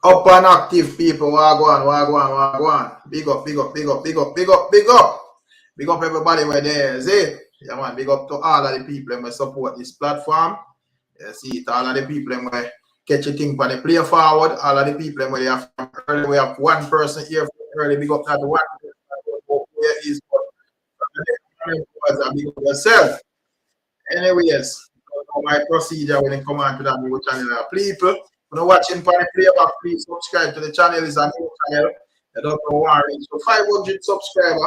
Up and active people, wagwan, wagwan, wagwan. Big up, big up, big up, big up, big up, big up. Big up everybody where there, see? Yeah, man, big up to all of the people who support this platform. You see it, all of the people who catch a thing for the play forward, all of the people who have early, we have one person here early, big up that one person where is big up yourself. Anyways, my procedure when it come on to that new channel. People, when you're watching for the playback, please subscribe to the channel. It's a new channel. I don't know why. So 500 subscribers.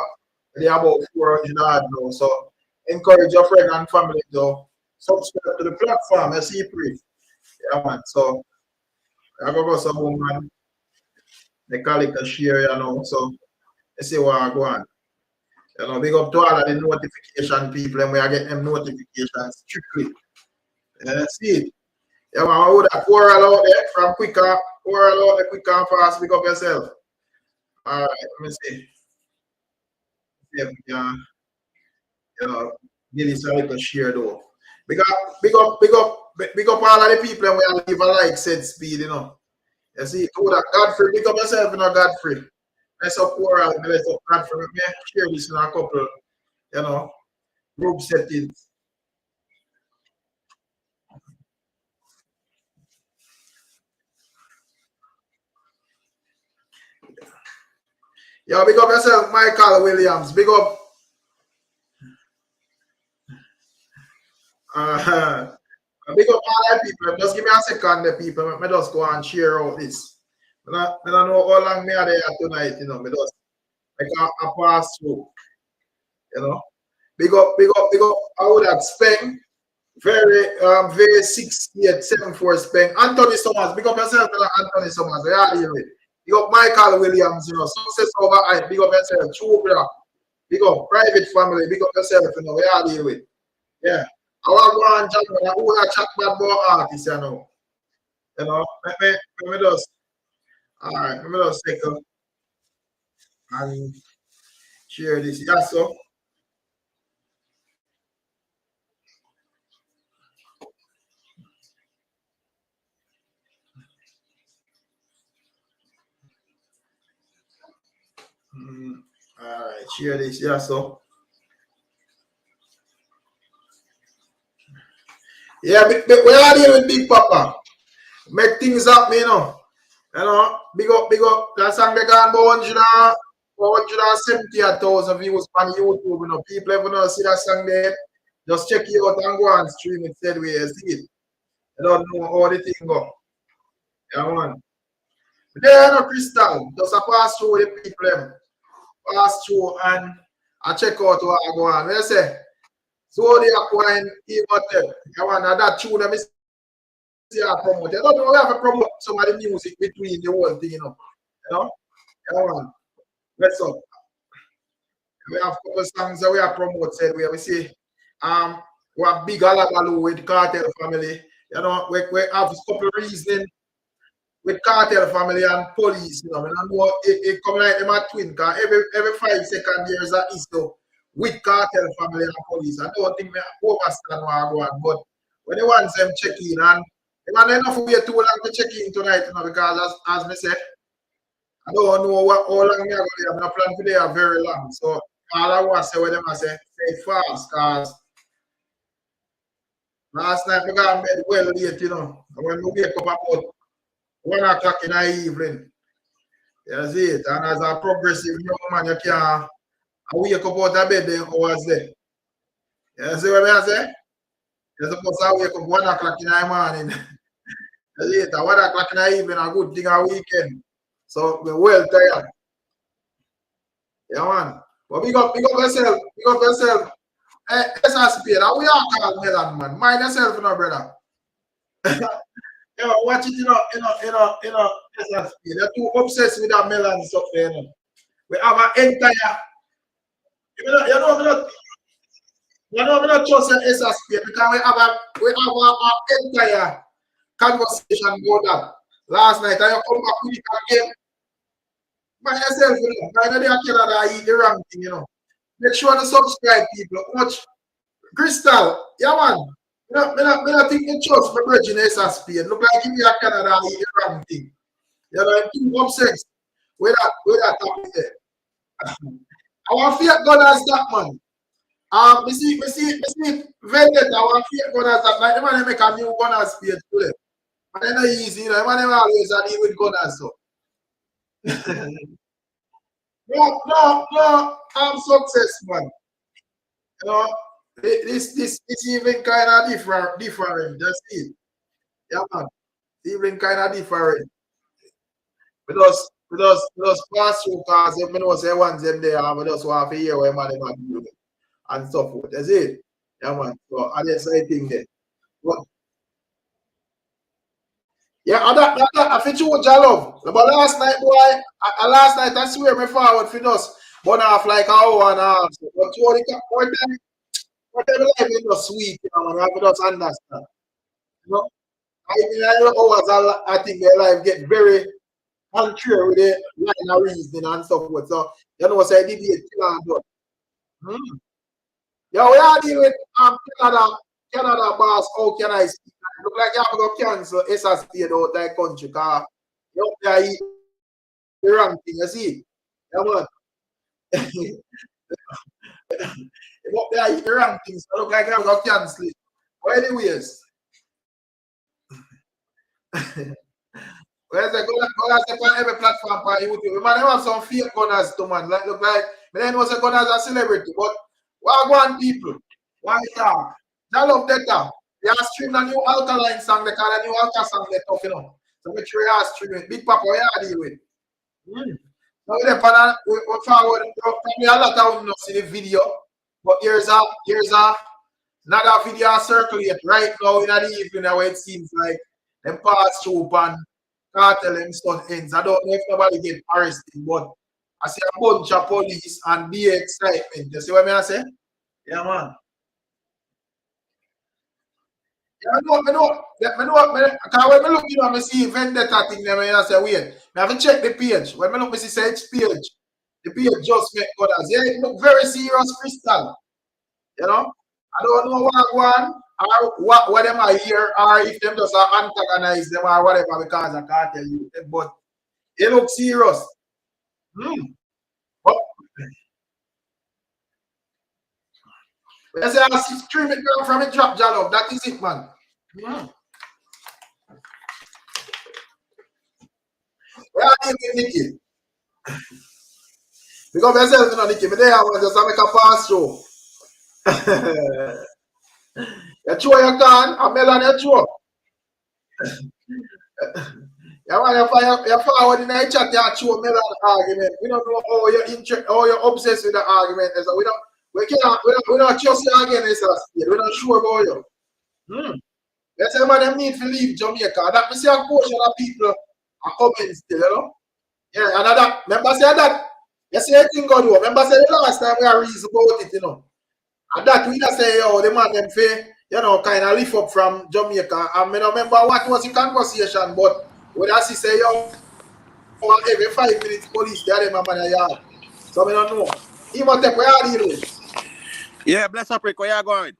They are about 400 odd now. So encourage your friend and family to subscribe to the platform. I see free. Yeah, man. So I go some woman. They call it a share, you know. So I see what I go on. You know, big up to all of the notification people, and we are getting them notifications strictly. See it. Yeah, man, I would have quarrel out there from quicker, quarrel out there quicker and fast, big up yourself. All right, let me see. Yeah, you know, give this a little share though. Big up all of the people and we are leave a like said speed, you know. You see, to that Godfrey, big up yourself, you know, Godfrey. Let's up quarrel, let's up Godfrey. Let me share this in a couple, you know, group settings. Yo, big up yourself, Michael Williams. Big up. Big up all the people. Just give me a second, the people. Let me just go and share out this. I don't know how long me are there tonight, you know. Me just like a pass through, you know. Big up, big up, big up. I would have spent very 6874 spent. Anthony Summers, big up yourself, Anthony Summers. Where are you with? Big up Michael Williams, you know. Success over hype. Big up yourself. True, brother. Big up private family. Big up yourself, you know. Where are you with? Yeah. I want to go and chat about who are chat about artists, you know. You know, let me just, all right, let me just take a and share this. Yeah, so. All right, share this. Yeah, so. Yeah, where are you with Big Papa? Make things up, you know. You know, big up, big up. That song they got 170,000 views on YouTube. You know, people ever know see that song there. Just check it out and go and stream it said way you see it. I don't know how the thing go. Yeah, man. There no crystal. Just a pass through the people them. Pass through and I check out what I go on. Where you say? Zodiac wine, Hotel. Yeah, man, and that tune them is promote. I don't know, we have to promote some of the music between the whole thing, you know. You know? Yeah, man. Let's up. We have a couple songs that we have promoted where we see we have big alabalu with Kartel family. You know, we have a couple of reasons with Kartel family and police, you know. I know it come like them a twin because every 5 seconds there's an issue with Kartel family and police. I don't think we overstand what I go on, but when the ones them check in and man enough wait too long to check in tonight, you know, because as me say, I don't know how long me are going to have. My plan today are very long. So all I want to say with them I say fast because last night I got bed well late, you know. And when we wake up about 1 o'clock in the evening. You see it. And as a progressive young man, you can't wake up out of bed then hours there. You see what I say? You're supposed to wake up 1 o'clock in the morning. Later, 1 o'clock in the evening, a good thing a weekend. So we're well tired. Yeah, man. But big up yourself. Big up yourself. Hey, SSP, that we are called Melon, man. Mind yourself, you know, brother. You know, watch it, SSP. They're too obsessed with that melon stuff there, you know. We have an entire, we not trust SSP because we have an entire conversation about that. Last night, I come back with it again. By yourself, you know. By the day I Canada, eat the wrong thing, you know. Make sure to subscribe, people. Watch Crystal. Yeah, man. I think you trust my virgin SSP. Look like if you Canada, eat the wrong thing. You know, I'm too obsessed with that topic there. I want to fake gun as that man. Me see Vendetta, I want to fake gun as that. Like, the man make a new gun as page today. But it's not easy, you know. The man always are deal with gun as so. No, I'm success, man. You know, this even kind of different. Just see. Yeah, man. Even kind of different. Because pass through cars, you know, say once them there, I just want to hear where man do it and so forth. That's it. Yeah, man. So I just say thing there. But, yeah, I fit you what I love. But last night, boy, I swear me forward for us. But off like an hour and a half. But what time life is just sweet, you know, man. I have to just understand. You know, I think their life get very unclear with the line of reasoning and so forth. So, you know, say debate kill and done. Yeah, we are dealing with Canada boss. How can I speak? Look like you have to cancel SST out that country because you have to eat the wrong thing, you see? Yeah, man. You have to eat the wrong thing, so look like you have to cancel it. But anyways, where's the go on every platform for YouTube? We might have some fake gunners to man. Like look like me then was a gunners a celebrity, but what want people? Why talk? I love that talk. They are streaming a new Alkaline song, they call a new Alka song they tough, you know. So make sure you are streaming. Big Papa, what you deal with? Now we forward probably a lot of them see the video, but here's another video circulate right now in the evening where it seems like them pass through and Kartel and son ends. I don't know if nobody get arrested, but I see a bunch of police and be excitement. You see what I say? Yeah, man. Yeah, I know. Because when I look, you know, I see vendetta thing there, I say, wait, I have to check the page. When I look, I see each page, the page just make others. Yeah, it look very serious crystal. You know? I don't know what what them are here, or if them just antagonize them or whatever because I can't tell you. But it looks serious. But I say I see stream it from a drop Jalov. That is it, man. Where are you, Nikki? Because myself, you know, Nikki, me there I want just to make a pass through. You throw your can, a melon you throw. You forward in the chat, you throw melon argument. We don't know how you're obsessed with the argument. So we don't trust you again, we're not sure about you. Let's say them need to leave Jamaica. That we see a portion of people are coming still, you know. Yeah, and that remember say that. You see anything go do. Remember say the last time we are reason about it, you know. And that we just say, oh, the man them fair, you know, kind of lift up from Jamaica. And I don't remember what was the conversation, but when I see say, yo, every 5 minutes police there them man yard. So I don't know. He must take where you deal with. Yeah, bless up, Rick. Where you going?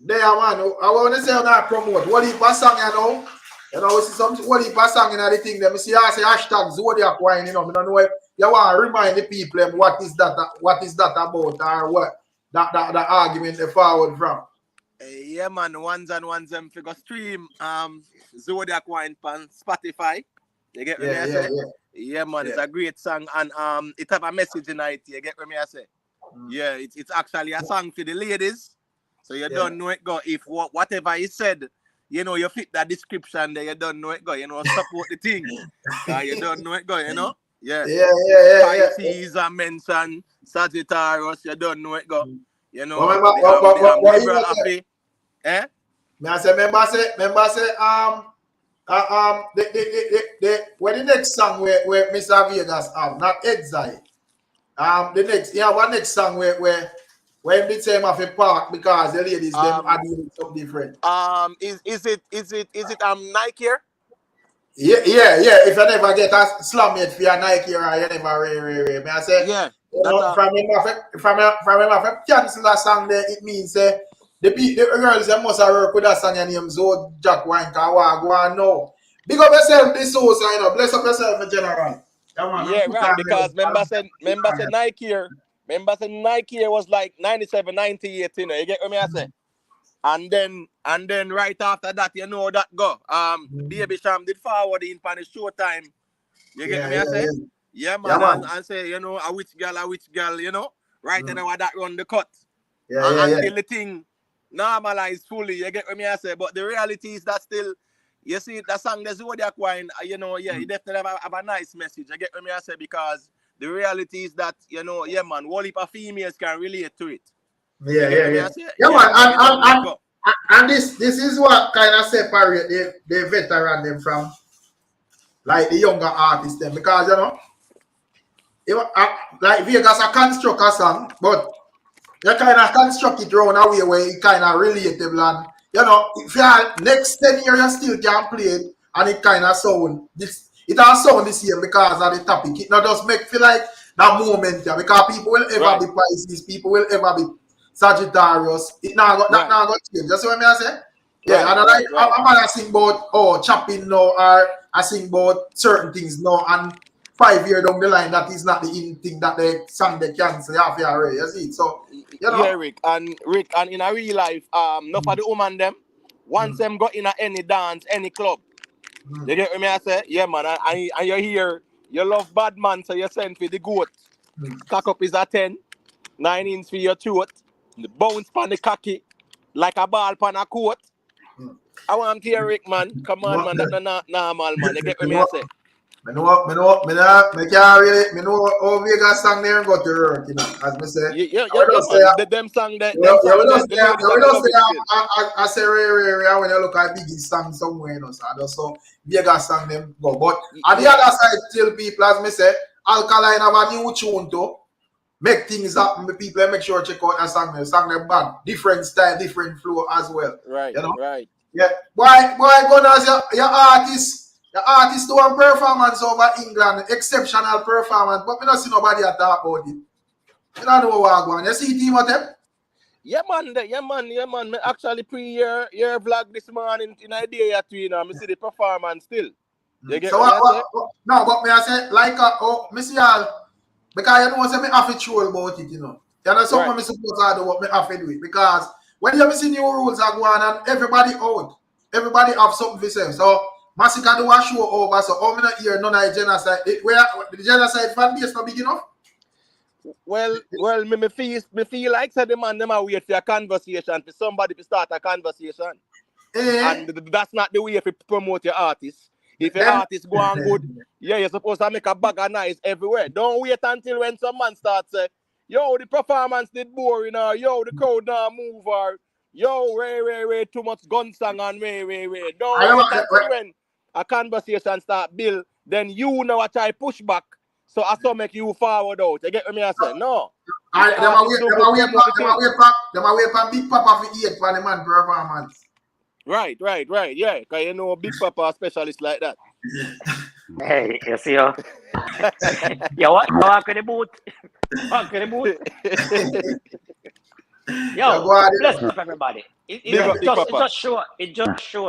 There, man. I want to say on that promote. What if a song, you know? You know, we see some what if a song in the thing. Let me see. I say hashtag Zodiac wine. You know, I don't know if you want to remind the people what is that about, or what that argument they forward from. Yeah, man. Ones them figure stream Zodiac wine on Spotify. You get what I say? Yeah, man. It's a great song, and it have a message in it. You get what I say? Yeah, it's actually a song for the ladies. So you don't know it go. If whatever he said, you know, you fit that description there, you don't know it go. You know, support the thing. You don't know it go, you know? Yeah. Pisces and mention Sagittarius, you don't know it go. You know, liberal happy. Eh? Remember say, when the next song where Mr. Vegas have, not Exile. One next song where when the time of a park because the ladies them are doing something different. Is it Nike here? Yeah. If you never get a slam it for your Nike or you never may I say if I cancel that song there, it means the girls they must have work with that song named Zodiac wine because I go on now. Big up yourself, this source, you know. Bless up yourself in general. Yeah, right. Because remember say Nike here. Remember say Nike here was like 97, 98, you know. You get what me I say? And then right after that, you know that go. Baby Sham did forward in pan the showtime. You get me I say? Yeah, man. And say, you know, a which girl, you know. Right now that run the cut. Until the thing normalized fully, you get what me I say? But the reality is that still, you see, that song, the Zodiac wine, you know, yeah, it definitely have a nice message. You get what me I say? Because the reality is that, you know, yeah, man, whole heap of females can relate to it. Yeah, man. And this is what kind of separate the veteran them from like the younger artists them, because you know, like Vegas a construct a song, but you kind of construct it around a way where it kind of relatable, and you know, if you are next 10 years you still can play it and it kind of sound this, it all sound the same because of the topic. It not just make feel like that moment, yeah, because people will ever be Pisces, people will ever be Sagittarius. It now got change. That's what I say. Yeah, and I'm not sing about chopping no, or I sing about certain things no, and 5 years down the line that is not the in thing that they song they cancel half year already. You see it? So you know. Yeah, Rick, and in a real life, not for the woman them. Once them got in any dance, any club, you get what me I say? Yeah, man, and you hear you love bad man, so you send for the goat. Cock up is a 10, 9 inch for your throat, the bounce pan the cocky, like a ball pan a coat. I want to hear Rick, man. Come on, man, that's not normal, man. You get what me I say? Me know how Vegas song there and go to work, you know, as me say. Yeah, man. Them song that, the ladies love it still. I say rare when you look at Biggie song somewhere, you know, so I just saw Vegas song them go. But on the other side, still people, as me say, Alkaline have a new tune to make things happen. People make sure check out that song. The song them bad, different style, different flow as well. Right, you know? right. Yeah, boy, Gunners, your artist. The artist do one performance over England, exceptional performance, but we don't see nobody talk about it. You don't know what going on. You see team of them? Yeah, man. Me actually pre-year vlog this morning in idea at you know. Me see the performance still. You get so no, but me I say like me see all because you know say me have to troll about it, you know. You know something me supposed to do what me have to do it, because when you see new rules are going on and everybody out, everybody have something to say. So MASICKA do a show over, so how many hear none of the genocide? Where the genocide fan base not big enough? Well, me feel like said the man them a wait for a conversation for somebody to start a conversation, and that's not the way to promote your artist. If your artist go on good, yeah, you're supposed to make a bag of noise everywhere. Don't wait until when some man starts say, yo, the performance did boring, or yo, the crowd now move, or yo, way, too much gun song and way. Don't wait until when a conversation start build, then you know what I push back. So I saw make you forward out. You get what me I say? No. Them a wait for Big Papa for 8 for the man performance. Right. Yeah, because you know Big Papa specialist like that. Hey, you see yo? You walk in the boot. Yo, bless up everybody. It just show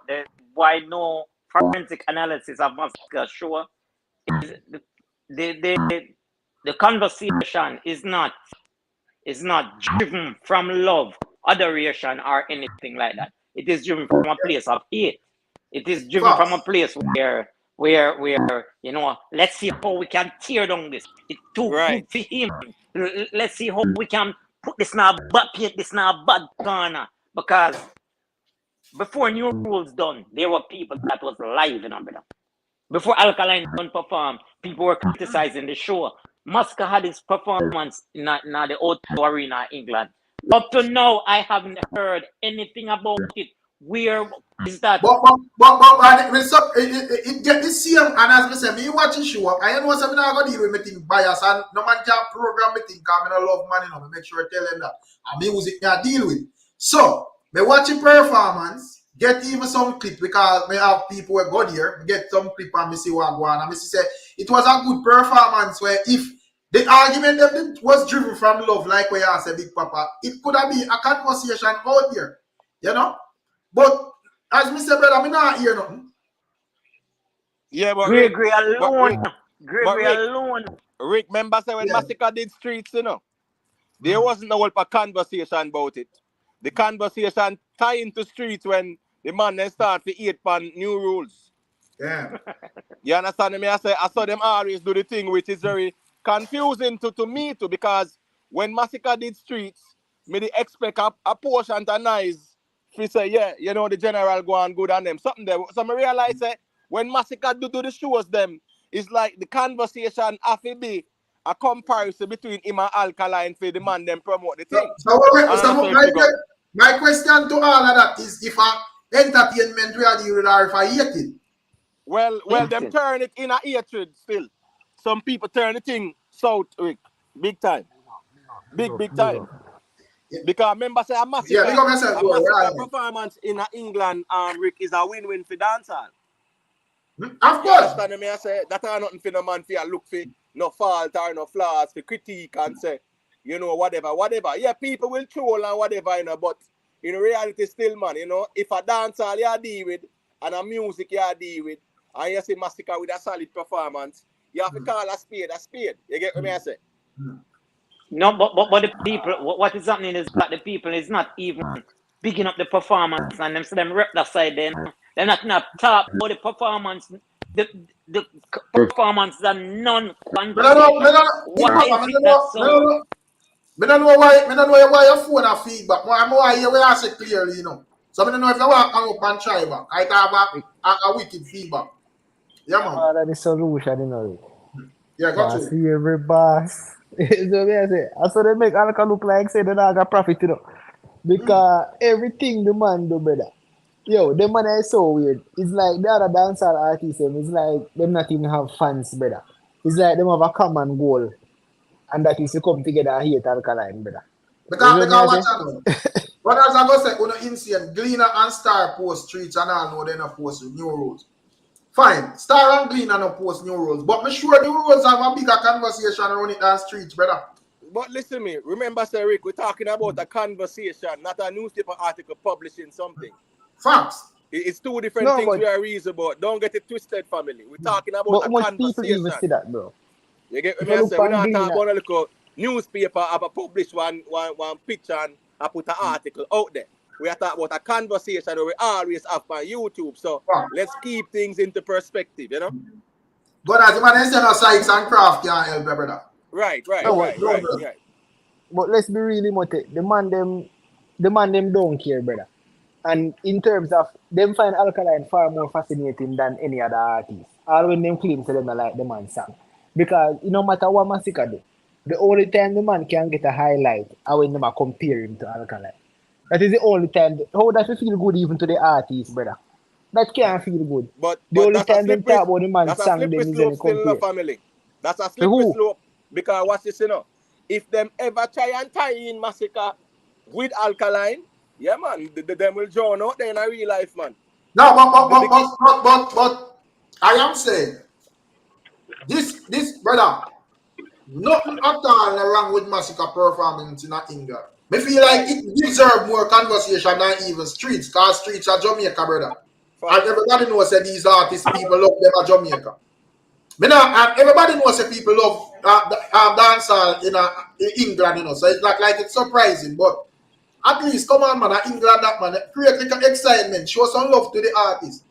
that why no forensic analysis of MASICKA show is the conversation is not driven from love, adoration, or anything like that. It is driven from a place of hate. It is driven from a place where you know, let's see how we can tear down this. It's too good for him. Let's see how we can put this now bad corner, because before new rules done, there were people that was live in Abidjan. Before Alkaline done perform, people were criticizing the show. MASICKA had his performance in the O2 Arena, England. Up to now, I haven't heard anything about it. Where is that? But it get the same, and as I say, me watching show, I know something I got to deal with me think bias, and no man can program me think I don't love money, no, make sure I tell them that. And music I deal with. So, me watching performance, get even some clip, because me have people who go there, get some clip and me see what go on. And me say it was a good performance where if the argument that was driven from love, like where I said Big Papa, it could have been a conversation out there, you know? But as Mr. Brother, I not hear nothing. Yeah, but Gregory alone. Rick, remember say when MASICKA did streets, you know, there wasn't no a conversation about it. The conversation tie into streets when the man then start to eat pan new rules. Yeah. You understand me? I saw them always do the thing which is very confusing to me too, because when MASICKA did streets, me they expect a portion to nice. If you say, yeah, you know, the general go on good on them. Something there. So I realize that when MASICKA do the shows them, it's like the conversation have to be a comparison between him and Alkaline for the man them promote the thing. My question to all of that is if entertainment we are dealing or if I hate it. Well, them turn it in a hatred still. Some people turn the thing south, Rick. Big time. Big time. Yeah. Because remember, say a MASICKA performance in England, Rick, is a win-win for dancehall. Of course. You understand me? I say that are nothing for no man for look for no fault or no flaws, for critique and say, you know, whatever. Yeah, people will troll and whatever, you know, but in reality still, man, you know, if a dancehall you deal with and a music you deal with, and you see MASICKA with a solid performance, you have to call a spade a spade. You get what I say? No, but the people, what is happening is that the people is not even picking up the performance, and them so them rep that side. They're not talk about the performance. The performance is a non-conversation. What is it that so? I don't know why your phone have feedback. I'm more here where I say clearly, you know. So I don't know if you want to come up and try back. I have a wicked feedback. Yeah, man. That's the solution, you know. Yeah, got you. See every boss. So I saw they make Alka look like say they not got profit, you know. Because everything the man do better. Yo, the man is so weird. It's like the other dancehall artists, it's like them not even have fans better. It's like them have a common goal. And that is to come together and hate Alkaline, brother. Because watch out. But as I go say, when you insane, Gleaner and Star post streets and all know they not post new rules. Fine, Star and Gleaner no post new rules. But I'm sure the rules have a bigger conversation around it than streets, brother. But listen to me, remember, Sir Rick, we're talking about a conversation, not a newspaper article publishing something. Facts. It's two different things we are reason about. Don't get it twisted, family. We're talking about a conversation. People even see that, bro. You get me? I say, we're not talking about a little newspaper have published one picture and I put an article out there. We are talking about a conversation that we always have on YouTube. So let's keep things into perspective, you know? But as the man said, no sites and craft can't help, brother. Right. But let's be really motive. The man them don't care, brother. And in terms of them find Alkaline far more fascinating than any other artist. All when them claim to them like the man song. Because no matter what MASICKA do, the only time the man can get a highlight is when them compare him to Alkaline. That is the only time. How does it feel good even to the artist, brother? That can't feel good. But the only time they talk about the man song, them is when compare. Family. That's a slippery slope. Because what's this, you know? If them ever try and tie in MASICKA with Alkaline, yeah, man, them will drown out there in a real life, man. No, but I am saying this brother, nothing at all wrong with MASICKA performance in England. I feel like it deserves more conversation than even streets, because streets are Jamaica, brother. And everybody knows that these artists, people love them at Jamaica. And everybody knows that people love dancehall in England, you know. So it's not like it's surprising, but at least come on, man, England, that man, create like excitement, show some love to the artist.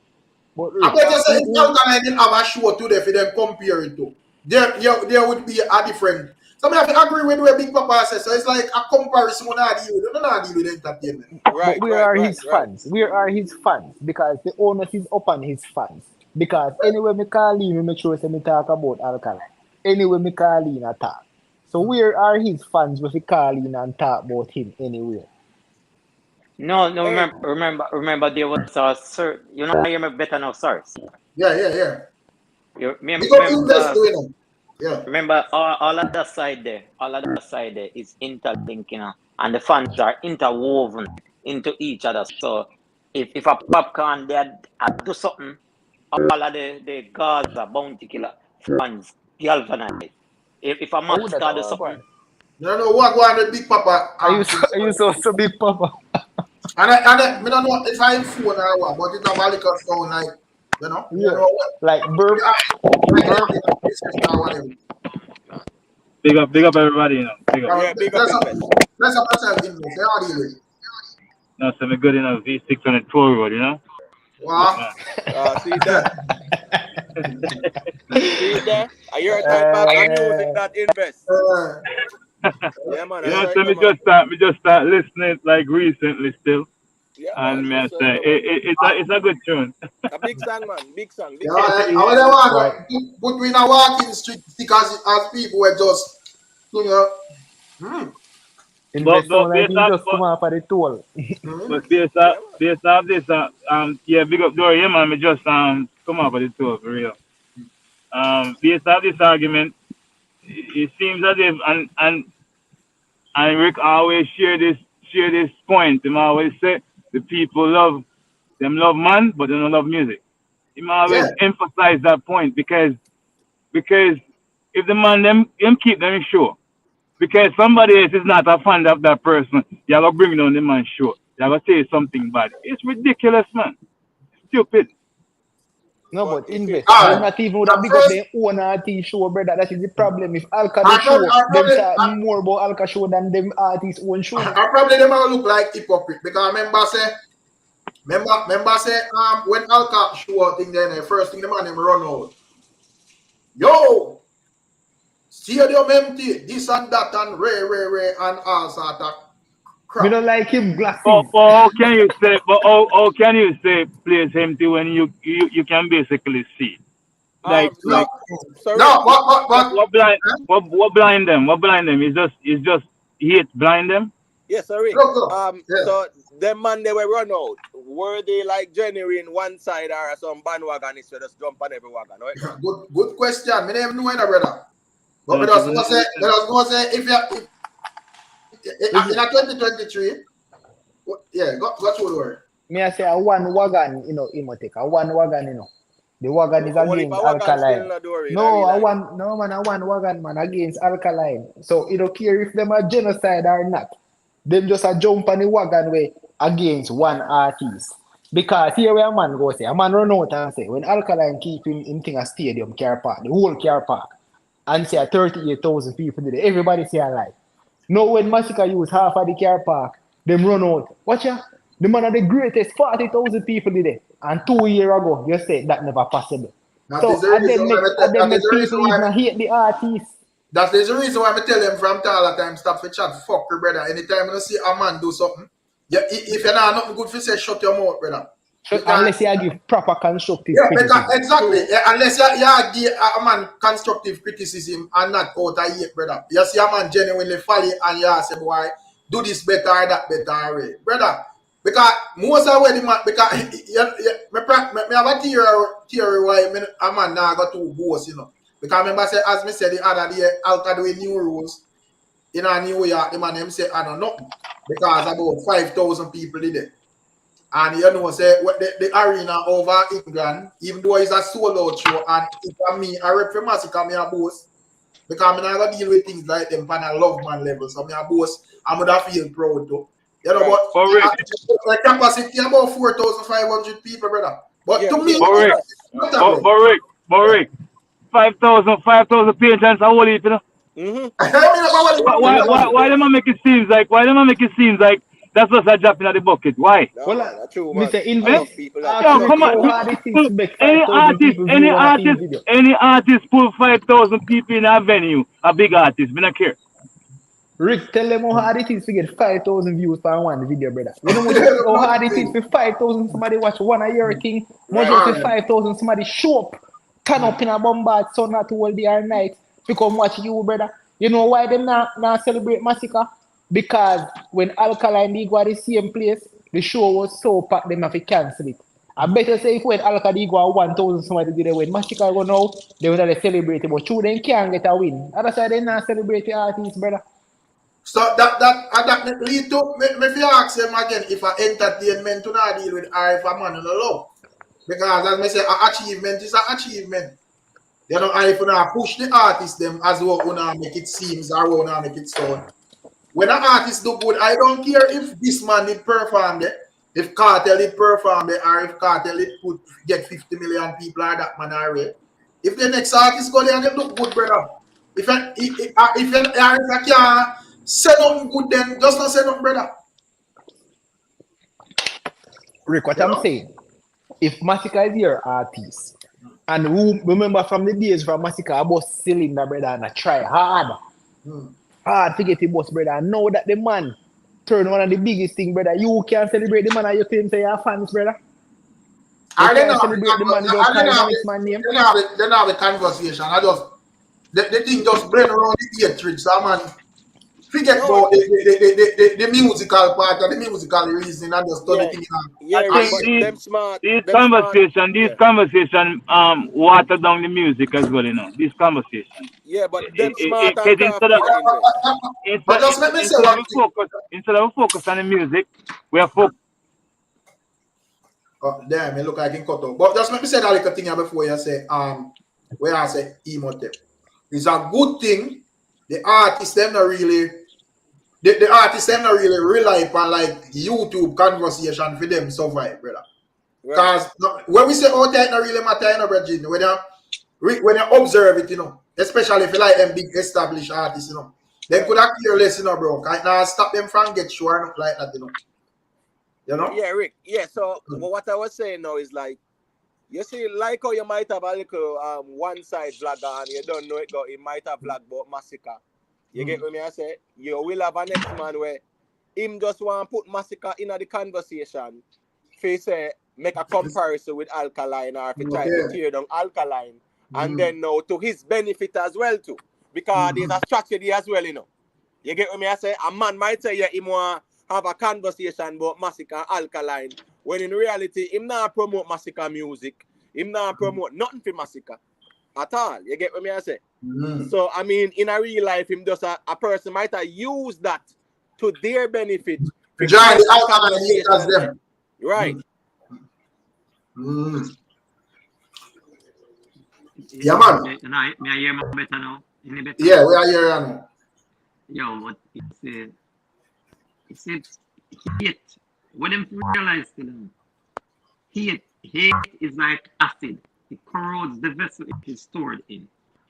I bet you say if Alkaline didn't have a show today for them compare it to, there would be a different. So I have to agree with what Big Papa says. So it's like a comparison when I deal with. Don't deal with entertainment. Right. Where are his fans? Where are his fans? Because the onus is upon his fans. Because anyway me call him, me sure say me talk about Alkaline. Anyway me call him and talk. So where are his fans if he call in and talk about him anywhere? No, remember there was a sir. You know, I remember better now, sir. Yeah. You remember, yeah. Remember all of that side there is interlinked, you know, and the fans are interwoven into each other. So if a popcorn they do something, all of the Gaza bounty killer fans galvanize. If a MASICKA do something. No, what go on with Big Papa? Are you so Big Papa? And I don't know if I'm phone or what, but it have a little sound like You know? Yeah. You know what? Like burp. Big up everybody, you know. Big up. Yeah, big up Invest. Let's have ourselves in this. How do you? No, so we're good enough V6 on the tour road, you know? Wow. See that? See that? I hear a type of music that Invest. Yeah, man. You know, so me just start listening like recently still. Yeah, and man. me say it's a good tune. A big song, man. Big song. Big Yeah, song. I want to put me in a walking street because as people were just, you know. Invest sound like he just come off of the toll. But based off this, yeah, big up Dory, yeah, man, me just come off of the toll for real. Based off this argument, it seems as if and Rick always share this point. He always say the people love man, but they don't love music. He always emphasize that point because if the man them keep them in show. Because somebody else is not a fan of that person, you're gonna bring down the man's show. You're gonna say something bad. It's ridiculous, man. Stupid. No, but Invest. They're not even would have big up their own artist show, brother. That is the problem. If Alkaline show, them talk more about Alka show than them artists' own show. Probably them all look like hypocrite because remember say when Alka show thing then the first thing the man them run out. Yo, stadium empty, this and that and ray and all sort of crap. We don't like him glasses. But how can you say? But how can you say place empty when you can basically see? What blind them? What blind them? Is just hate blind them? Yes, sorry. So them man they were run out. Were they like genuine one side or some bandwagonists who just jump on every wagon, right? Good question. Me name no brother. But let us go say if you in 2023, go through the word. Me I say a one wagon, you know, a one wagon, you know. The wagon is against Alkaline. A one wagon man against Alkaline. So you don't care if them are genocide or not. Them just a jump on the wagon way against one artist. Because here where a man go say, a man run out and say, when Alkaline keep him thing a stadium car park, the whole car park, and say 38,000 people did it, everybody say alive. Now when MASICKA use half of the car park, them run out. Watch ya, the man of the greatest 40,000 people did it. And 2 years ago, you said that never possible. So and then make people even hate the artists. That's the reason why I tell them from all the time, stop for chat, fuck your brother. Anytime you see a man do something, if you're not nothing good for say, shut your mouth, brother. Unless you give proper constructive criticism. Exactly. Unless you give a man constructive criticism and not out of hate, brother. You see a man genuinely folly and you say, boy, do this better or that better way. Brother, because most of the man, because me have a theory why a man now got to boast, you know. Because remember, say, as me said the other day, Alka doing new rules in a New York, the man them say, I don't know. Because about 5,000 people did it. And you know, say, the arena over England, even though it's a sold-out show, and if me, I rep for MASICKA, me a boast. Because I'm not going to deal with things like them on a love man level. So me a boast, I'm going to feel proud too. You know, but the capacity about 4,500 people, brother. But to me, Rick, 5,000 patrons are holy, you know. Why them make it seems like that's just a drop in the bucket? Why? No, that's true, Mr. Invest. Come on. Any artist pull 5,000 people in a venue, a big artist, we don't care. Rick, tell them how hard it is to get 5,000 views for one video, brother. You know how hard it is for 5,000 somebody watch one of your thing, more than for 5,000 somebody show up, turn up in a bombard sun not all day or night to come watch you, brother. You know why them not celebrate MASICKA? Because when Alkaline go to the same place, the show was so packed them have to cancel it. I better say if when Alkaline go 1,000 somebody did it when MASICKA go now, they would have celebrate it, but true they can't get a win. That's why they not celebrate the artists, brother. So that lead to me if you ask them again if I entertainment to not deal with or if a man in the love. Because as I say, an achievement is an achievement. You know, if you not push the artist them as well, you not make it seems or you not make it sound. When an artist do good, I don't care if this man did perform there. if Kartel did perform there, or if Kartel did get 50 million people or that man already. If the next artist go there and they look good, brother. If an artist can't say nothing good, then just not say nothing, brother. Rick, what I'm saying, if MASICKA is your artist, and who remember from the days from MASICKA, I was cylinder, brother, and I try hard. Hard to get the boss, brother. And now that the man turn one of the biggest thing, brother, you can't celebrate the man and you claim say you're fans, brother. You can't celebrate the man without calling the next man name. Then have a conversation. The thing just blend around the ear tricks, so man. Forget about the musical part and the musical reason and just study things. These conversation water down the music as well, you know. This conversation. Yeah, but them smart but just let me say instead of focus on the music, we are focused. Oh, damn, it look like I can cut off. But just let me say that little thing before you say where I say emotive. It's a good thing. The artists them not really rely upon like YouTube conversation for them survive, brother. Because when we say out there, it not really matter, you know, brother. When you observe it, you know, especially if you like them big established artists, you know, they could have clear less, you know, bro. Right now, stop them from get sure not like that, you know. You know? Yeah, Rick. Yeah, so what I was saying now is like, you see, like how you might have a little one side vlogger and you don't know it, but it might have vlog about MASICKA. You get what I say? You will have a next man where him just want to put MASICKA in the conversation. If say make a comparison with Alkaline or if he try to tear down Alkaline. And then now to his benefit as well too. Because there's a strategy as well, you know. You get what I say? A man might say he want have a conversation about MASICKA and Alkaline. When in reality, him not promote MASICKA music. Him not promote nothing for MASICKA at all. You get what I say? So, I mean, in a real life, him just a person might have used that to their benefit. Join the Alkaline as them. Right. Yeah, man. May I hear more better now? Any better? Yeah, we are here now. Yo, what it's hate. What them realize to them? Hate is like acid. It corrodes the vessel it is stored in.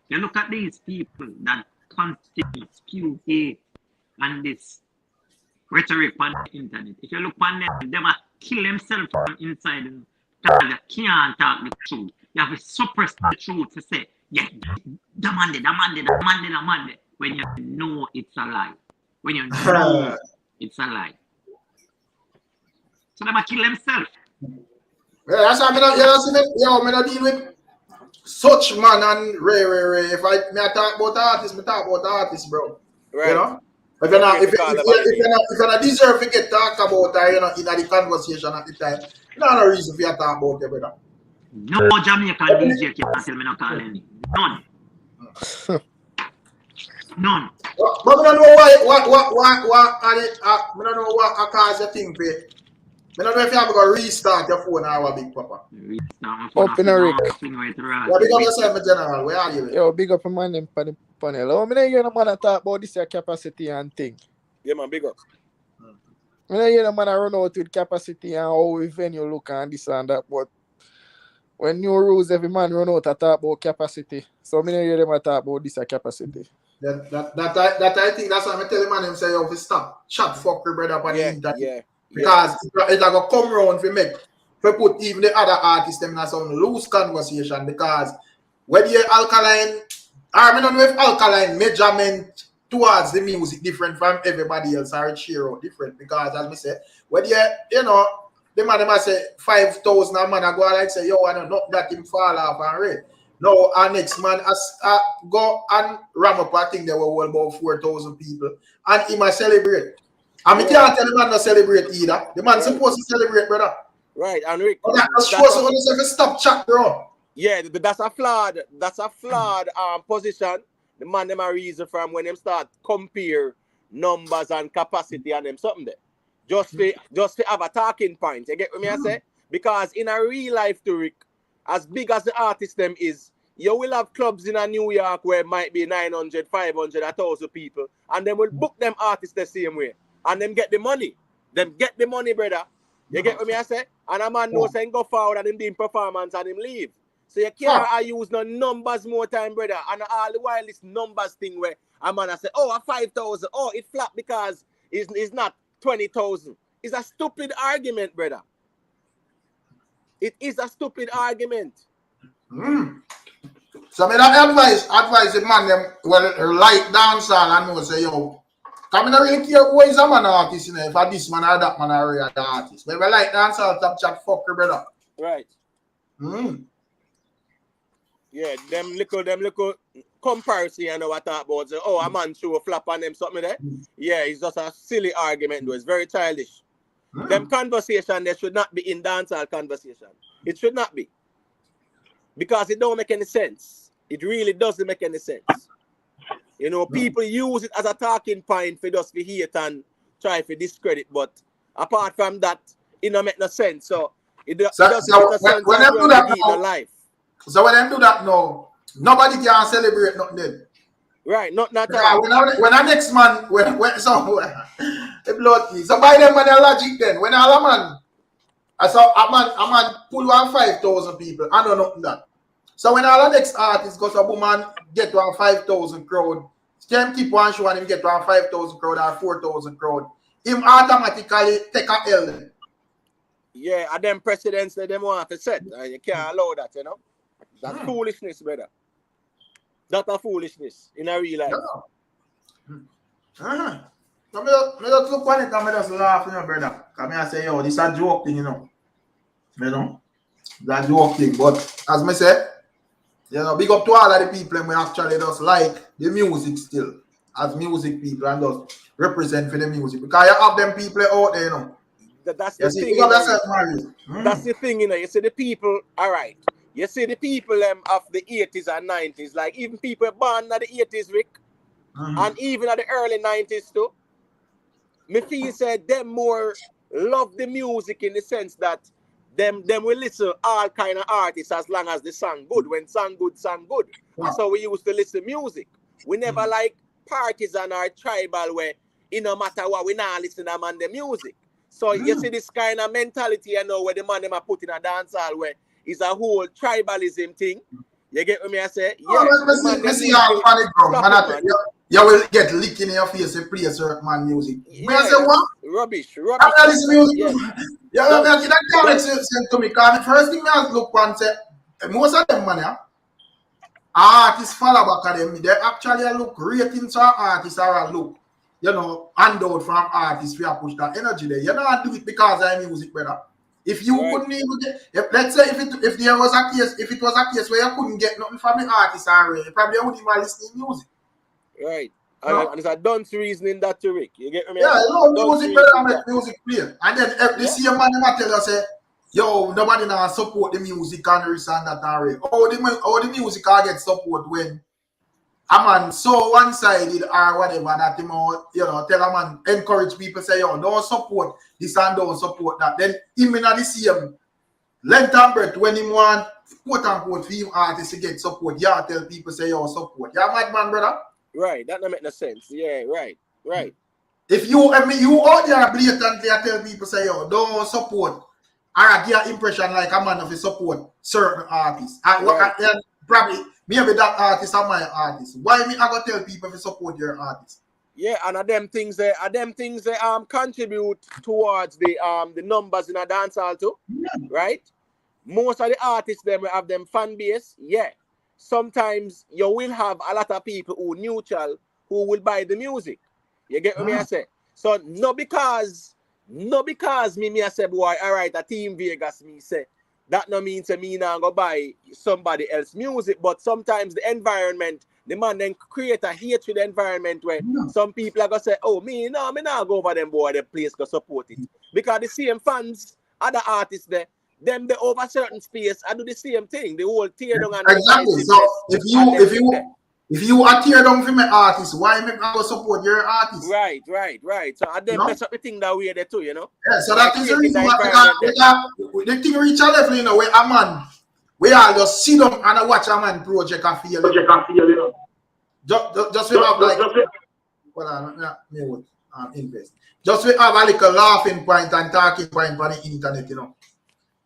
You look at these people that constantly spew hate and this rhetoric on the internet. If you look on them, they might kill themselves from inside them because they can't talk the truth. You have to suppress the truth to say, yeah, demand it, when you know it's a lie. When you know it's a lie. So they might kill themselves. Yeah, that's why I'm not deal with such man and Ray. If I talk about artists, bro. Right. You know? If you're not deserve to get talk about her, you know, in the conversation at the time, you know, no reason for you to talk about it, brother. No Jamaican DJ can tell me not call any. None. None. But I don't know what I don't know what cause the thing for it. I don't know if you have to go restart your phone or big papa. Open a Rick. Yeah, big up yourself, in general. Where are you? Yo, big up a man in the panel. Oh, I don't hear no man talk about this capacity and thing. Yeah, man, big up. I don't hear no man run out with capacity and how we venue look and this and that, but when new rules, every man run out to talk about capacity. So I don't hear them talk about this capacity. That I think that's what I'm telling man, him say, yo, stop. Chat fucker, brother, upon the internet. Yeah. Because it's like a come round for make for put even the other artists them in some loose conversation because when you Alkaline, I don't know if Alkaline measurement towards the music different from everybody else or cheer out different because as I said, when you know the man might say 5,000 a man I go like say yo I don't know that him fall off and read. Now our next man go and ram up I think there were about 4,000 people and he might celebrate. And we can't tell the man to celebrate either. The man supposed to celebrate, brother. Right, and Rick. That's to stop chat, bro. Yeah, that's a flawed position. The man them a reason from when them start compare numbers and capacity and them something there. Just to have a talking point. You get what I say? Because in a real life to Rick, as big as the artist them is, you will have clubs in a New York where it might be 900, 500, 1,000 people, and then will book them artists the same way. And them get the money. Them get the money, brother. You get what me I say? And a man knows him go forward and him doing performance and him leave. So you can't use no numbers more time, brother. And all the while this numbers thing where a man I say, oh, a 5,000, oh, it flat because it's not 20,000. It's a stupid argument, brother. It is a stupid argument. So me that advise the man them like dancehall and know say yo, come I don't really care who is a man artist, you know, if a this man or that man are an artist. But if I like dancehall, top chat, fuck your brother. Right. Yeah, them little comparison you know what I talk about. Say, oh, a man show a flap on them something there. Yeah, it's just a silly argument though. It's very childish. Them conversation they should not be in dancehall conversation. It should not be. Because it don't make any sense. It really doesn't make any sense. You know, people use it as a talking point for just to hate and try to discredit, but apart from that, it don't make no sense. So it doesn't make no sense when them do that now, life. So when them do that now, nobody can celebrate nothing then. Right, not at all. When a next man so by them man a logic then. When all a man I saw a man pull on 5,000 people, I don't know nothing that. So when all the next artist goes a woman get to a 5,000 crowd, can keep one show and him get to a 5,000 crowd or 4,000 crowd, him automatically take a L. Yeah, and them presidents that them want to set. You can't allow that, you know. That's foolishness, brother. That's a foolishness in a real life. So me just look on it and me just laugh, you know, brother. Because I say, yo, this is a joke thing, you know. You know? It's a joke thing. But as me say, you know, big up to all of the people who actually just like the music still. As music people and just represent for the music. Because you have them people out there, you know. That's the thing. That's the thing, you know. You see the people, all right. You see the people of the 80s and 90s, like even people born in the 80s, Rick, and even at the early 90s too. Me feel said them more love the music in the sense that them will listen all kind of artists as long as the song good. When song good, song good. That's how we used to listen music. We never like partisan or tribal where it no matter what we not listen to them and the music. So you see this kind of mentality, you know, where the man them are put in a dancehall where it's a whole tribalism thing. You get what me I say? Yeah. You will get lick in your face if play a certain man music. Yeah, say what? Rubbish. I this music. Yeah, that makes sense to me. Because the first thing I look and say, most of them man, artists follow back at them. They actually look ratings for artists or look, you know, handout from artists for push that energy there. You don't do it because of music, brother. If you couldn't even get, let's say if there was a case, if it was a case where you couldn't get nothing from the artist already, you probably wouldn't even listen to music. Right. And it's a dunce reasoning that to Rick. You get me? Yeah, I love music better than make music play. And then the same man them tell you say, yo, nobody now support the music and this and that already. How the music can get support when a man so one-sided or whatever that him, you know, tell a man, encourage people say, yo, don't support this and don't support that. Then him in the same length and breadth when him want quote unquote film artists to get support, yeah, tell people say, yo, support. Yeah, madman, brother. Right, that don't make no sense. Yeah, right. If you out there blatantly tell people say, yo, don't support, or give an impression like a man of a support certain artists. And probably maybe that artist are my artist. Why me I go tell people to support your artist? Yeah, and them things they contribute towards the numbers in a dancehall too. Right? Most of the artists them have them fan base, yeah. Sometimes you will have a lot of people who neutral who will buy the music. You get what me I say? So no because me I say, boy, all right, a Team Vegas me say. That no means me now go buy somebody else music, but sometimes the environment, the man then create a hatred environment where some people are gonna say, oh, me now go over them boy, the place go support it. Because the same fans, other artists there, them they over certain space, I do the same thing. The whole tear down and exactly. So if you are tear down for my artist, why make I go support your artist? Right. So I then mess up the thing that way there too, you know. Yeah, so that is the reason why the thing reach a level, you know, where a man, we all just sit down and watch a man project and feel, you know. Just we have like, well, invest. Just we have a little laughing point and talking point on the internet, you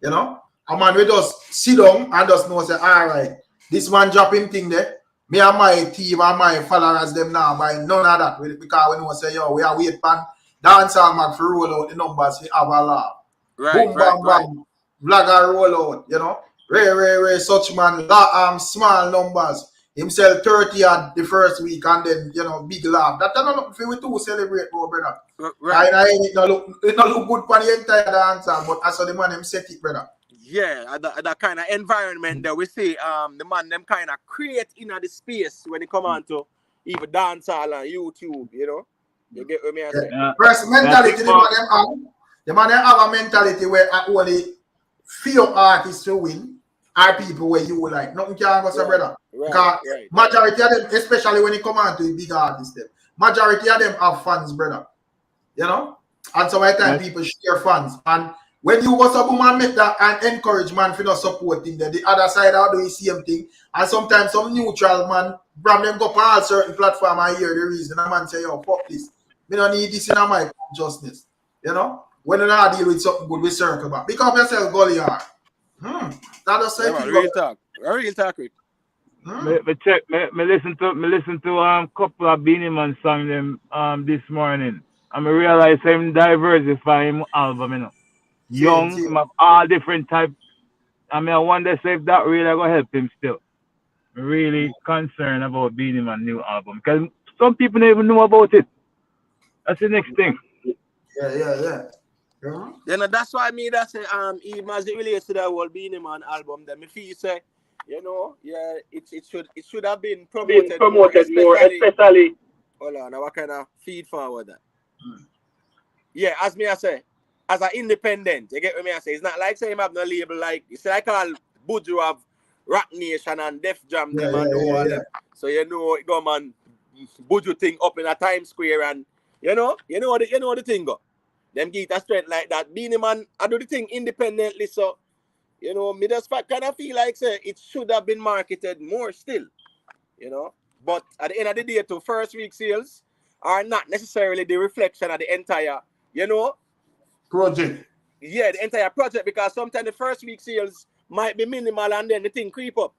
know. A man we just sit down and just know say, all right, this man dropping thing there. Me and my team and my followers them now buy none of that because we know say yo, we are wait pan dancehall man for roll out the numbers we have a laugh. Right, Boom, right, bam, bam. Vlogger roll out, you know. Ray, such man, small numbers. Him sell 30 at the first week and then, you know, big laugh. That's not for we to celebrate, bro, brother. Right. It not look good for the entire dancer, but as the man him set it, brother. Yeah, that kind of environment that we see, the man them kind of create in the space when they come on to even dancehall and YouTube, you know. You get what me I say? First mentality, the man them have a mentality where only few artists to win are people where you like. Nothing can go so, brother. Because majority of them, especially when it come on to the big artists, them, majority of them have fans, brother. You know? And so many times people share fans. And when you go to and make that and encourage man for not supporting them, the other side are doing the same thing. And sometimes some neutral man, from them go on all certain platform and hear the reason. And man say, yo, fuck this. We don't need this in my consciousness. You know? When you not deal with something good, we circle back. Because yourself, Gully are. That does say real talk. Real talk, Rick. Me listen to couple of Beanie Man song them this morning. And I realize him diversify him album, you know. Young, him have all different types. I mean, I wonder if that really gonna help him still. I'm really concerned about Beanie Man new album because some people don't even know about it. That's the next thing. Yeah. You know, that's why I say even as it relates to that whole Beanie Man album, that me feel say, you know, yeah, it should have been promoted more, especially. Hold on, now what kind of feed forward that? Yeah, as me I say, as an independent, you get what me I say? It's not like say him have no label like it's like all Buju have Rock Nation and Def Jam them and all them. So you know it go man Buju thing up in a Times Square and you know the thing go. Them get a strength like that. Beanie Man, I do the thing independently, so you know, me just kind of feel like say it should have been marketed more still, you know. But at the end of the day, to first week sales are not necessarily the reflection of the entire, you know, project. Yeah, the entire project, because sometimes the first week sales might be minimal and then the thing creep up.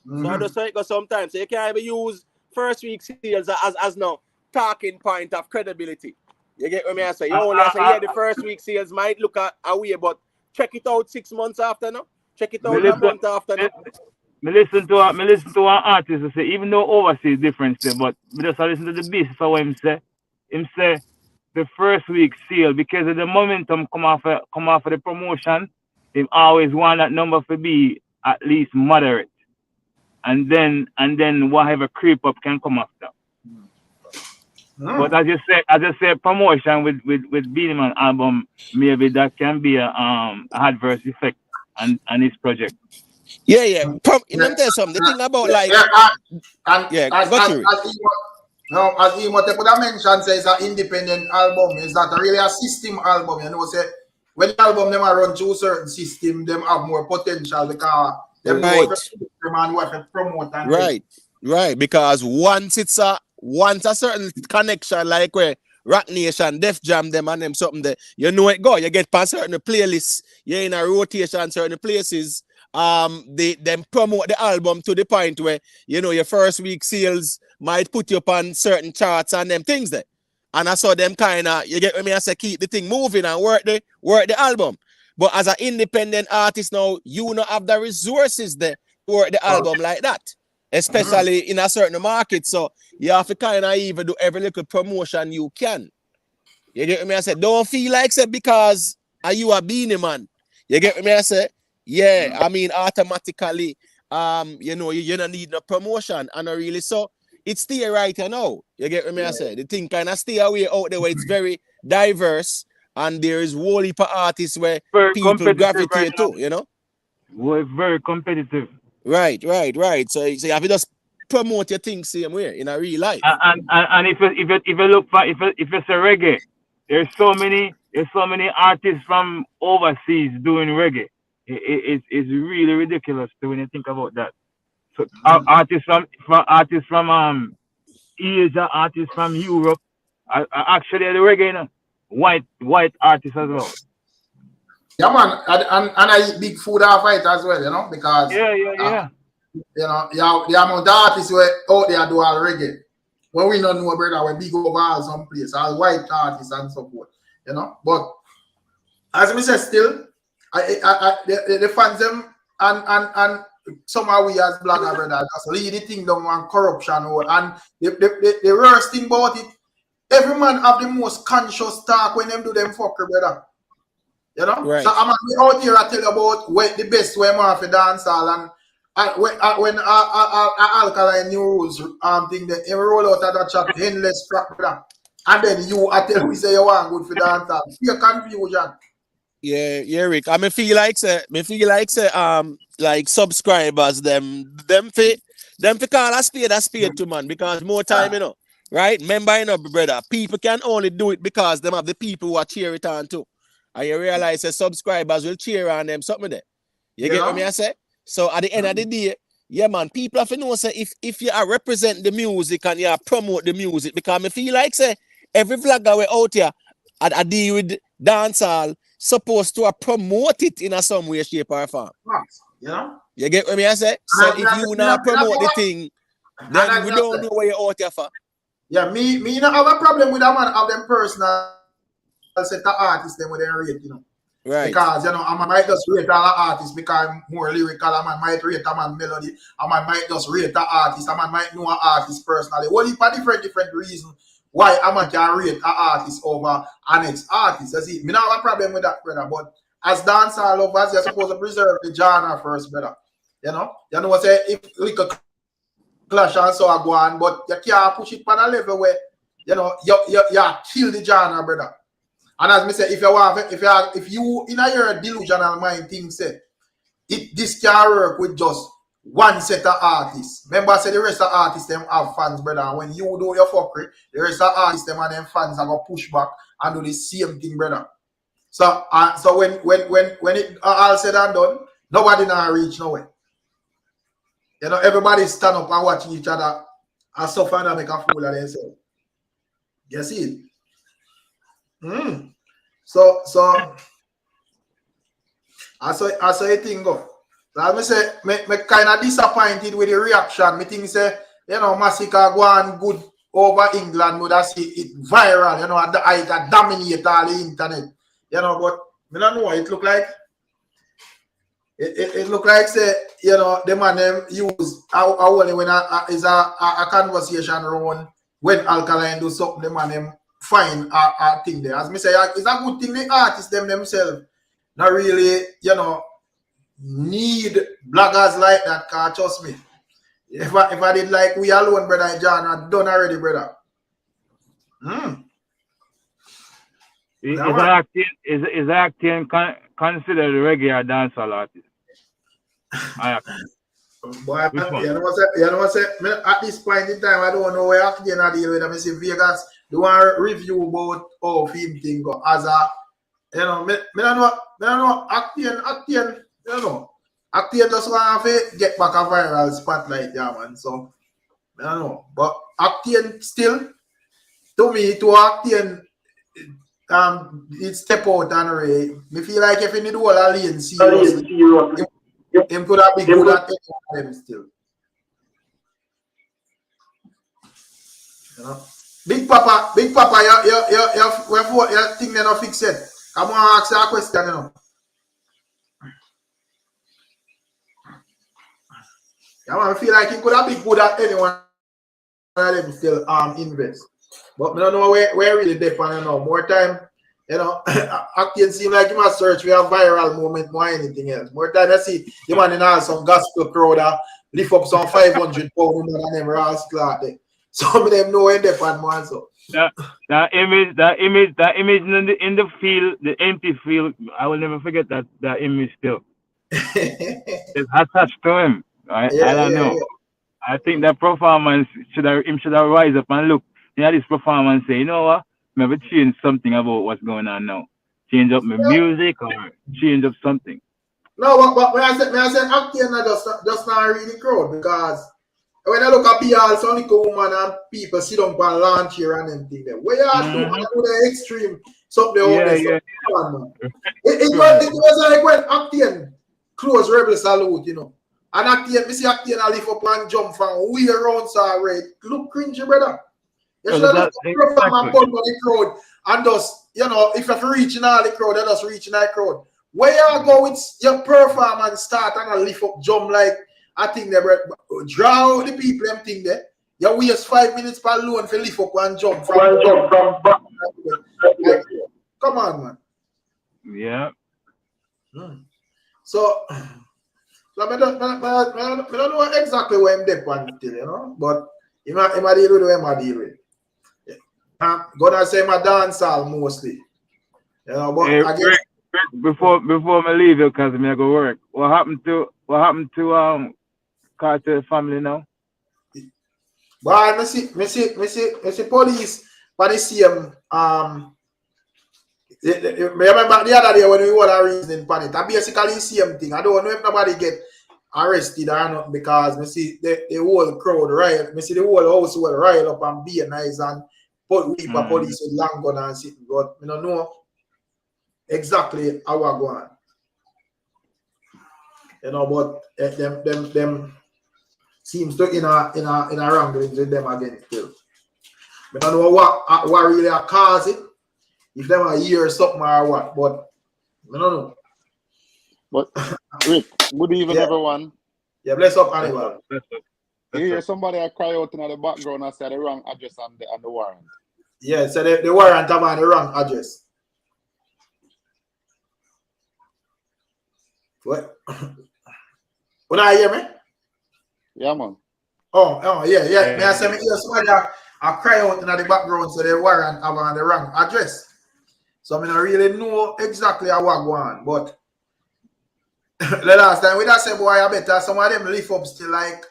So I just say it goes sometimes. So you can't even use first week sales as no talking point of credibility. You get what I say? You only say, yeah, the first week sales might look away, but check it out 6 months after, no? Check it out a month after, no? Me listen to an artist who say, even though overseas difference there, but me just listen to the basis of what him say. Him say the first week sale, because of the momentum come off of the promotion, him always want that number to be at least moderate. And then whatever creep up can come after. But as you said, promotion with Beanie Man album, maybe that can be a adverse effect on his project. Yeah. You know what I'm telling something. The thing about like as he what I mentioned says an independent album is not really a system album. You know, say when the album them are run through certain system, them have more potential because them know what to promote and right. Because once a certain connection like where Rock Nation, Def Jam them and them something there, you know it go. You get past certain playlists, you're in a rotation, certain places. Them promote the album to the point where you know your first week sales might put you up on certain charts and them things there. And I saw them kind of, you get what I mean? I say keep the thing moving and work the album. But as an independent artist now, you don't have the resources there to work the album like that. Especially in a certain market. So you have to kind of even do every little promotion you can. You get what I mean? I say, don't feel like say because you a Beanie Man. You get what I mean? I say, yeah, I mean automatically, you know, you don't need no promotion and really so it's stay right now. You get what I mean? I say, the thing kind of stay away out there where it's very diverse and there is whole heap of artists where people gravitate to, you know? We're very competitive. Right. So you have to just promote your things same way in a real life. And if you look for if it's a reggae, there's so many artists from overseas doing reggae. It's really ridiculous when you think about that. So artists from Asia, artists from Europe, actually the reggae, you know, white artists as well. Yeah, man, and I eat big food off it as well, you know, because Yeah. You know, the amount of artists were out there do all reggae. When we don't know, brother, we big over all some place, all white artists and so forth, you know. But as I said, still, the fans them and somehow we as blogger brother just lead the thing down on corruption and the worst thing about it, every man have the most conscious talk when them do them fucker, brother. You know? Right. So I'm out here I tell you about the best way man for dancehall and when Alkaline new rules thing they roll out of that chat endless crap, brother. And then you I tell we say you want good for dancehall. Fear confusion. Yeah, Rick. I feel like like subscribers them fi call a spade to man because more time, you know. Right? Remember, you know, brother, people can only do it because them have the people who are cheer it on too. And you realize that subscribers will cheer on them something there. You get what I say? So at the end of the day, yeah, man, people have to know say if you are represent the music and you are promote the music, because I feel like say every vlogger we out here I deal with dancehall supposed to promote it in a some way, shape, or form. Yeah. You get what I say? So if you not promote the thing, then we don't know what you're out here for. Yeah, me not have a problem with that man of them personal set of artists them with their rate, you know. Right. Because you know, I might just rate all the artists because I'm more lyrical, a man might rate a man melody, a man might just rate the artist, a man might know an artist personally. What if a different reason why a man can rate an artist over an next artist? You see, me not have a problem with that, brother. But as dancehall lovers, you're supposed to preserve the genre first, brother. You know what say if little clash and so go on, but you can't push it on a level where you know you kill the genre, brother. And as me say, if you in your delusional mind think say this can work with just one set of artists. Remember, I say the rest of artists them have fans, brother. And when you do your fuckery, the rest of artists them and them fans are gonna push back and do the same thing, brother. So when it all said and done, nobody now reach nowhere. You know, everybody stand up and watching each other and suffer and make a fool of themselves. You see it? So I saw a thing go. So I say me kind of disappointed with the reaction. Me think say, you know, MASICKA go on good over England, would have see it viral, you know, at the height that dominate all the internet. You know, but I don't know what it look like. It look like say, you know, the man them use only when is a conversation around when Alkaline do something, the man them find a thing there. As me say, it's a good thing the artists themselves not really, you know, need bloggers like that, cause trust me. If I did like we alone, brother John, I done already, brother. Is acting considered a reggae or dancehall artist? Boy, you know what say? At this point in time, I don't know where acting I deal with. I see Vegas do want review about how film thing go as a, you know, me don't know acting, you know. Acting just want to get back a viral spotlight, yeah, man. So I don't know, but acting still, to me, to acting, it step out and Ray. Me feel like if you need all a lane seriously, him could have been good at them still. You know, Big Papa, you think they not fix it? Come on, ask a question, you know. Yeah, man, I feel like he could have been good at anyone of them still invest. But I don't know where really depend, you know. More time, you know, acting seem like you must search for a viral moment more anything else. More time I see you man in all some gospel crowd lift up some 500 pound and them ass cloth there. Some of them know where they depend more so. That image in the field, the empty field, I will never forget that image still. It's attached to him. I don't know. Yeah. I think that performance should have rise up and look. Yeah, this performance say, you know what? Maybe change something about what's going on now. Change up my music or change up something. No, but when I said acting, I just not read the crowd because when I look at BR, some little woman and people sit down on launch here and them thing there. Where you do the extreme something out there? Yeah. It was like when Actian close Rebel Salute, you know. And Actian, me see Actian I lift up and jump from way around so red. Look cringy, brother. You should have perform and put on the crowd and just, you know, if you reach in all the crowd, you just reach in that crowd. Where you go with your perform and start and lift up, jump like I think they draw out the people them thing there. You waste 5 minutes per loan for lift up and jump from back. Like, come on, man. Yeah. So I don't know exactly where I'm there until, you know, but he might deal with where I deal with. I'm gonna say my dancehall mostly. You know, but hey, I guess before I leave you, cause I go work. What happened to Kartel family now? But I see police but the same remember the other day when we were reasoning on it. I basically the same thing. I don't know if nobody get arrested or not because I see the whole crowd riot. I see the whole house will riot up and be nice and put police with long gun and sitting. But I don't know exactly how I go on. You know, but them seems to in a wrangling with them again still. I don't know what really cause it. If them are hear something or what, but I don't know. But Rick, good evening everyone. Yeah, bless up anyone. You hear somebody cry out in the background and say the wrong address on the warrant. Yeah, so the warrant have on the wrong address. What? When I hear me? Yeah, man. Oh, yeah. May I say me hear somebody I cry out in the background so the warrant have on the wrong address. So I don't really know exactly how I go on, but the last time we say boy, I better some of them lift up still like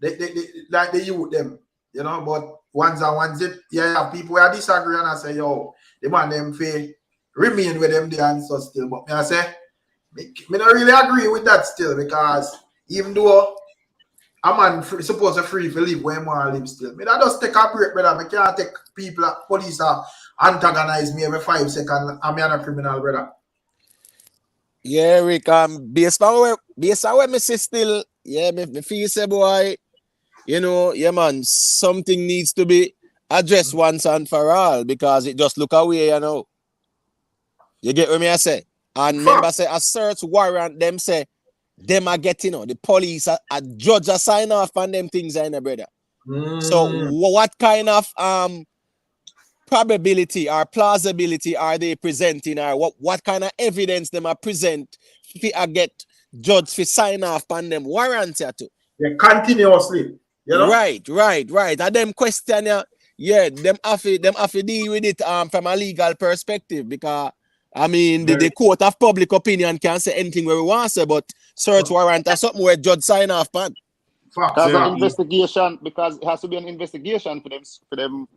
the youth them, you know, but ones it have people who disagree and I say, yo, the man them feel remain with them there and so still. But me I say me don't really agree with that still because even though a man supposed to free to live where he want to live still. Me that just take a break, brother. Me can't take people police antagonize me every 5 seconds. I'm not a criminal, brother. Yeah, Rick, based on where me see still, yeah, me feel say boy, you know, yeah man, something needs to be addressed once and for all because it just look away, you know. You get what me I say? And remember say a search warrant, them say them are getting, you know, the police, a judge a sign off on them things, brother. So what kind of probability or plausibility are they presenting, or what kind of evidence them are present if get judge for sign off on them warrants to? Yeah, continuously. You know? Right. And them question them have to deal with it from a legal perspective because I mean the court of public opinion can say anything where we want to say, but search warrant or something where judge sign off on. Because an investigation, because it has to be an investigation for them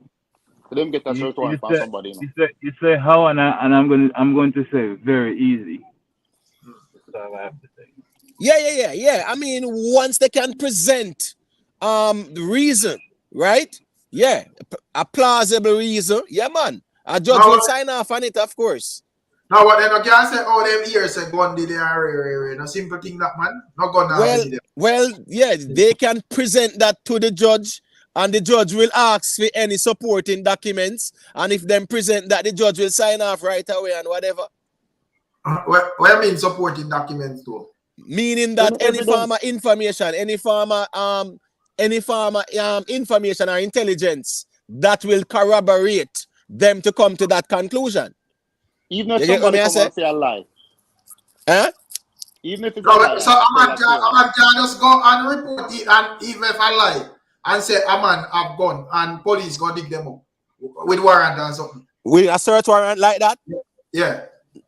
get a search warrant for somebody. You say how, and I'm going to say very easy. That's all I have to say. Yeah. I mean, once they can present the reason, right? Yeah, a plausible reason. Yeah, man. A judge will sign off on it, of course. Now what then you can say them ears say gun did they no simple thing that man. No gun well, yeah, they can present that to the judge. And the judge will ask for any supporting documents. And if them present that, the judge will sign off right away and whatever. What I mean supporting documents too? Meaning that any farmer information, any farmer information or intelligence that will corroborate them to come to that conclusion. Even if somebody comes and say a lie. Huh? Even if it's a lie. So I'm just go and report it, and even if I lie. And say a man have gun and police go dig them up with warrant and something. With a search warrant like that? Yeah.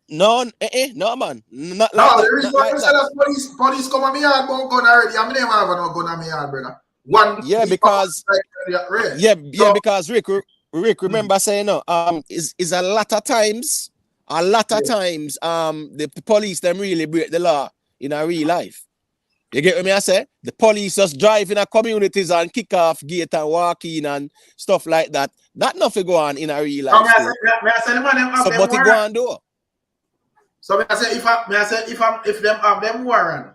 No, man. Not no, like there is one that police come on me yard, but gun already. I mean, never have no gun on me yard, brother. Because because Rick, remember saying is a lot of times the police them really break the law in a real life. You get what me I say? The police just drive in a communities and kick off gate and walk in and stuff like that. That nothing go on in a real life. So, but it go on though. So I say if them have them warrant,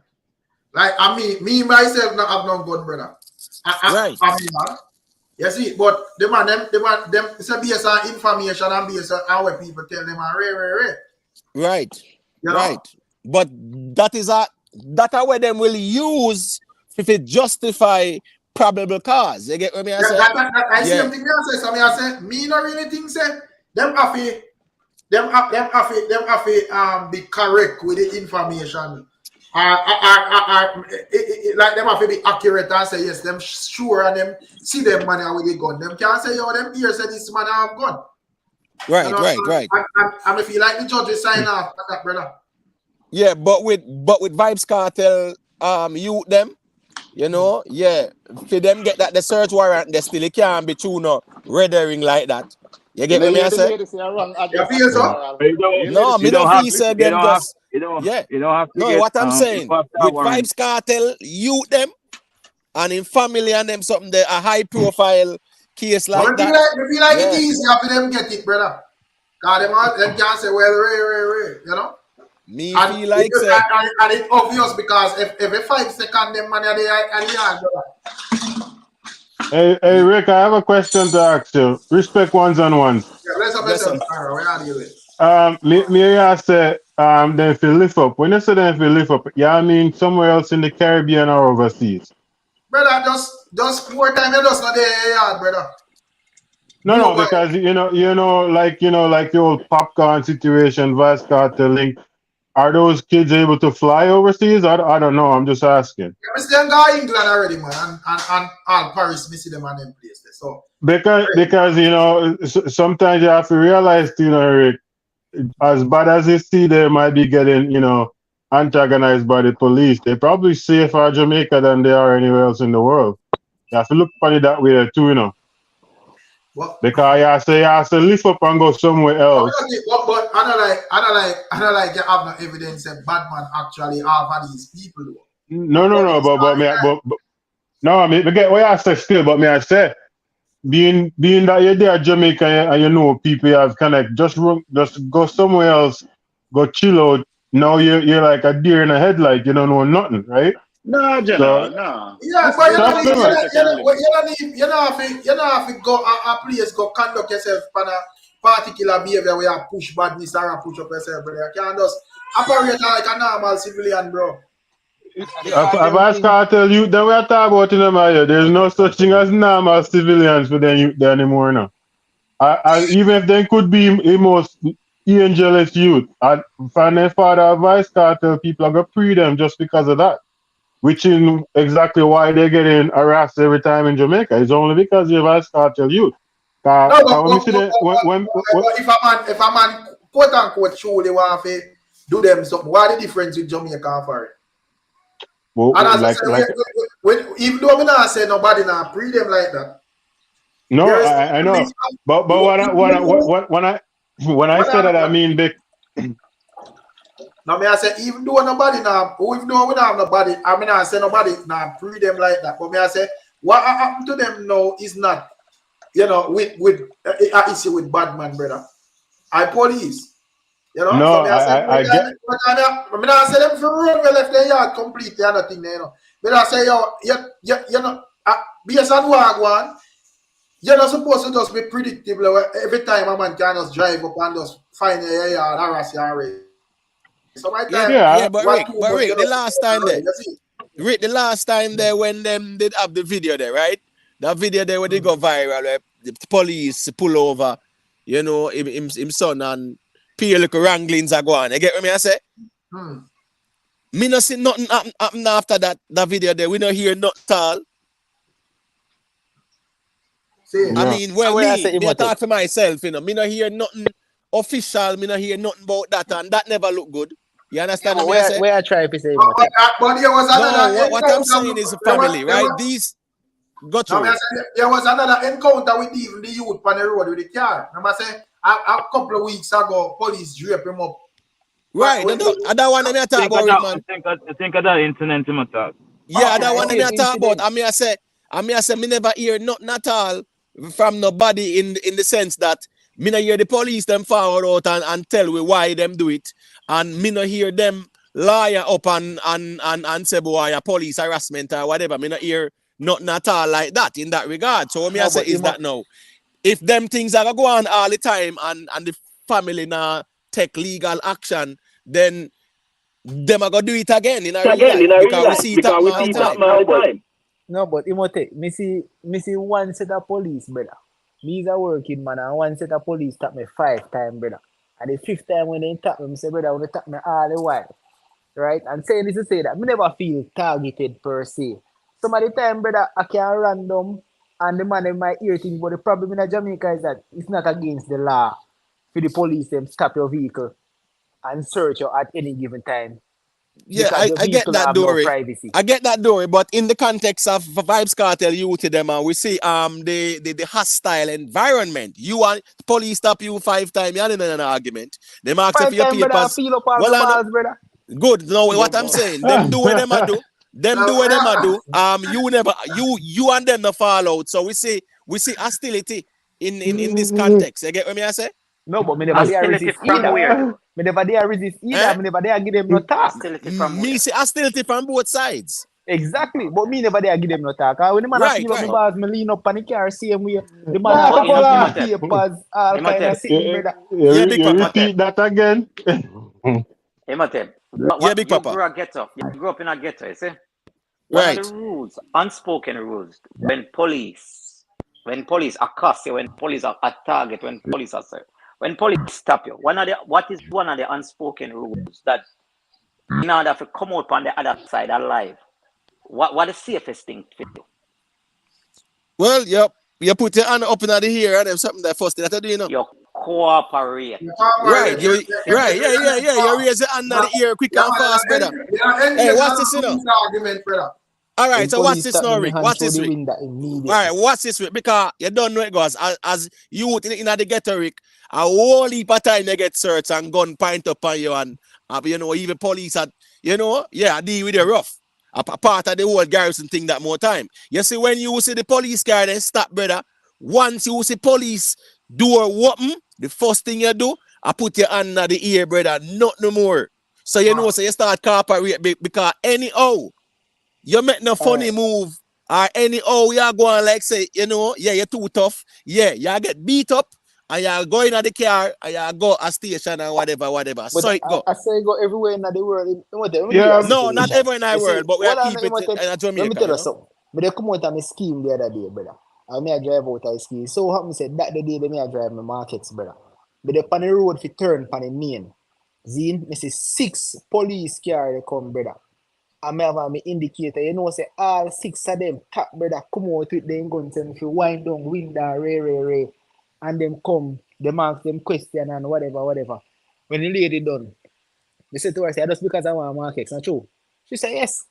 like me myself not have no gun, brother. Right. I mean, man. You see, but them it's a based on information and based on how people tell them Right. You know? Right. But that is where them will use if it justify probable cause. You get what me I say? I see them thing I say. So I say me not really think say them have to be correct with the information. Like them have to be accurate and say yes, them sure and them see them money with the gun. Them can't say yo, them here say this man have gun. Right, you know? right. And if you like the judge will sign off on that, brother. Yeah, but with Vybz Kartel, youth them, you know, yeah, for them get that the search warrant, they still can't be true no red herring like that. You get what me I say? You feel so? No, me don't feel say them just. You don't have to no, get, what I'm saying, with Vybz Kartel, youth them, and in family and them something, they a high profile case like that. I feel like it's easy for them get it, brother. Because them can't say, well, you know? Me and feel like it, and it's obvious because if every 5 seconds them money are there, Hey, Rick, I have a question to ask you. Respect ones on ones. Yeah, let's have where are you with? Me ask say, then if you lift up. When you say then if you lift up, yeah, I mean somewhere else in the Caribbean or overseas. Brother, just more time you just not there, brother. No, because you know, like the old popcorn situation, Vybz Kartel link. Are those kids able to fly overseas? I don't know. I'm just asking. Yeah, I see them go England already, man, and all Paris, me see them on them places. So because you know, sometimes you have to realize, you know, Rick, as bad as you see, they might be getting, you know, antagonized by the police. They're probably safer in Jamaica than they are anywhere else in the world. You have to look funny that way too, you know. What? Because you have to lift up and go somewhere else. But I don't like you have no evidence that Batman actually have these people. No, I mean, I get what I say still, but me I say, being that you're there at Jamaica and you know people you have connect, just go somewhere else, go chill out. Now you're like a deer in a headlight. You don't know nothing, right? No, General, no. Yeah, but you know if you go a place, go conduct yourself on a particular behavior where you push badness or push up yourself, brother. You can't just operate like a normal civilian, bro. I've asked Kartel youth that we are talking about in them here. There's no such thing as normal civilians for them youth there anymore now. Even if they could be the most angelous youth, and from their father Vybz Kartel, people are going to free them just because of that. Which is exactly why they're getting harassed every time in Jamaica. It's only because you've Vybz Kartel youth. If a man quote unquote truly want to do them something, what the difference with Jamaica for it? Well, and as I said, even though we not say nobody now free them like that. No, I know. But when I say that, I mean big. Now, me I say, even though nobody now, even though we don't have nobody, I mean, I say nobody now free them like that. But me I say, what happened to them now is not, you know, with an issue with bad man, brother. I police, you know. No, so I get. I mean, I say them for run, we left their yard completely and nothing there, you know. But I say, yo, you know, based on what I want, you're not supposed to just be predictable every time a man can just drive up and just find a yard, harass you already. So but Rick, the last time there when them did have the video there, right? That video there where they go viral, where the police pull over, you know, him son and pure little wranglings are going. You get what I say? Me not see nothing happen after that video there. We not hear nothing at all. I mean, well, me talk for myself, you know. Me not hear nothing official. Me not hear nothing about that, and that never look good. You understand what I say? Where I try to say but there was another what I'm saying is family, right? These got you. There was another encounter with even the youth on the road with the car. Remember say a couple of weeks ago, police drape him up. Right, I don't want to talk about it, man. I think of that incident in my talk. Yeah, that one I talk about. I mean, I say, me never hear nothing at all from nobody in the sense that me not hear the police them forward out and tell we why them do it, and me not hear them lawyer up and say boy police harassment or whatever. Me not hear nothing at all like that in that regard. So what me I say is that now, if them things are go on all the time and the family now take legal action, then them are gonna do it again in a real life because we see it happen all the time. No, but Imote, me see one set of police, brother. Me's a working man, and one set of police tap me 5 times, brother. And the 5th time when they tap me, I say, brother, when they tap me all the while. Right? And saying this to say that, me never feel targeted per se. Some of the time, brother, I can random, and the man in my ear thing, but the problem in Jamaica is that it's not against the law for the police them stop your vehicle and search you at any given time. Yeah, I get that Dory. I get that Dory, but in the context of Vybz Kartel youth them, we see the hostile environment. You want police stop you 5 times, you're in an argument. They mark up your papers. Brother. Good. No, what I'm saying, them do what them a do. Them do what them a do. You and them no fall out. So we see hostility in this context. You get what I say? No, but me never dare resist either. Me never dare resist either. Me never dare give them no talk. Me see hostility from both sides. Exactly, but me never dare give them no talk. When the man right, right. Bars, me lean up on the car, same way. The man have papers, all kind of sitting, brother. You repeat that again. Imhotep, Big Papa. You grew up in a ghetto, you see? Right. One of the rules, unspoken rules, when police accost you, when police are at target, when police stop you, what is one of the unspoken rules that in order to come out on the other side alive, what is the safest thing to do? Well, you put your hand up in the ear and something that first thing that do, you know. You cooperate. Right, yeah. You raise your hand in the ear quick and fast, brother. Hey, what's this, you know? All right, so what's this story? What's this week? All right, what's this week? Because you don't know it goes. As youth in the ghetto, Rick, a whole heap of time you get searched and gun point up on you and you know, even police at, you know, deal with you rough. A part of the whole garrison thing that more time. You see, when you see the police car, they stop, brother. Once you see police door open, the first thing you do, I put your hand in the ear, brother, not no more. So you know, so you start cooperate because anyhow, you make no funny move or anyhow you go on like say, you know, you're too tough. Yeah, you get beat up and you go in the car and you go a station and whatever. But so it go. I say go everywhere in the world. No, not everywhere in the world, but we are keeping it in Jamaica. Let me tell you something. But they come out of my scheme the other day, brother. I may drive out of scheme. So how me say that the day they may drive my markets, brother. But they on the road for turn on the main. Zine, me see 6 police car they come, brother. I may have my indicator, you know, say all 6 of them top, brother, come out with them guns and if you wind down, window, ray. And them come, them ask them question and whatever. When the lady done, they said to her, say, just because I want markets, not true. She said, yes.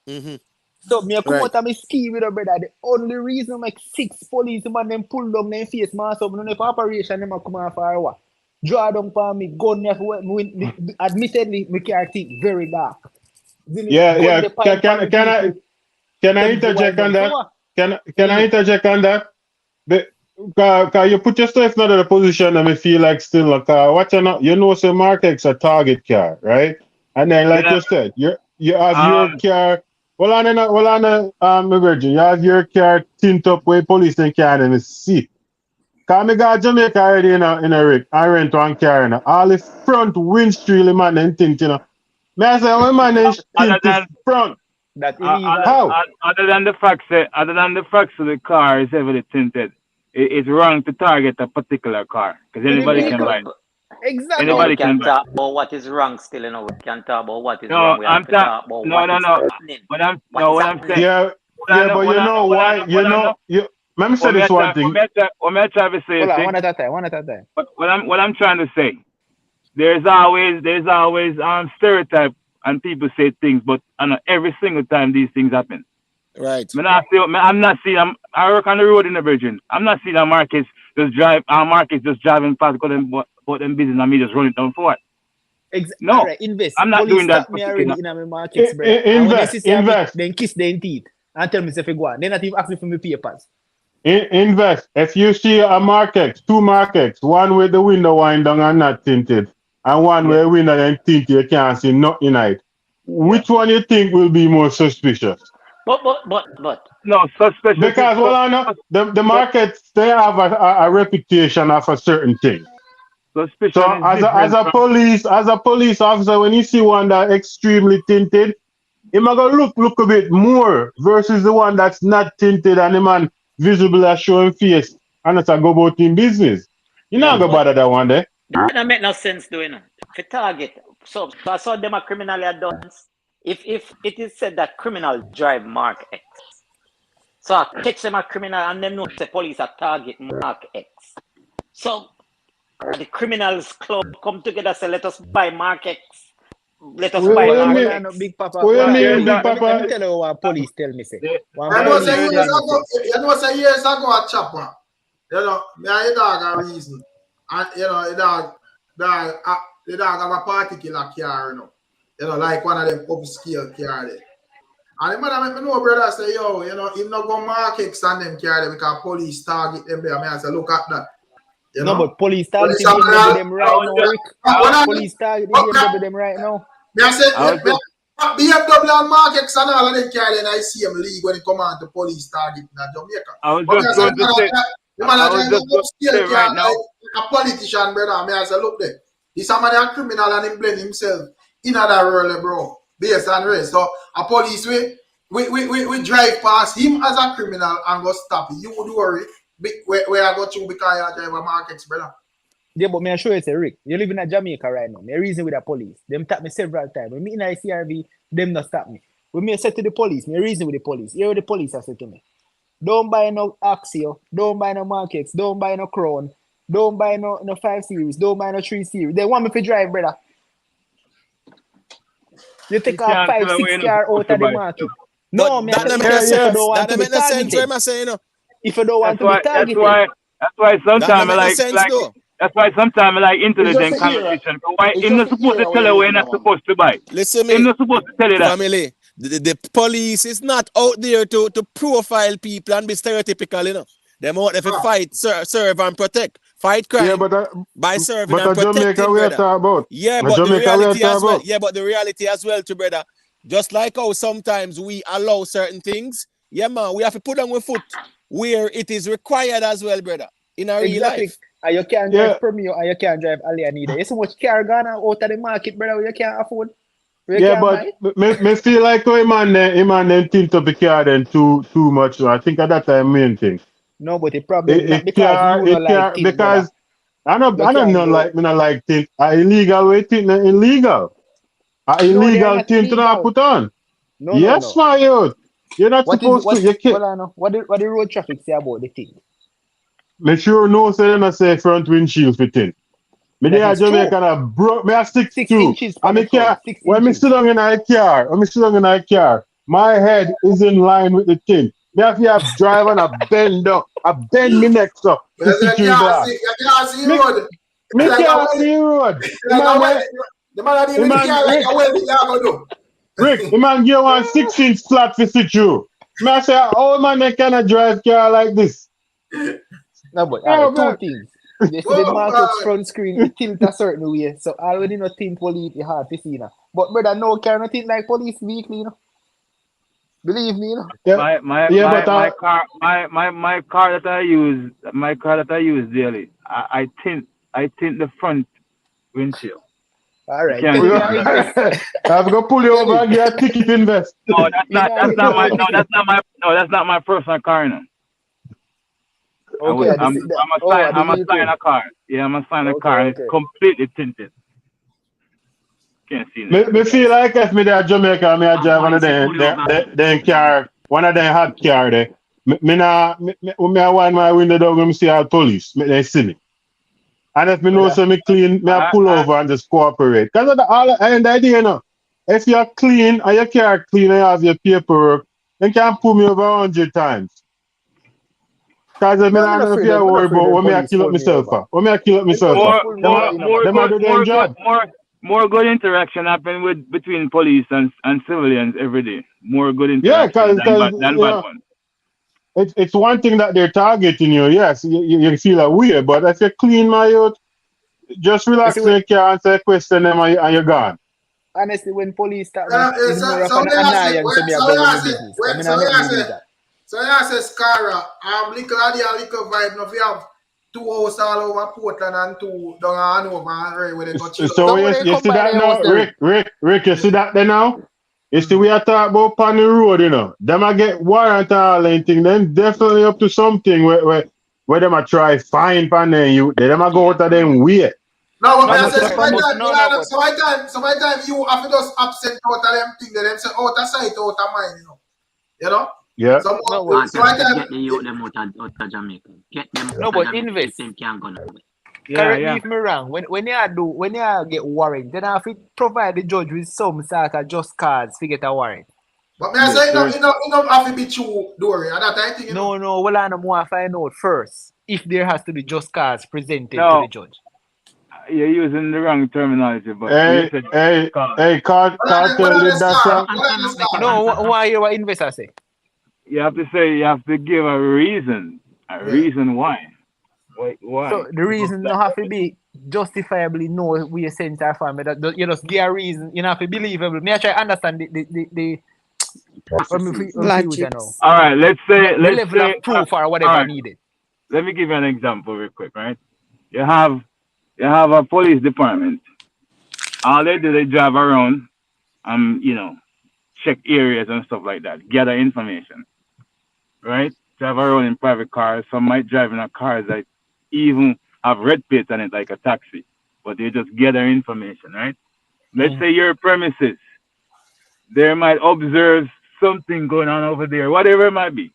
Mm-hmm. So me come out of my ski with her, brother. The only reason like 6 policemen them pull down them face mask up, no operation them come off for what? Draw down for me, gun admittedly, me can't think very dark. Yeah. Can I interject on that? Can I interject on that? Because you put yourself in another position and me feel like still a car. What you know, say Markex a target car, right? And then like you said, you have your car. Well, on my virgin, you have your car tint up where police and can't even see. Cause me got Jamaica already in a rig. I rent one car and all the front windshield man and tint, you know. Me I say, when man is tint is front. How? Other than the fact that the car is heavily tinted, it's wrong to target a particular car because anybody can buy it. Exactly. Anybody can talk about what is wrong still, you know. We can talk about what is wrong. We have to talk about what is happening. What I'm saying. Yeah, but you know why? Let me say this one thing. What I'm trying to say. One at a time. What I'm trying to say. There's always stereotype and people say things, but every single time these things happen. Right. I'm not seeing. I work on the road in the Virgin. I'm not seeing our markets just driving past, go them business, and me just running down for it. No, all right, invest. I'm not Police doing that. stop me already in my markets, bro. And when they see Invest. then kiss their teeth and tell me if I go on. They're not even asking for my papers. Invest. If you see a market, two markets, one with the window wind down and not tinted, and one where window and tinted, you can't see nothing in it. Which one you think will be more suspicious? But No, suspicious. Because the markets, they have a reputation of a certain thing. Suspicion So as a police officer, when you see one that extremely tinted, you might go look a bit more versus the one that's not tinted and the man visible as showing face and it's a go about in business. You not go bother that one there. That don't make no sense doing it. For target, so I saw them a criminally done. If it is said that criminal drive Mark X, so I catch them a criminal and them know the police are target Mark X. So the criminals club come together say let us buy Mark X. Let us buy Mark X. Big Papa. Big Papa. Let me tell you what police tell me say. You know, say years ago a chopper. You know, me and the dog a reason. And you know, the dog have a particular car, you know, like one of them upscale car there. And the man make me know, brother, say, yo, you know, him not go Mark X and them car there because police target them there. I say, look at that. You know? But police target them right now, Rick. Police target them right now. I said, BMW and Mark X and all of them car there, I see him league when he come on to police target in Jamaica. I was just going to say, right now. A politician, brother. I say, look there. This somebody a criminal and him blame himself in other world, bro. Based on race. So a police we drive past him as a criminal and go stop it. You would worry where I go to because I drive a markets, brother. Yeah, but me I show you say, Rick, you live in Jamaica right now. Me reason with the police. Them tap me several times. When me in a CRV, them not stop me. When me say to the police, me reason with the police. Here what the police have said to me. Don't buy no Axio, don't buy no Markets, don't buy no Crown, don't buy no 5 Series, don't buy no 3 Series. They want me to drive, brother. You take a 5-6 car out of the market. No, man, that make sense. If you don't want to be targeted. That's why sometimes I like intelligent conversation. Why him not supposed to tell you when not supposed to buy? Listen me. Him not supposed to tell you that. Family. The police is not out there to profile people and be stereotypical, you know. They out there to fight, serve and protect. Fight crime by serving and protecting, brother. Yeah, but the reality as well. Yeah, but the reality as well, too, brother. Just like how sometimes we allow certain things, yeah, man, we have to put on our foot where it is required as well, brother, in our real life. And you can't drive Premio and you can't drive Alkaline either. You so much car gone out of the market, brother, you can't afford. Me feel like him and them think to be car then too much. So I think at that time main thing. No, but the problem is because I don't like things. Illegal way thing illegal. Illegal thing to not put on. My youth. You're not supposed to. You can't. What the road traffic say about the thing? Me sure no say them say front windshield fitting. Me there Jamaica broke me a 6'2". I mean when me sit down in a car, my head is in line with the thing. Me have to drive and bend me next up. Me can't see road. The man didn't even care like a welding do. Rick, the man give one 6-inch flat for sit you. Me say, oh man, they cannot drive car like this. No, but two things. The market's front screen it tilt a certain way, so already no tint will leave your heart to see now. But brother, no car nothing like police vehicle, you know. Believe me, you know. My car that I use daily, I tint the front windshield. All right. I'm gonna pull you over and get a ticket invest. No, that's not my personal car now. Okay, I'm a sign a car. Yeah, I'm a sign a car. It's completely tinted. Can't see that. Me feel like if me there Jamaica, me I drive one of them car, one of them hot car there. When I wind my window down, me see all police. They see me. And if me know so me clean, me I pull over and just cooperate. Because all the idea, you know, if you're clean and your car clean and you have your paperwork, then can pull me over 100 times. Because if me not worry about what me I kill up myself for. What me I kill up myself for. Them I do their job. more good interaction happen between police and civilians every day. More good Yeah, interaction than you bad know, ones. it's one thing that they're targeting you. Yes, you feel a weird, but if you clean my youth, just You see, relax and you can answer a question them and you're gone. honestly, when police start me, it's more of So an they are say, annoyance to me about my business. I mean, I not really do that. so you say Scara, little idea, little vibe. Now if you have 2 houses all over Portland and 2 down Hanover and Ray where they go chill. So Some of them you come see by that the house now, there. Rick, you see that there now? You see we are talking about on the road, you know. Them I get warrant and all and thing, then definitely up to something where them I try find pan then you them I go out of them way. No, but No, I but say sorry, but no, but so my time you have to just absent out of them thing that them say out of sight, out of mind, you know. You know? Yeah. So no, but so my time Get the youth them out of Jamaica. Get them no, out but of Jamaica. invest. Them can't go nowhere. Correct me if me wrong. When you get warrant, then I have to provide the judge with some sort of just cause to get a warrant. But me I say you know have to be true, Dory, and that I think you know. No, well I don't want to find out first if there has to be just cause presented to the judge. You're using the wrong terminology, but Cartel did that song. No, why you what investor say? You have to give a reason why. Why? So the reason don't have to be justifiably no we sense our family. That you just give a reason. You know, have to believable. Me I try understand the Logics. All right, let's say level of proof or whatever needed. Let me give you an example real quick, right? You have a police department. All they do, they drive around, check areas and stuff like that, gather information, right? Drive around in private cars. Some might drive in a car that even have red plates on it, like a taxi, but they just gather information, right? Let's say your premises, they might observe something going on over there, whatever it might be,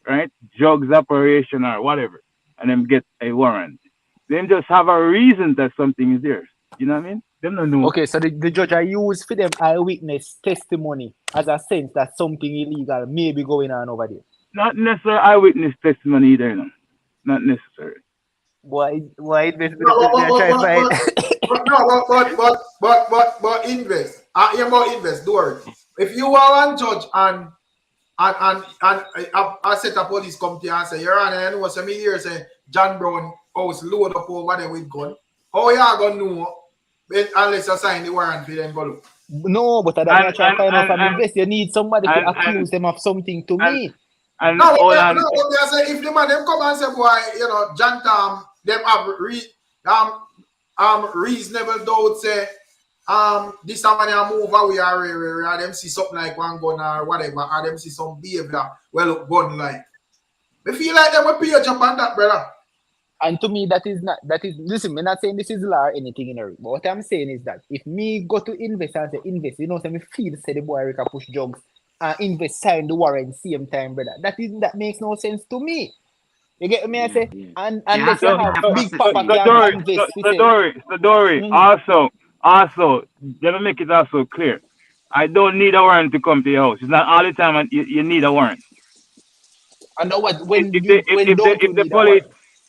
right? Drugs operation or whatever, and then get a warrant. Then just have a reason that something is there. You know what I mean? Them don't know. Okay, so the judge I use for them eyewitness testimony as a sense that something illegal may be going on over there. Not necessarily eyewitness testimony either, you know. Not necessary. Why this? But invest. Invest. Don't worry. If you are one judge and I set a police come to you and say, Your Honor, I know some years say John Brown house load up over there with gun. How you gonna know unless you sign the warrant for them go look? No, but I don't try to find out from invest. You need somebody to accuse them of something to me. No, I say if the man them come and say, boy, you know, John Tom, them have reasonable doubt say this man move away or them see something like one gun or whatever, or them see some behavior well gun like. I feel like them will pay a jump on that, brother. And to me, that is listen, I'm not saying this is law or anything in it. But what I'm saying is that if me go to invest and say invest, you know, say me feel say the boy can push drugs and invest sign the warrant same time, brother. That makes no sense to me. You get me? I say, and unless you have big papa can invest. So Dory, also, let me make it also clear. I don't need a warrant to come to your house. It's not all the time you need a warrant. I know what if the police.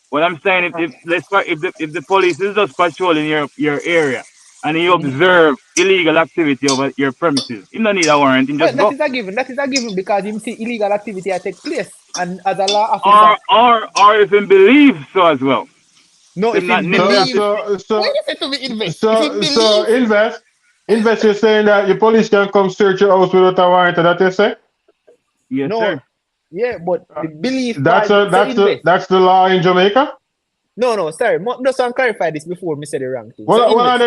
What I'm saying, if the police is just patrolling your area and you observe illegal activity over your premises, you don't need a warrant. That is a given. That is a given because you see illegal activity take place, and as a law officer, or if you believe so as well. No, if you believe. So invest. You're saying that your police can come search your house without a warrant. That you say? Yes, sir. Yeah, but the belief that's the law in Jamaica. No, sorry. Just want to clarify this before me say the wrong thing. What on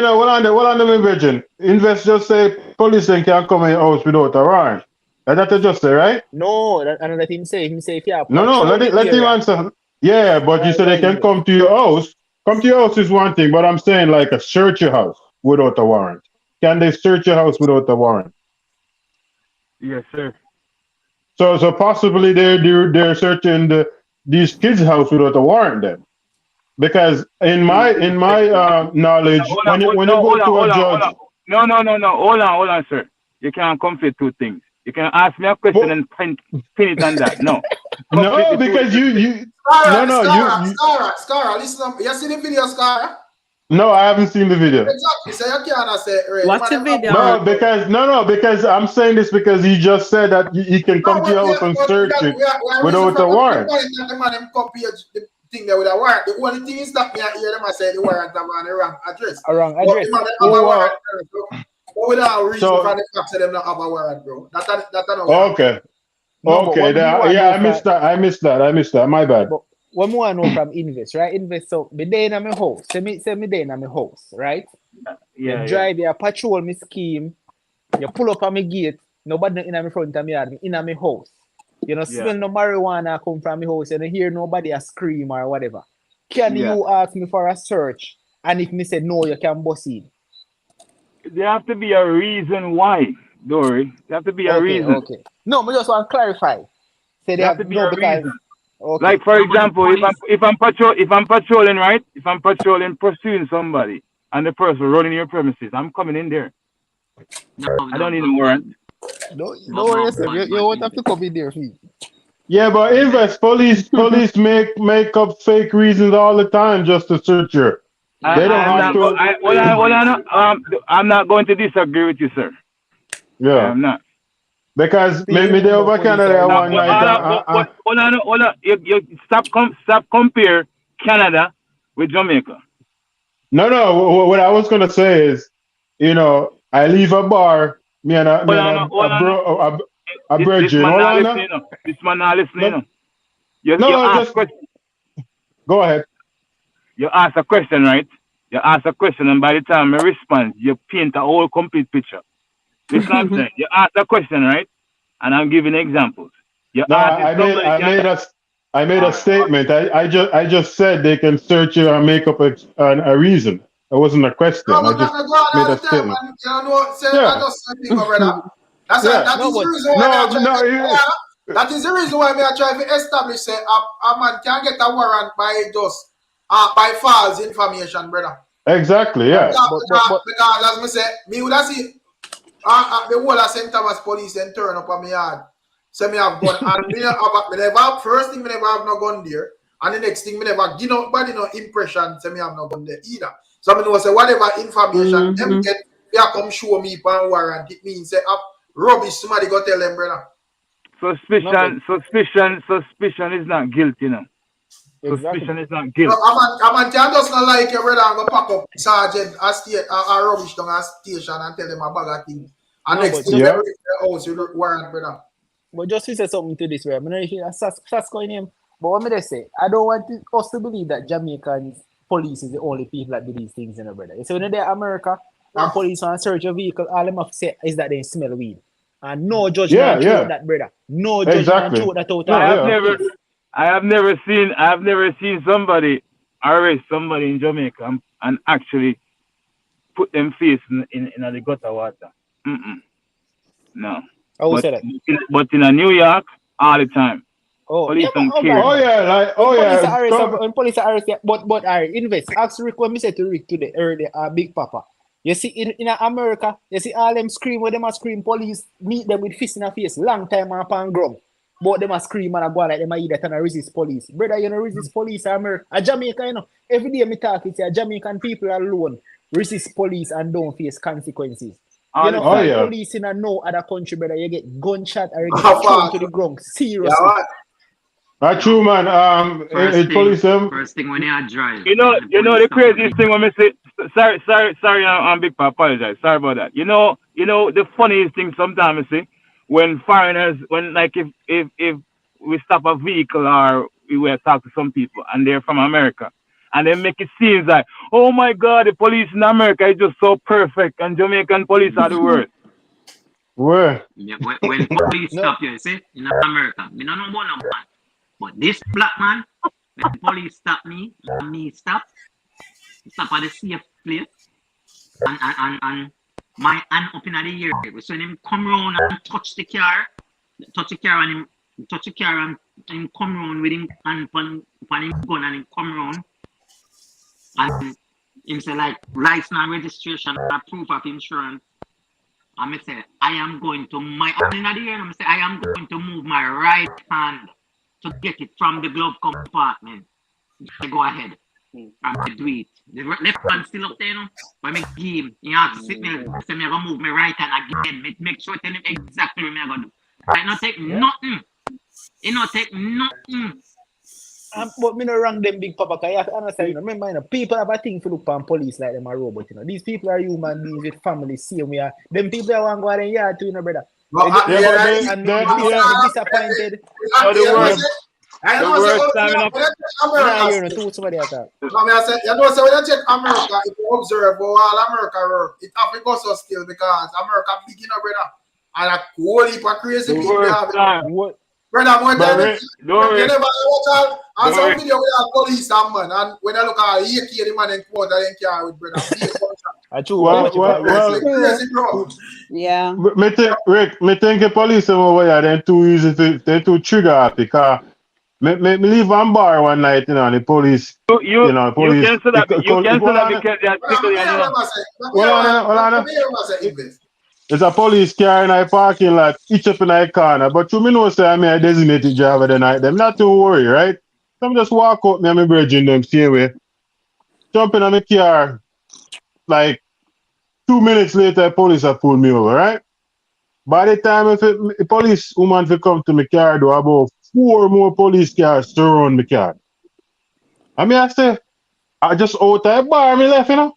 the virgin? Invest just say police can come in your house without a warrant. That you just say, right? No, another thing say him say if you have let him answer. Yeah, but you said they can come to your house. Come to your house is one thing, but I'm saying like a search your house without a warrant. Can they search your house without a warrant? Yes, sir. So possibly they're searching these kids' house without a warrant then, because in my knowledge, when you go to a judge, no, hold on, sir. You can't conflate two things. You can ask me a question and pin it on that. No, because you Scara, listen up. You see the video, Scara? No, I haven't seen the video. Exactly. So you can't say, right, What's the video? Because I'm saying this because he just said that he can come to your house and search it without a warrant. The man them copy the thing there with a warrant. The only thing is that me hear them say the warrant have on the wrong address. A wrong address. But the man have a warrant. But without reason for the fact that them not have a warrant, bro. That's okay. Okay. I missed that. My bad. But what more I know from Invest, right? Invest, so me day in my house. Say me day in my house, right? Yeah. You drive, you patrol my scheme, you pull up on my gate, nobody in my front of me yard, in my house. You know, smell no marijuana come from my house, and you hear nobody a scream or whatever. Can you ask me for a search? And if me say no, you can bust in. There have to be a reason why, Dory. There have to be a reason. Okay. No, I just want to clarify. Say there have to be a reason. Okay. Like for example, if I'm patrolling, right? If I'm patrolling, pursuing somebody, and the person running your premises, I'm coming in there. I don't need a warrant. No worry, you won't have to come in there, please. Yeah, but Invest police make up fake reasons all the time just to search you. They don't have to. I'm not going to disagree with you, sir. Yeah, I'm not. Because maybe they over Canada one night. Hold on. You stop compare Canada with Jamaica. No. What I was gonna say is, I leave a bar, me and a bridge. This man not listening. Go ahead. You ask a question, right? You ask a question, and by the time I respond, you paint a whole complete picture. It's not saying. You ask a question, right? And I'm giving examples. I made a statement. I just said they can search you and make up a reason. It wasn't a question. I just made a statement. That is the reason why I try to establish say a man can get a warrant by just by false information, brother. Exactly, yeah. Because as me say, me would have see the whole of St. Thomas police and turn up on my yard. So me have gun and me never have first thing me never have no gun there. And the next thing me never give nobody no impression say me have no gun there either. So me know say whatever information them get, they come show me pan warrant. It means say rubbish somebody go tell them, brother. Suspicion is not guilt, Exactly. Suspicion is not guilt. A man can just not like your brother and go pack up sergeant a rubbish down a station and tell them a bag of things. And next thing they reach the house, you warrant, brother. But just to say something to this way, I'm not sure that's going in. But what me say, I don't want us to believe that Jamaican police is the only people that do these things, brother. So when they're America and police want to search a vehicle, all them have to say is that they smell weed. And no judgment through that, brother. No judgment through that out. I have never seen somebody arrest somebody in Jamaica and actually put them face in the gutter water. No. But in New York, all the time. Police don't care. When police arrest, but I invest. Ask Rick when me said to Rick today earlier, Big Papa. You see in America, you see all them scream when them a scream police meet them with fist in the face, long time upon ground. But them a scream and a go like them a eat that and a resist police. Brother, you know resist police in America. A Jamaica, every day me talk it's a Jamaican people alone resist police and don't face consequences. Police in no other country, brother, you get gunshot or you get thrown to the ground. Seriously. That's true, man. First thing when you drive. You know the craziest thing when I say sorry, I'm Big Papa, apologize. Sorry about that. You know the funniest thing sometimes I see when foreigners, if we stop a vehicle or we were talk to some people and they're from America and they make it seem like, oh my God, the police in America is just so perfect and Jamaican police are the worst. Where? Yeah, when police stop you, see, in America, me don't know about no man. But this black man, when the police stop me, and me stop at the safe place, and my hand up in the air. So him come round and touch the car and him come round with him hand upon him gun and him come round and him say like license and registration and proof of insurance. And I say I am going to my hand in the air and I say I am going to move my right hand to get it from the glove compartment. Go ahead. And I do it. The left hand still up there, you know. But I give him, he have to sit there, say me gonna move my right hand again. Make sure tell him exactly what I gonna do. I not take nothing. It not take nothing. But me no rank them big papa, because you have to understand, you know, remember, you know, people have a thing to look upon police like them a robot, you know. These people are human beings with families, same way. Them people want to go out in yard too, you know, brother. And they disappointed. The worst time in somebody attack. I said, you know, so when you check America, if you observe how all America work, it have to go so still because America big, you know, brother. And a whole heap of crazy people have it. Brother, more time you never watch all and some video with a police and man, and when I look at AK, the man in court, I didn't care with brother. Crazy, bro. Yeah. Me think the police over here, they're too easy, they're too trigger happy, because me leave one bar one night, you know, and the police, you know, police. You cancel that because they are people, There's a police car in my parking lot, each up in my corner. But you know, say I'm a designated driver the night. Them not too worry, right? So I'm just walk out, me and my brethren them same way. Jump in my car. Like 2 minutes later, police have pulled me over, right? By the time if the police woman will come to my car, do about 4 more police cars surround my car. I mean, I say, I just out that bar, me left, you know.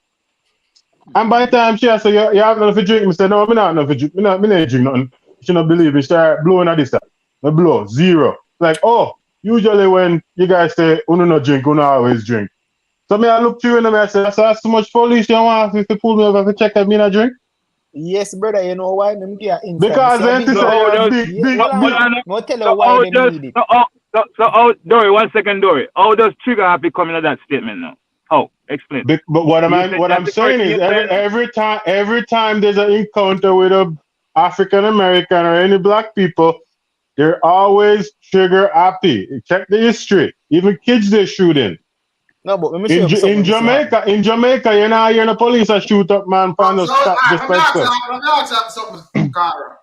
And by the time she said, you have nothing to drink, I said, no, I'm not nothing to drink. I don't drink nothing. She don't believe me. She start blowing at this time. I blow, 0. Like, oh, usually when you guys say, you don't drink, you don't always drink. So me, I look through and I said, that's too much police you want if you pull me over to check if me not drink? Yes, brother, you know why? Because then to say, I'll tell you why they need it. So, Dory, 1 second, Dory. How does trigger happy come into that statement now? Oh, explain. But what I'm saying is every time there's an encounter with a African American or any black people, they're always trigger happy. Check the history. Even kids they shooting. No, but in Jamaica, you're not hearing the police a shoot up man for no stop disrespect. Let me ask something, Cara.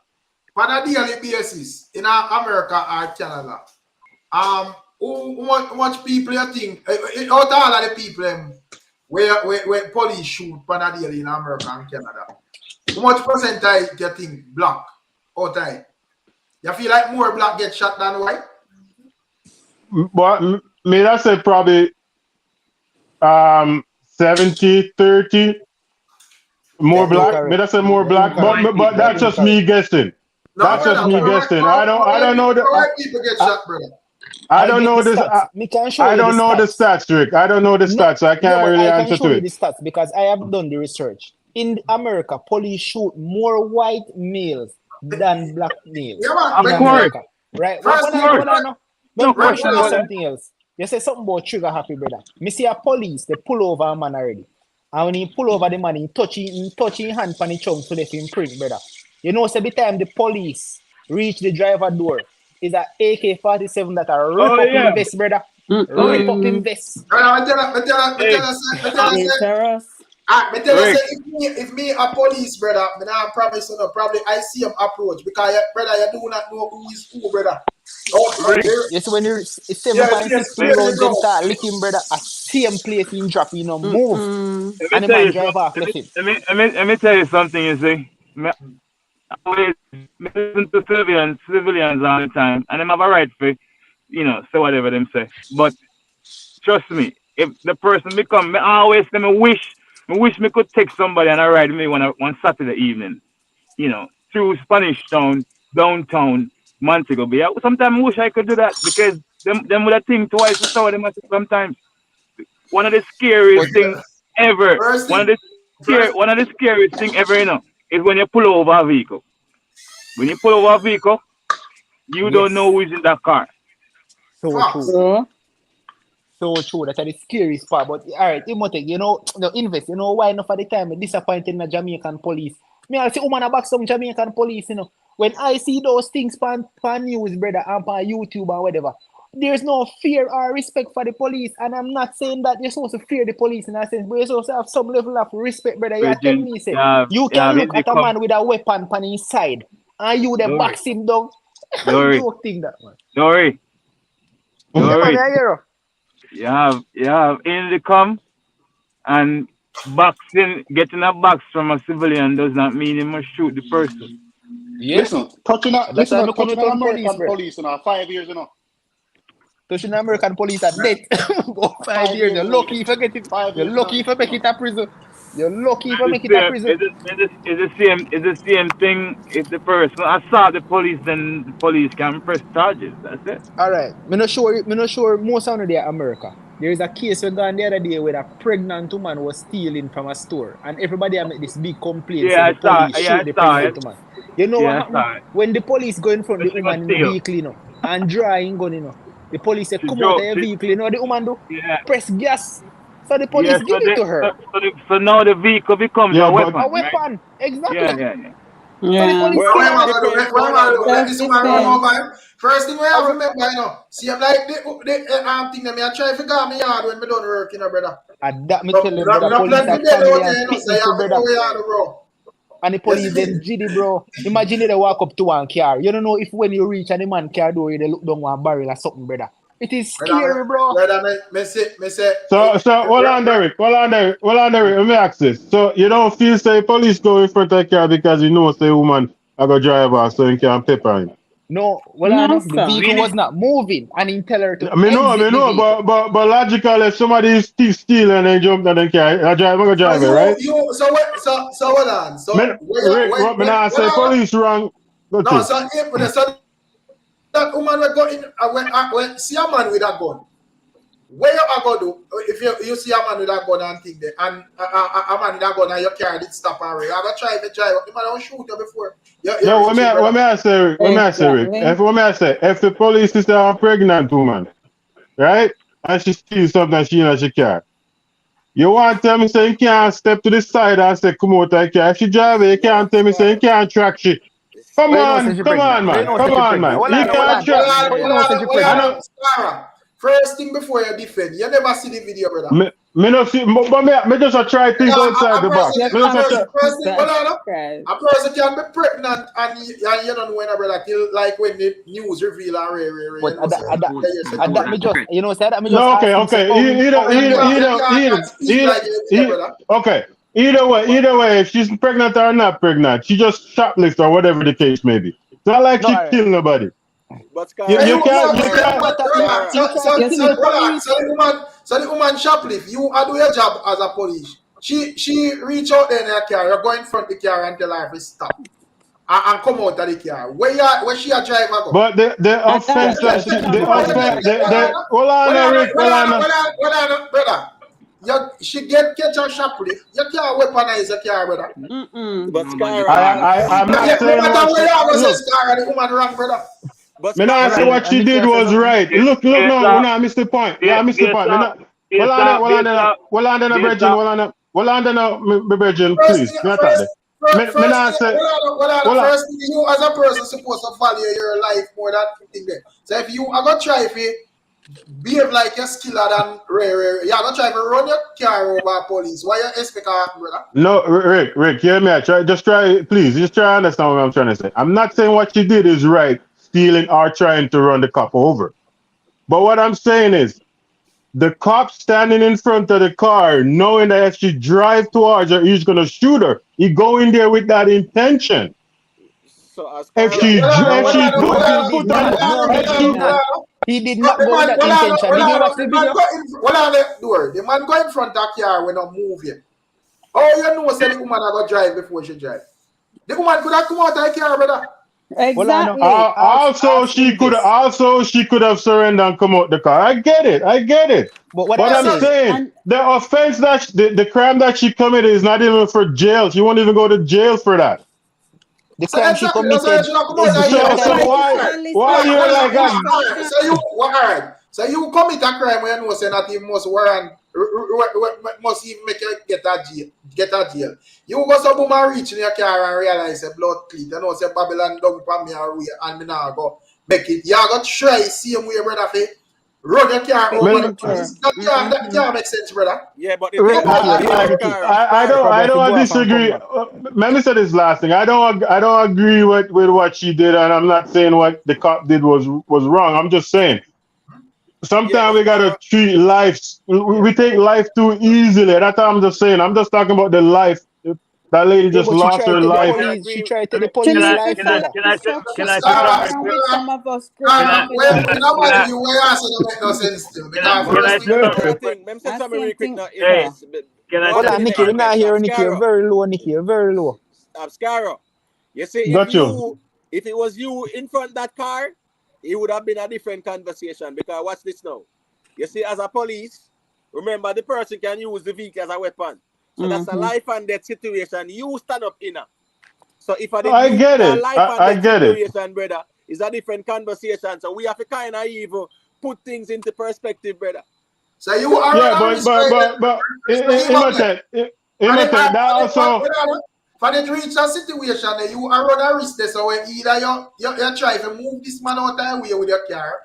On a daily basis in America or Canada, how much people you think out of all of the people where police shoot on a daily in America and Canada, how much percentage do you think black out of? You feel like more black get shot than white? But me that say probably 70-30 more black. Me that say more black, but that's just me guessing. That's just me guessing. I don't know the white people get shot, brother. I don't know this. I don't know the stats, Rick. I don't know the stats, so I can't really answer to it. The stats because I have done the research. In America, police shoot more white males than black males. Yeah, in America. Right? But something else. You say something about trigger happy, brother. Me see a police, they pull over a man already. And when he pull over the man, he touch his hand on the trunk to let him print, brother. You know, so every time the police reach the driver door, is an AK-47 that are rip up in vest, brother. Rip up in vest. If me a police, brother, I promise you, probably I see him approach because, brother, you do not know who is who, brother. Yes, when you're 7.6 rounds, them start licking, brother. A same place in drop, you know, move. And the man drive off, let me tell you something, you see. I always listen to civilians all the time, and them have a right for, say whatever them say. But trust me, if the person become, I always say, I wish me could take somebody and I ride with me one Saturday evening, through Spanish Town, downtown, Montego Bay. Sometimes I wish I could do that because them would have think twice as how them sometimes. One of the scariest things ever. One of the scariest things ever, is when you pull over a vehicle. When you pull over a vehicle, you don't know who's in that car. So true. So true. That's the scariest part. But all right, Imotech, invest. You know why enough of the time I'm disappointed in the Jamaican police. I'll see woman back some Jamaican police, When I see those things on news, brother, and on YouTube or whatever, there's no fear or respect for the police. And I'm not saying that you're supposed to fear the police in a sense, but you're supposed to have some level of respect, brother. You're telling me, say, you can look at a man with a weapon on his side and you then box him down. Don't think that, man. Don't You have in the come and boxing, getting a box from a civilian does not mean you must shoot the person. Yeah. Listen, touching on That's why I couldn't American turn police, bro. police, 5 years, Touching American police at death. Go 5 years. You're lucky if I get it. 5 You're years, lucky if I make it a prison. You're lucky if I make it a prison. It's the same thing. If the person assault the police, then the police can press charges. That's it. All right. I'm not sure most of them are America. There is a case we got the other day where a pregnant woman was stealing from a store, and everybody made this big complaint. Yeah, the police shoot the pregnant woman. You know what happened? When the police go in front of the woman in the vehicle, and drawing gun, the police say, "Come out of your vehicle." You know what the woman do? Yeah. Press gas. So the police give it to her. So now the vehicle becomes a weapon. A weapon, right? exactly. Yeah. First thing we have to remember, see, I'm like the thing that I try to figure me hard when I don't work, brother. And that me tell you, brother, police are family and people, brother. And the police then giddy, bro. Imagine they walk up to one car. You don't know if when you reach and the man car door, they look down one barrel or something, brother. It is scary, bro. Brother, me say. So hold on, Derek. Let me ask this. So you don't feel say police go in front of the car because you know say woman I go drive her so you can pepper him? No, the vehicle was not moving and he tell her to I know, but logically if somebody is stealing and they jump in the car, I go drive it, right? So hold on. So when I say police wrong, so that woman will go in when see a man with a gun. Where you are going to do if you see a man with a gun and think that and a man with a gun and you carry it stop and you have to try to drive up. You might not shoot you before. Let me say, if the police is a pregnant woman, right, and she steals something she in she car, you want to tell me say you can't step to the side and say come out of the car. If she drive it, you can't tell me say you can't track she. Come on, man. You can't track. First thing before you defend, you never see the video, brother. Me no see, but me just try things outside the box. A person can be pregnant and you don't know when a brother till like when the news reveal and that me just you know say that me just okay. Either way, if she's pregnant or not pregnant, she just shoplifts or whatever the case may be. It's not like she killed nobody. But you can't. So the woman shoplift. You are doing your job as a police. She reach out there in her car. You go in front of the car and tell her to stop and come out of the car. Where she a driver go? But the offense hold on, Rick. Brother. She catch a shoplift. You can't weaponize your car, brother. But I'm not saying the woman wrong, brother. But I say what she did was right. Look, no, I missed the point. I missed the point. Hold on, Bridget, please. First thing you as a person supposed to value your life more than anything there. So if you are gonna try if you behave like you're skiller than you're gonna try to run your car over police. Why you expect that, brother? No, Rick, hear me. Just try to understand what I'm trying to say. I'm not saying what she did is right, stealing or trying to run the cop over. But what I'm saying is, the cop standing in front of the car, knowing that if she drive towards her, he's gonna shoot her. He go in there with that intention. So he did not go with that intention. Did you watch the video? The man go in front of the car when I move here. Oh, you know, say the woman I go drive before she drive. The woman could have come out of the car, brother. Exactly. Also, she could have surrendered and come out the car. I get it. But what I'm saying, the offense that the crime that she committed is not even for jail. She won't even go to jail for that. The crime she committed. So why you like that? So you commit a crime when you know say that you must warrant must even make you get a jail. You go some woman reach in your car and realize a blood cleat. You know say Babylon don't for me and me now go make it. You go try same way, brother. Run your car over that can't make sense, brother. Yeah, but I don't disagree. Let me say this last thing. I don't agree with what she did, and I'm not saying what the cop did was wrong. I'm just saying sometimes we gotta treat life. We take life too easily. That's what I'm just saying. I'm just talking about the life. That lady just but she lost her tried to life. she tried to the To police leave life, the brother. Can I say Sarah, something and quick? with some of us When growing up in nobody you way answer don't make no sense to me. Because Can I first say thing, something real Scarra quick? thing. Let me say I something same really quick thing. now. Hey, can I Hold say on, in Nicky. We're the not argument, hearing Nicky. You're Scarra. very low, Nicky. You're very low. Scarra. You see, Got you. if it was you in front of that car, it would have been a different conversation. Because watch this now. You see, as a police, remember the person can use the vehicle as a weapon. So that's a life and death situation. You stand up in a. So if I get a it. life and I death get it. situation, brother, is a different conversation. So we have to kind of even put things into perspective, brother. so you are Yeah, on but Imhotep, that also. for the reach a situation that you are on a risk there, so when either you try to move this man out of the way with your car,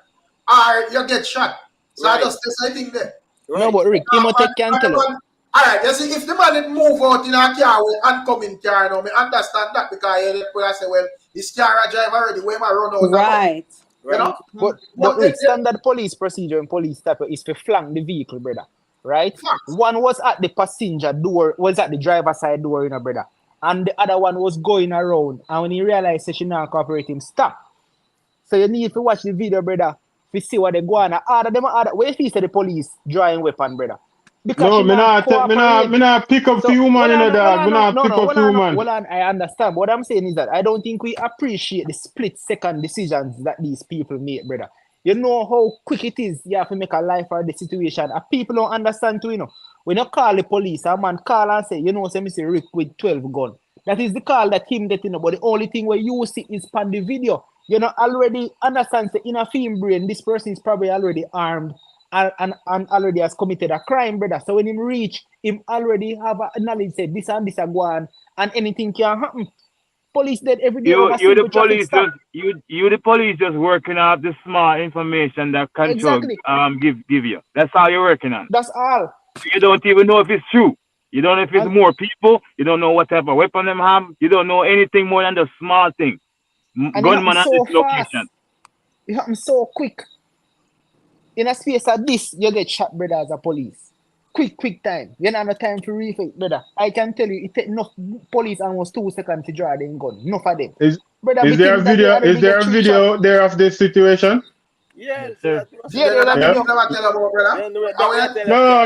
or you get shot. So I just say thing there. No, but Rick, Imhotep can tell you. Alright, you see, if the man didn't move out in a car with oncoming car, now, I understand that because you say, well, his car a drive already, where my run out. Right. You know? But Rick, standard police procedure and police stop is to flank the vehicle, brother. Right? One was at the passenger door, was at the driver's side door, you know, brother. And the other one was going around. And when he realized that she not cooperating, stop. So you need to watch the video, brother, to see what they go on. Where if he said the police drawing weapon, brother? Because No, she not me not pick up few man in the dog. Me not pick up few man. Hold on, I understand. What I'm saying is that I don't think we appreciate the split-second decisions that these people make, brother. You know how quick it is you have to make a life out of the situation. And people don't understand too, you know. When you call the police, a man call and say, you know, say, Mr. Rick with 12 gun. That is the call that him getting, but the only thing where you see is on the video. You know, already understand, say, in a film brain, this person is probably already armed and already has committed a crime, brother. So when him reach, him already have a knowledge, say, this and this are going, and anything can happen. Police dead every day. You the police just working off the small information that control give you. That's all you're working on. That's all. You don't even know if it's true. You don't know if it's more people. You don't know what type of weapon them have. You don't know anything more than the small thing. Gunman at this location. It happens so quick. In a space like this, you get shot, brother, as a police. Quick time. You don't have time to reflect, brother. I can tell you, it takes enough police almost 2 seconds to draw them gun. Enough of them. Is there a video? Is there a video there of this situation? Yes, No, I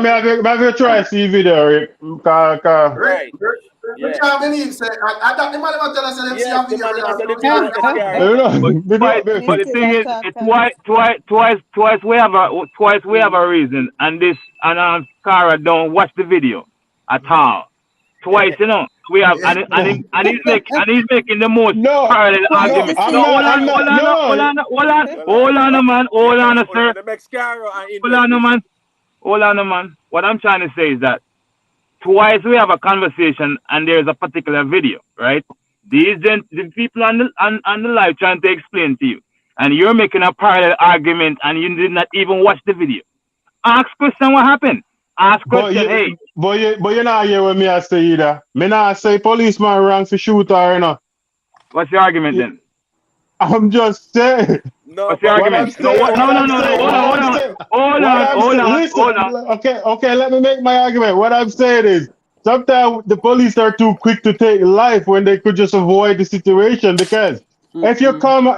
have to try to see video, Rick. Right. You can't believe, say, I thought the man ever tell us that see a video. But the thing is, twice we have a reason, and Cara don't watch the video at all. Twice, you know. We have and he's making the most parallel argument. Hold on, man. What I'm trying to say is that twice we have a conversation and there's a particular video, right? The people on the live trying to explain to you, and you're making a parallel argument and you did not even watch the video. Ask question what happened. Ask question, hey. But you're not here with me I say either. Me not say policeman wrong for shoot her, you know. What's your argument then? I'm just saying. What's your argument? Hold on. Okay, let me make my argument. What I'm saying is, sometimes the police are too quick to take life when they could just avoid the situation. Because if I'm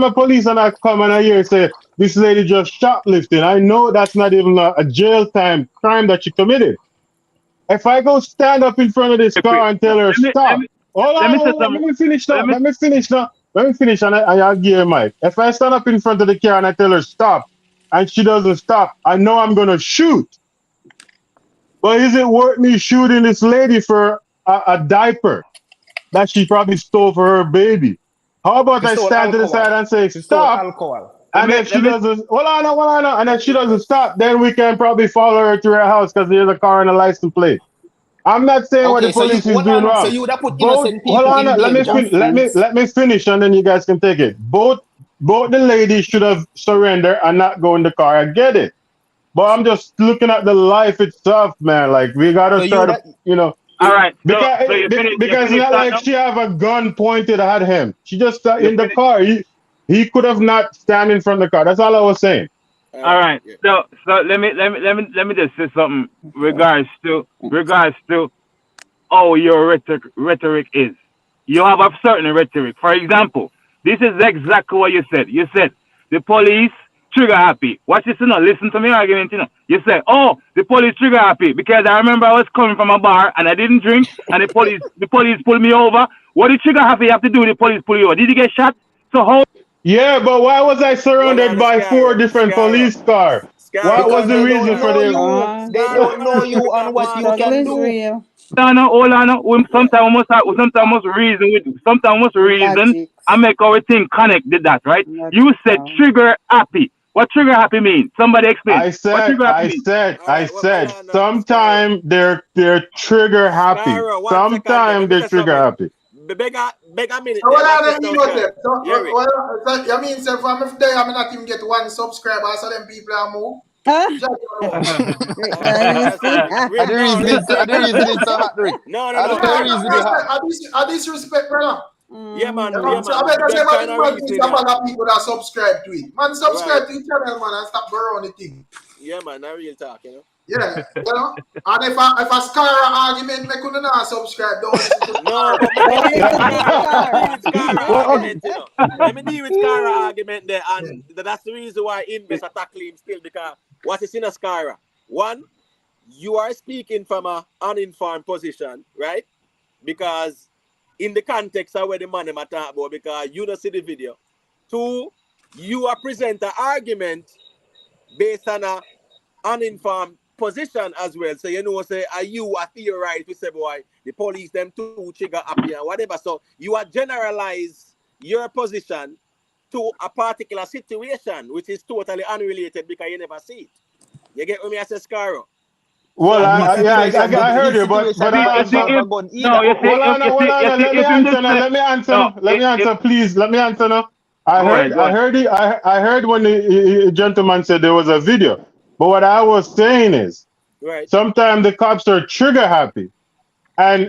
a police and I come and I hear say this lady just shoplifting, I know that's not even a jail time crime that she committed. If I go stand up in front of this car and tell her stop, let me finish and I'll give her mic. If I stand up in front of the car and I tell her stop and she doesn't stop, I know I'm gonna shoot. But is it worth me shooting this lady for a diaper that she probably stole for her baby? How about I stand to the side and say stop? And if she doesn't, and if she doesn't stop, then we can probably follow her to her house because there's a car and a license plate. I'm not saying what the police is doing wrong. So you would have put innocent people let me finish and then you guys can take it. Both the ladies should have surrendered and not go in the car. I get it. But I'm just looking at the life itself, man. Like we gotta start, you know. All right. Because it's not like she have a gun pointed at him. She just in the car. He could have not stand in front of the car. That's all I was saying. All right. So let me just say something regards to how your rhetoric is. You have a certain rhetoric. For example, this is exactly what you said. You said the police trigger happy. Watch this, listen to me argument, You said, oh, the police trigger happy because I remember I was coming from a bar and I didn't drink and the police pulled me over. What did trigger happy have to do with the police pull you over? Did you get shot? So how? Yeah, but why was I surrounded by 4 different police cars? What was the reason for them? They don't know you and what you can do. Real. Hold on. Sometimes must reason and make our thing connect with that, right? You said trigger happy. What trigger happy mean? Somebody explain. I said sometimes they're trigger happy. Sometimes they're trigger happy. Beg a minute. You mean say from if they I'm not even get 1 subscriber, so them people are move. Huh? No. I disrespect, brother. Yeah, man. I better say about people that subscribe to it. Man, subscribe to each channel, man, and stop borrowing the thing. Yeah, man, I real talk, Yeah, and if a Scara argument, I couldn't not subscribe. Don't no, but let me deal with Scara argument there, and that's the reason why I invest attack him still, because what is in a Scara? One, you are speaking from an uninformed position, right? Because in the context of where the man I'm talking about, because you don't see the video. 2, you are present an argument based on an uninformed position as well. So say are you a theorize we say boy the police them too trigger happy and whatever. So you are generalize your position to a particular situation which is totally unrelated because you never see it. You get what me I say, Scaro? Well, I heard you, but I let me answer, please. Let me answer now. I heard when the gentleman said there was a video. But what I was saying is, sometimes the cops are trigger happy, and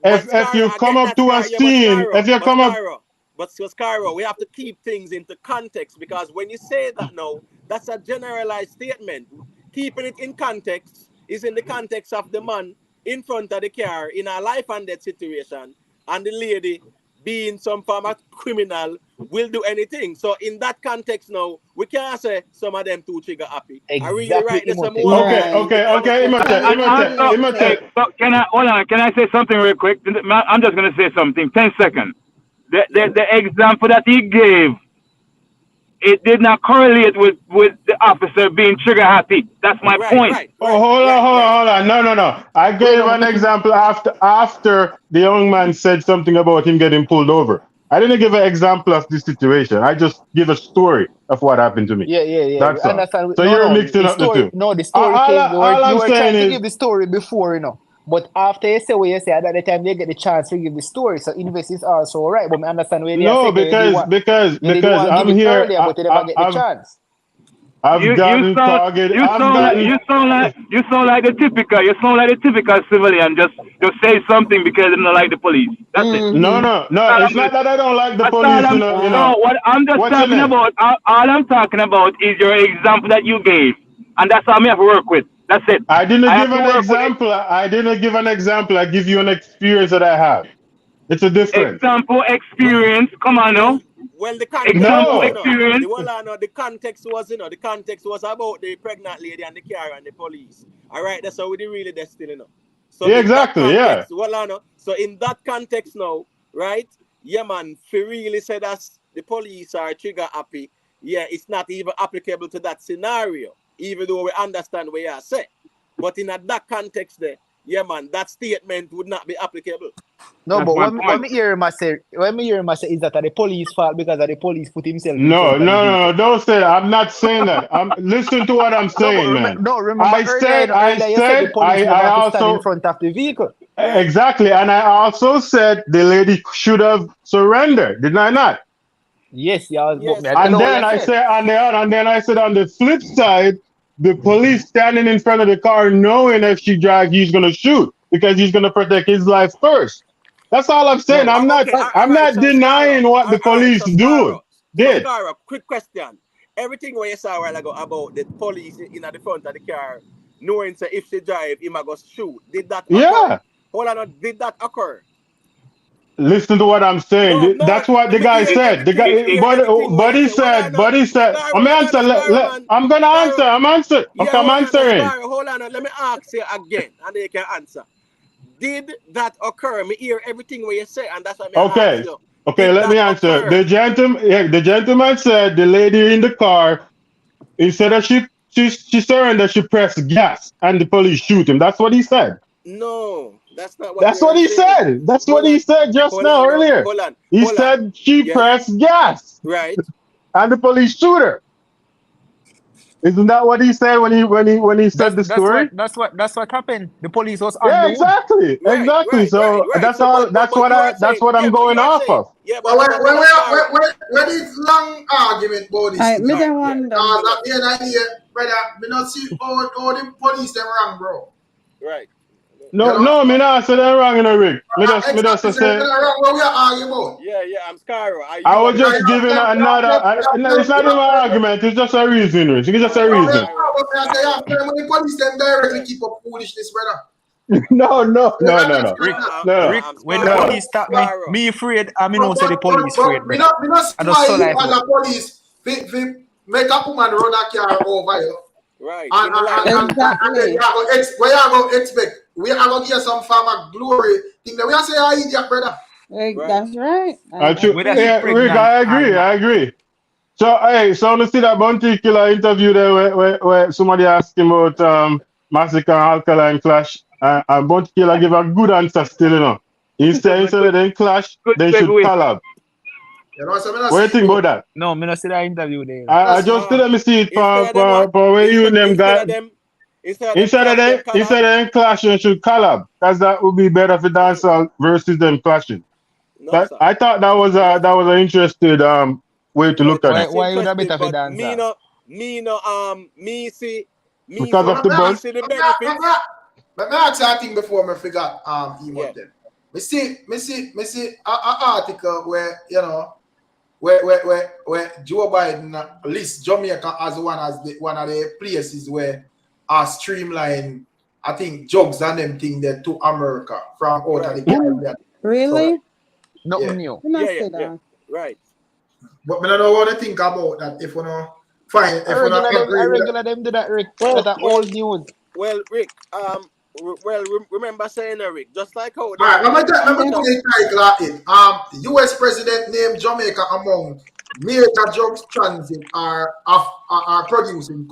if you come up to a scene, But Scaro, we have to keep things into context, because when you say that now, that's a generalized statement. Keeping it in context is in the context of the man in front of the car in a life and death situation, and the lady being some form of criminal will do anything. So in that context now, we can't say some of them too trigger happy. Exactly. I really write this some more. Can I say something real quick? I'm just gonna say something. 10 seconds. The example that he gave, it did not correlate with the officer being trigger happy. That's my point. Hold on. No. I gave an example after the young man said something about him getting pulled over. I didn't give an example of the situation. I just give a story of what happened to me. Yeah. That's all. So you're mixing up the two. No, the story came. You were trying to give the story before, But after you say what you say, at that time they get the chance to give the story. So invest is also right. But I understand where they are saying because I'm here. Earlier, but they never get the chance. You sound like the typical civilian. Just say something because they don't like the police. That's it. No. It's not that I don't like the police. No, what I'm just talking about. All I'm talking about is your example that you gave, and that's how I have to work with. That's it. I didn't give an example. I give you an experience that I have. It's a difference. Experience. Come on now. Well, the context, the context was, the context was about the pregnant lady and the car and the police. All right, that's how we really still, So yeah, exactly. Context, so in that context now, right? Yeah, man. If you really say that the police are trigger happy, yeah, it's not even applicable to that scenario, even though we understand what you are saying. But in that context there, yeah, man, that statement would not be applicable. No, but when me hear him say is that the police fault because the police put himself. No, don't say that. I'm not saying that. Listen to what I'm saying, man. Remember I said the police also stand in front of the vehicle. Exactly, and I also said the lady should have surrendered. Did I not? Yes, yeah. And then I said on the flip side, the police standing in front of the car knowing if she drives, he's gonna shoot because he's gonna protect his life first. That's all I'm saying. I'm not denying what the police did. Cara, quick question. everything what you saw a while ago about the police in the front of the car, knowing say if she drive, he might go shoot. Did that occur? Yeah. Hold on, did that occur? Listen to what I'm saying. No, That's what the guy said. The guy, buddy said. I'm answer. I'm gonna answer. I'm answering. Okay, I'm answering. Hold on, let me ask you again, and then you can answer. Did that occur? Me hear everything what you say, and that's what I ask you. Okay, let me answer. Occur? The gentleman said the lady in the car, instead of she surrendered, she pressed gas, and the police shoot him. That's what he said. No, that's not what. That's what he said. That's what he said just now earlier. He said she pressed gas. Right. And the police shoot her. Isn't that what he said when he said the story? That's what happened. The police was yeah, exactly. Right, so right. that's all. That's what I'm going off of. Yeah, but when it's long argument about this, I wonder. At the end of the day, brother, me not see all the police them wrong, bro. Right. No, me not say they're wrong in a rig. Me just say. Wrong what we are arguing about. Yeah, I'm Scaro. I was just giving another. It's not even an argument. It's just a reason. It's just a reason. When the police them directly keep up foolishness, brother. No. Rick, when the police stop me afraid. I mean, also the police afraid. Me not spy you on the police. Make a woman run a car over you. Right. And where you go expect? We are going to get some farmer glory. Think that we are saying, "I idiot, brother." That's right. Rick, I agree. So, so let's see that Bounty Killer interview there where somebody asked him about MASICKA and Alkaline clash, and Bounty Killer give a good answer still, you know. Instead of them clash, they should collab. You know, so what do you think about that? No, me not see that interview there. I just didn't see it for where you and them guys. Instead of them clashing, should collab, because that would be better for dancehall versus them clashing. No, I thought that was an interesting way to look at it. Why would that better for dancehall? Me see because of the buzz. See the benefits. But me ask you a thing before me figure them. Me see an article where you know where Joe Biden lists Jamaica as one of the places where are streamline, I think, drugs and them thing there to America from out of the Caribbean. Really? Not new. Yeah. Right. But I don't know what to think about that. If you know, fine. If you know, I regular them do that, Rick. That old news. Well, Rick. Remember saying Rick, just like how. Alright, let me put it like it. U.S. president named Jamaica among major drugs transit are producing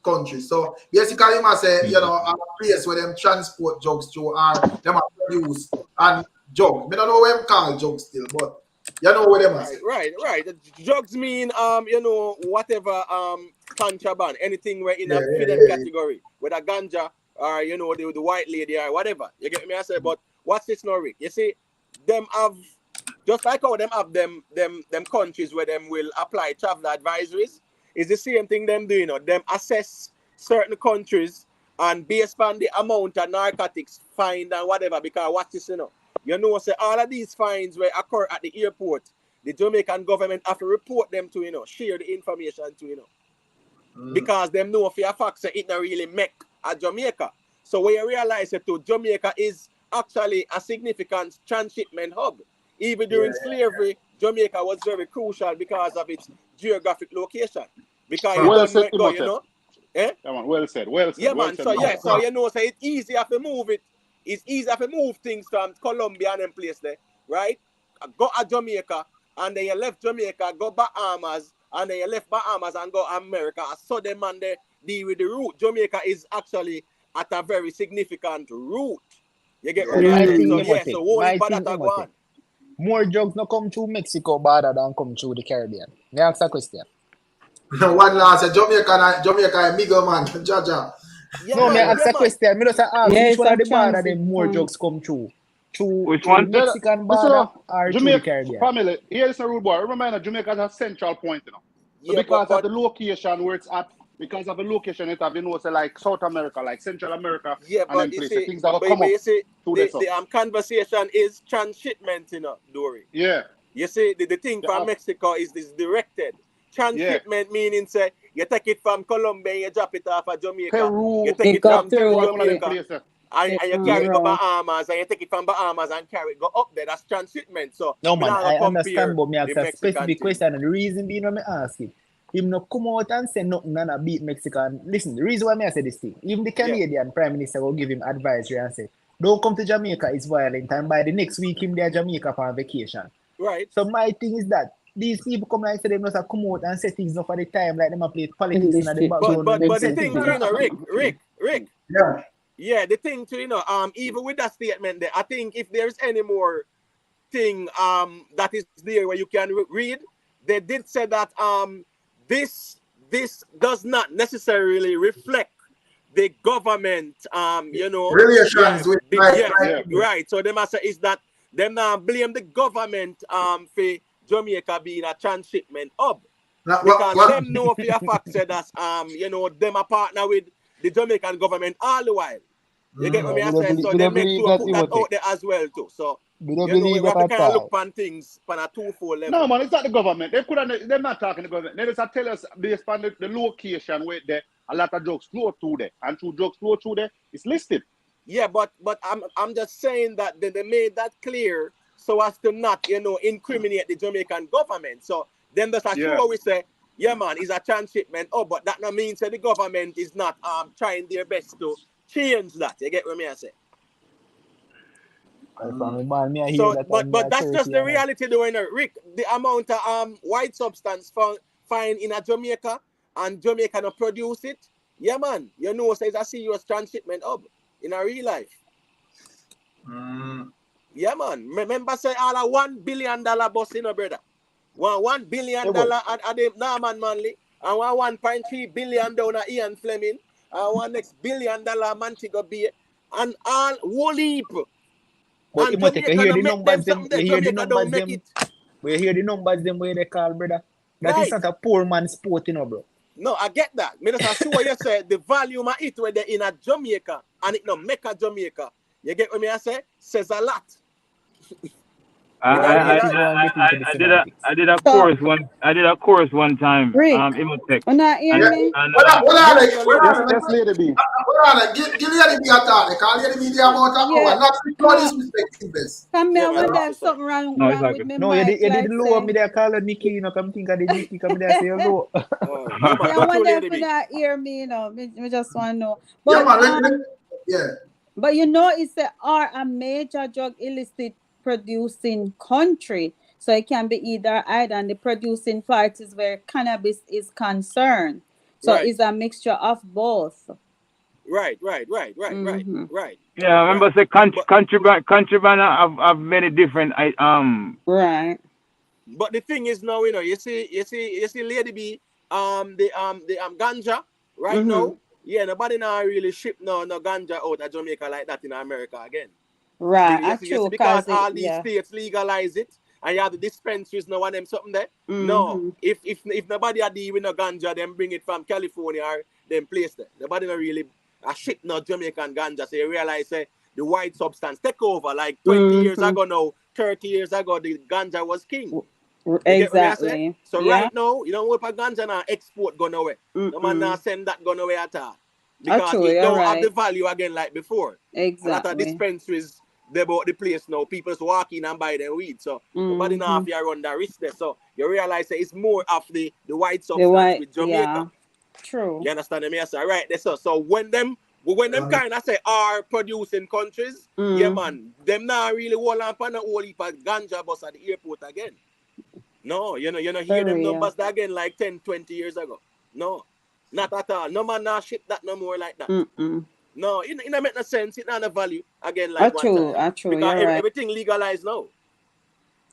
countries. So basically, you must say, you know, a place where them transport drugs to are them are produce and drugs. I don't know what them call drugs still, but you know what them are. Right. Drugs mean you know, whatever contraband, anything where in a category, whether ganja or you know the white lady or whatever. You get me? I say, but what's this now, Rick? You see, them have just like how them have them countries where them will apply travel advisories. Is the same thing them do, you know. Them assess certain countries and based on the amount of narcotics fine and whatever. Because watch this, you know. You know, say all of these fines where occur at the airport, the Jamaican government have to report them to, you know, share the information to, you know. Because them know for a fact that it not really make a Jamaica. So when you realize that too, Jamaica is actually a significant transshipment hub. Even during slavery, Jamaica was very crucial because of its geographic location. Because well said, go, you know. Well said. Yeah, man. So you know, so it's easier to move it. It's easier to move things from Colombia and them place there, right? Go to Jamaica, and then you left Jamaica, go Bahamas, and then you left Bahamas and go America. So them man they deal with the route. Jamaica is actually at a very significant route. You get what I mean? So yeah, so what about that go on? More drugs not come through Mexico better than come through the Caribbean. Me ask a question. One last Jamaica amigo man, Jaja. Yeah, no, me ask a question. Me just ask which one of the border them more drugs come through? Which one? Mexican border or through the Caribbean? Family, here is a rude boy. Remember, Jamaica is a central point, you know. So because of the location where it's at, because of the location it have, you know, say like South America, like Central America, and then places, things that will come up. You see, the conversation is transshipment, you know, Dory. Yeah. You see, the thing from Mexico is directed transshipment meaning say you take it from Colombia, you drop it off at Jamaica. Peru, You take it from Jamaica. And you carry it go Bahamas, and you take it from Bahamas and carry it go up there. That's transshipment. So no man, I understand, but me ask a specific thing. question, and the reason being when me ask it, him no come out and say nothing and beat Mexican. Listen, the reason why me I say this thing, even the Canadian Prime Minister will give him advisory and say, don't come to Jamaica, it's violent, and by the next week him there Jamaica for vacation. Right. So my thing is that these people come like say they must come out and say things up for the time, like them a play politics in the background. But the thing too, you know, Rick. Yeah, the thing too, you know, even with that statement there, I think if there's any more thing that is there where you can read, they did say that this does not necessarily reflect the government you know relations with right. So they must say is that them now blame the government for Jamaica being a transshipment hub. Because them know for a fact said that you know them a partner with the Jamaican government all the while. You get what I say? So they make sure put that out there as well too. So you know we have to kind of look on things on a twofold level. No man, it's not the government. They're not talking the government. They just tell us based on the location where there a lot of drugs flow through there. And through drugs flow through there, it's listed. Yeah, but I'm just saying that they made that clear so as to not, you know, incriminate the Jamaican government. So then that's sure we say, yeah man, it's a transshipment. Oh, but that no means that the government is not trying their best to change that. You get what I say? But that's just the reality though, you know, Rick. The amount of white substance found in a Jamaica and Jamaica not produce it, yeah man, you know, so it's a serious transshipment hub in a real life. Yeah man, remember say all a $1 billion bus, you know, brother. $1 billion at the Norman Manley, and $1.3 billion down at Ian Fleming, and one next $1 billion Montego Bay, and all whole heap. But and Jamaica hear the numbers them, Jamaica don't make it. We hear the numbers them where they call, brother. That is not a poor man's sport, you know, bro. No, I get that. Me just sure you say the volume of it where they in a Jamaica and it no make a Jamaica. You get what me I say? Says a lot. I did a course one time. Imotech. Not hear me. Yes, Lady B. Give Lady B a talk. Because Lady B the amount of power. Not disrespecting this. Come here when there's something wrong with me. No, you did low me there call Nikki, you know, come think of the Nikki, come there say hello. I wonder if you not hear me, you know. Me just want to know. But you know, it's a major drug illicit producing country, so it can be either and the producing parts is where cannabis is concerned, so it's a mixture of both. Right. Yeah, I remember say contraband have many different right. But the thing is now, you know, you see Lady B the ganja right now. Yeah, nobody now really ship no ganja out of Jamaica like that in America again. Right, because all these states legalize it, and you have the dispensaries, no one them something there. No, if nobody are deal with no ganja, then bring it from California or them place there. Nobody not really ship no Jamaican ganja. So you realize the white substance take over. Like 20 years ago now, 30 years ago, the ganja was king. Exactly. So right now, you don't want a ganja now export gone away. No man now send that gone away at all. Because it don't have the value again like before. Exactly. A lot of dispensaries they bought the place now. People just walk in and buy their weed. So nobody now have to run that risk there. So you realize that it's more of the white substance with Jamaica. Yeah. True. You understand me? So right there. So when them kind of say are producing countries, yeah man, them now really hold on for a whole heap of ganja bus at the airport again. No, you know, hear them numbers again like 10, 20 years ago. No, not at all. No man now ship that no more like that. No, it don't make no sense. It not no value again like true. Because everything legalized now.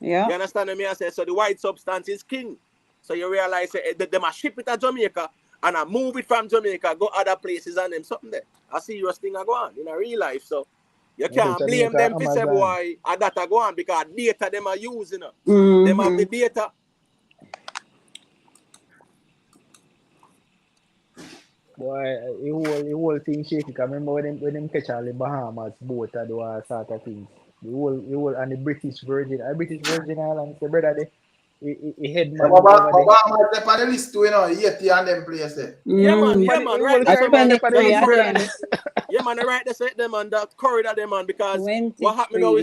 Yeah. You understand me? I say so the white substance is king. So you realize that they must ship it to Jamaica and I move it from Jamaica, go other places and them something there. I see your thing go on in a real life. So you can't blame them for say boy that go on because data them are using. Them have the data. Boy, the whole thing shaky. I remember when them catch all the Bahamas boat and do sort of things. The whole and the British Virgin Islands, the brother he head man. Obama step on the list too, you know, 80 and them place there. Yeah, man, right. That's when it again. Yeah, man, right. They say them on that corridor, them man, because 23. what happened now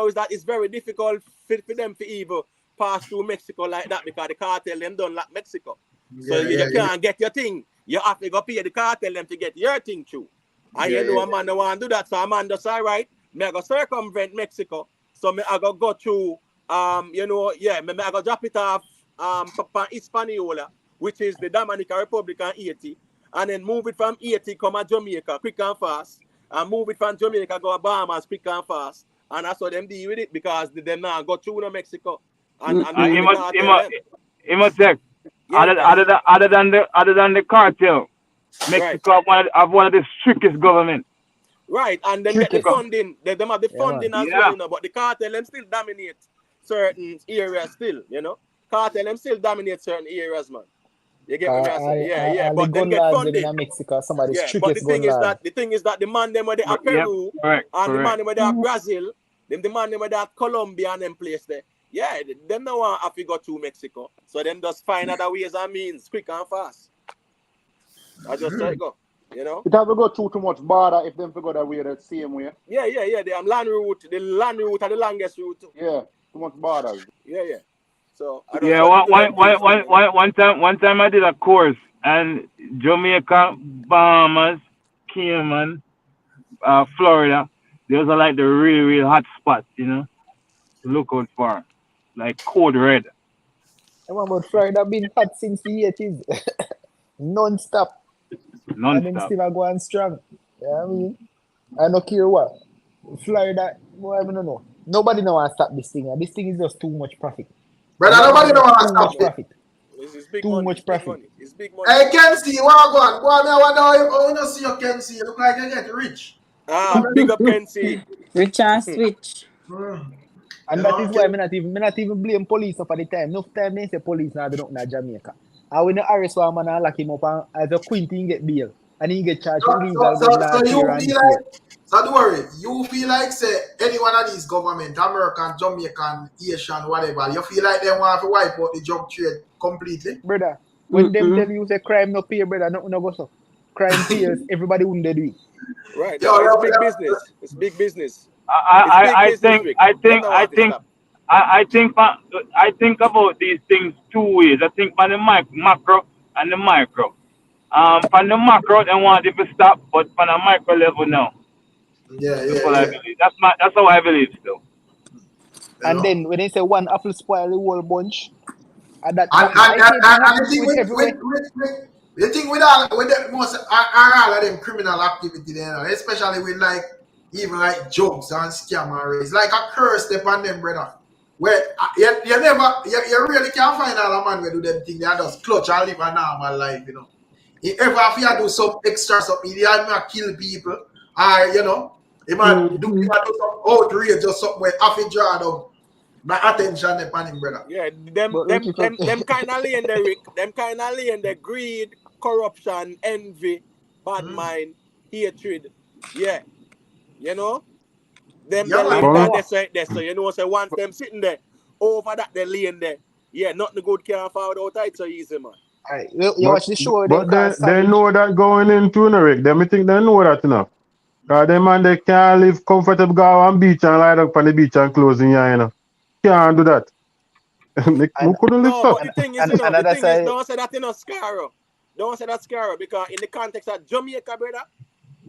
is that it's very difficult for them to even pass through Mexico like that because the cartel them don't like Mexico. So you can't get your thing. You have to go pay the cartel them to get your thing through. And you know a man don't want to do that. So a man does all right. Me I go circumvent Mexico. So me I go through me I go drop it off Hispaniola, which is the Dominican Republic and Haiti. And then move it from Haiti, come to Jamaica, quick and fast. And move it from Jamaica, go to Bahamas, quick and fast. And that's how them deal with it because them now go through Mexico. And he must check. Other than the cartel, Mexico have one of the strictest government. Right, and then get the funding. They have the funding as well, you know, but the cartel them still dominate certain areas still, you know. Cartel them still dominate certain areas, man. You get what I'm saying? But them get funding. In Mexico, some of the but the thing is that the man them where they are Peru and the man them where they are Brazil, the man them where they are Colombia and them place there. Yeah, them no want have to go to Mexico. So them just find other ways and means quick and fast. I just try to go. You know? It have to go too much border if them go that way, the same way. Yeah. The land route are the longest route too. Yeah, too much borders. Yeah. So one time I did a course and Jamaica, Bahamas, Cayman, Florida, those are like the really hot spots, you know. To look out for. Like code red. I remember Florida been hot since the 80s. Non-stop. And then still going strong. Yeah, I mean, I don't care what. Florida, I don't know. Nobody know want to stop this thing. This thing is just too much profit. Brother, nobody know want to stop profit. It's big too money, much profit. It's big money. Hey, Kenzie, what go on? I want to see you, Kenzie. You look like you get rich. Big up Kenzie. Rich and switch. And that is why I'm not even blame police for the time. Enough time they say police now do nothing in Jamaica. And when the arrest one man and lock him up and as a quinty he get bail. And he get charged with illegal so you feel like, so don't worry, you feel like say any one of these government, American, Jamaican, Asian, whatever, you feel like they want to wipe out the drug trade completely? Brother, when them tell you say crime no pay, brother, nothing no go so. Crime pays, everybody wouldn't do it. Right. It's big business. It's big business. I think about these things two ways. I think on the macro and the micro. From the macro, they want it to stop, but from the micro level, no. I believe. That's how I believe still. And then when they say one apple spoil the whole bunch, and that the thing with all the most all of them criminal activity there, especially with like even like jokes and scam, it's like a curse upon them, brother. Where you really can't find all a man who do them thing. They just clutch and live a normal life, you know. If ever you do some extra something, you might kill people, or you know, you might do some outrage or something where half a draw down my attention upon him, brother. Yeah, them kind of lay in the Rick, them kind of lay in the greed, corruption, envy, bad mind, hatred. Yeah. You know? Them they so you know, so once them sitting there, over that they laying there. Yeah, nothing good can fall out tight so easy, man. Right. You watch the show. But they know that going into Rick. They think they know that enough. Because them man they can't live comfortable, go on beach and lie up on the beach and close in here, you know. Can't do that. We couldn't live so. But the thing is, don't say that in a Scaro. Don't say that Scaro because in the context of Jamaica, brother,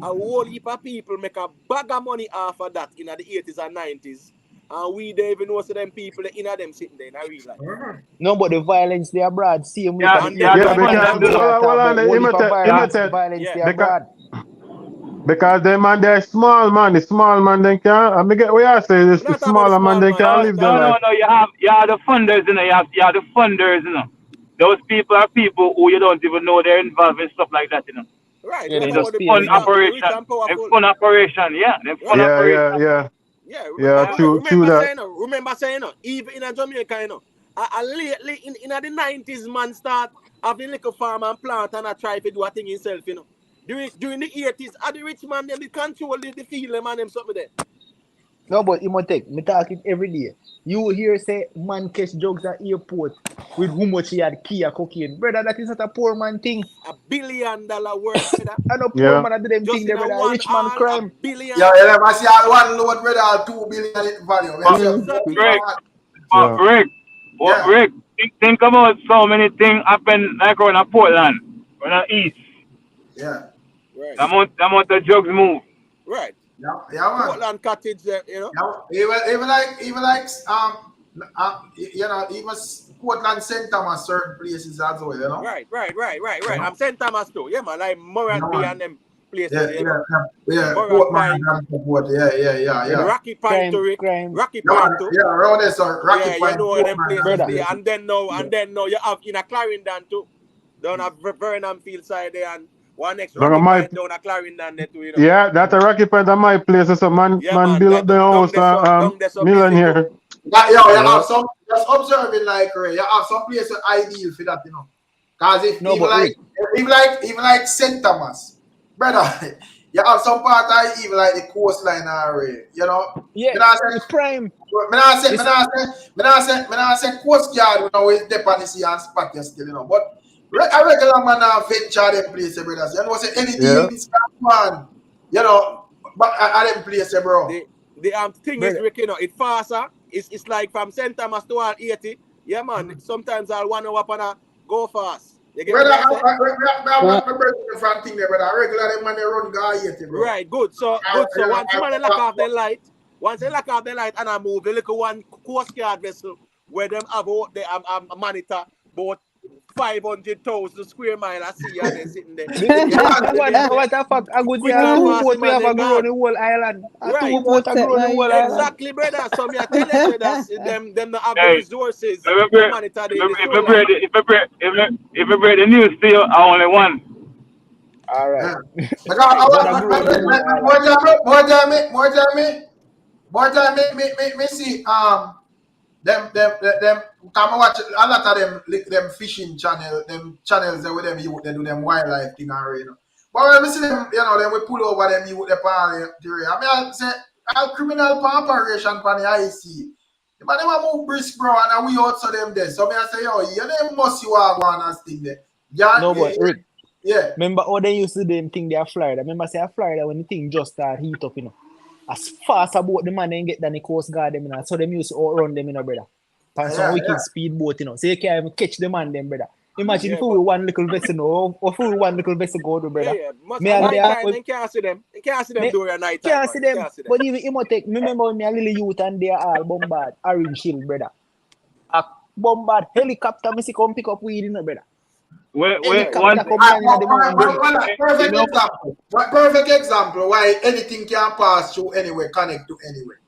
a whole heap of people make a bag of money off of that in the 80s and 90s. And we don't even know so them people in them sitting there in a real life. No, but the violence they abroad, see them because them man they're small man, the small man they can't. I mean, what you say this the smaller man they can't live there. No, you have the funders, you know. You have the funders, you know. Those people are people who you don't even know they're involved in stuff like that, you know. Right. They just fun operation. Fun operation, yeah. Operation. Yeah, true that. Remember saying, even in Jamaica, you know, lately in the 90s, man start having little farm and plant and I try to do a thing himself, you know. During the 80s, the rich man, they control the field, man, them something there. No, but you must take. Me talk it every day. You will hear say man catch drugs at airport with how much he had key of cocaine. Brother, that is not a poor man thing. $1 billion worth, brother. I know poor man do them Just thing there, in a brother. one Rich man all, crime. $1 billion. Yeah, I see all one load, brother, 2 billion in value. Rick, think about so many things happen like around Portland, around East. Yeah. Right. The amount of drugs move. Right. Yeah, man. Portland cottage, you know. Yeah, even like you know, even Portland St. Thomas certain places as well, you know. Right. I'm St. Thomas too. Yeah, man, like Morant and them places. Yeah. Morant Yeah. Rocky Pine to Rick. Rocky Pine too. Yeah, around there, so Rocky Pine. You know where them places there. And then now you have in a Clarendon too. Down at Vernon Field side there and one next Rocky Pine down at Clarendon there too, you know. Yeah, that's a Rocky Pine at my place. So man build up the house millionaire. You have some just observing like you have some places ideal for that, you know. Cause if even like St. Thomas, brother, you have some part of even like the coastline area, you know. Yeah, it's prime. I say Coast Guard, you know, is depend on the sea and spot you still, you know. But a regular man venture them place, brothers. You know, say anything this man, you know, but at them place, bro. The thing is, Rick, you know, it faster. It's like from St. Thomas to all 80. Yeah, man. Sometimes I'll 1 hour up and go fast. You get brother, from thing there, brother. Regular man they run guy 80, bro. Right, good. So once you lock off the light, and I move the little one Coast Guard vessel where them have out there monitor about 500,000 square mile. I see you there sitting there. What the fuck? I go there 2 boats we have a grow the whole island. Right. 2 boats grow the whole island. Exactly, brother. So me I tell you that them not have the resources to monitor If you break the news to you, I only one. All right. More time, me see them come watch a lot of them fishing channels there with them youth they do them wildlife thing already, you know. But when we see them, you know, then we pull over them youth the party. I mean I say all criminal operation for the IC. But they want move brisk, bro, and we also them there. So me I say, yo, you them must you are going and thing there. Yeah, no, but Rick, yeah. Remember how they used to do them thing there Florida? Remember say Florida when the thing just start heat up, you know. As fast about the man they get than the Coast Guard them, you know. So them used to outrun them, you know, brother. And some wicked speedboat, you know. So you can't even catch the man them, brother. Imagine if we one little vessel, you know, or if we one little vessel go to, brother. They can't see them. They can't see them during a night. Can't see them. But even Imotech, remember when me a little youth and they all bombard Orange Hill, brother. A bombard helicopter, me see come pick up weed, you know, brother. Perfect example why anything can pass through anywhere, connect to anywhere.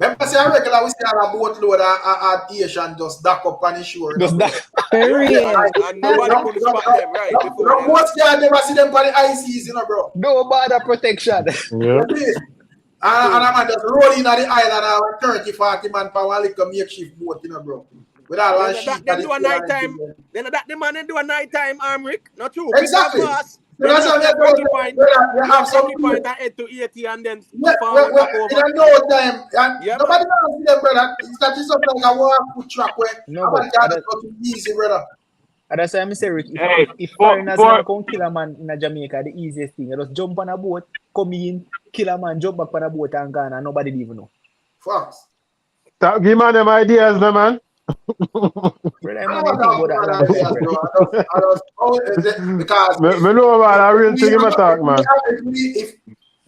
Remember, say regular we see a boatload at Asian just dock up on the shore. And nobody could spot them, right? Most guys never see them on the ICs, you know, bro. No border protection. Yeah. And a man just roll in at the island and 30-40 man per one little makeshift boat, you know, bro. With all one sheet. They do a nighttime. Then the man do a nighttime Rick. Not true. Exactly. That's how they have some point that head to 80 and then forward back over. No time. And nobody knows them, brother. It's not just something like a walk track where nobody can go too easy, brother. And that's why I say, Rick, if foreigners come kill a man in Jamaica, the easiest thing, you just jump on a boat, come in, kill a man, jump back on a boat and gone, and nobody even know. Facts. Give man them ideas, no, man. Because know about a real thing in my talk, man.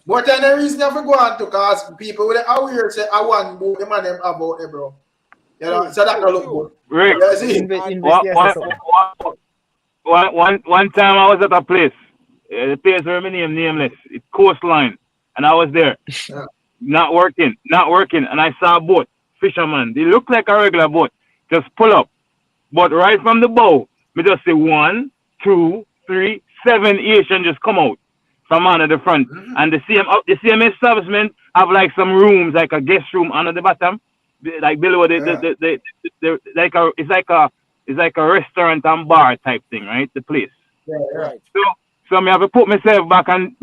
What kind of reason have to go on to cause people with the aware say I want the man them about it, bro. You know, so that don't look good. Rick, one time I was at a place. The place where my name nameless. It's Coastline, and I was there. Not working, and I saw a boat, fisherman. They look like a regular boat. Just pull up. But right from the bow, we just say 1, 2, 3, 7 Asian just come out from under the front. And the same establishment have like some rooms, like a guest room under the bottom. Like below it's like a restaurant and bar type thing, right? The place. Right. So me have to put myself on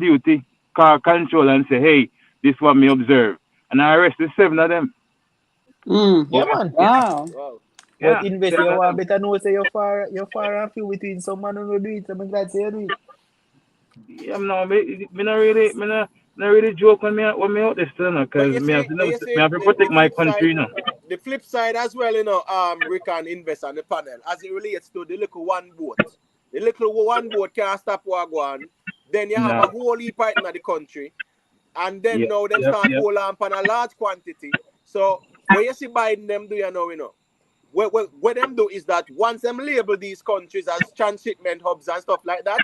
duty, car control and say, hey, this is what me observe. and I arrested 7 of them. Yeah, man. Wow. Yeah, But invest 7 you of want them. better know say you're far and few between some man who do it. So I'm glad say you do it. Yeah, no, me not really joke when me out there still, because me have to protect my country, you know. The flip side as well, Rick and invest on the panel as it relates to the little one boat. The little one boat can't stop Wagwan. Then you have a whole heap right in the country. And then now them start hold on a large quantity. So what you see Biden them do, you know. What them do is that once them label these countries as transshipment hubs and stuff like that,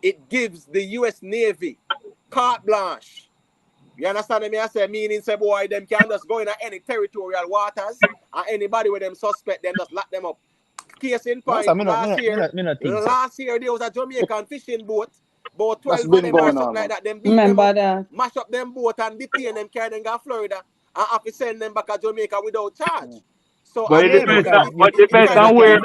it gives the US Navy carte blanche. You understand me? I say meaning say boy them can just go in any territorial waters and anybody with them suspect them just lock them up. Case in point, last year there was a Jamaican fishing boat, about 12 of them or something like that. Them beat them up, mash up them boat and detain them, carry them to Florida and have to send them back to Jamaica without charge. So but it depends on where.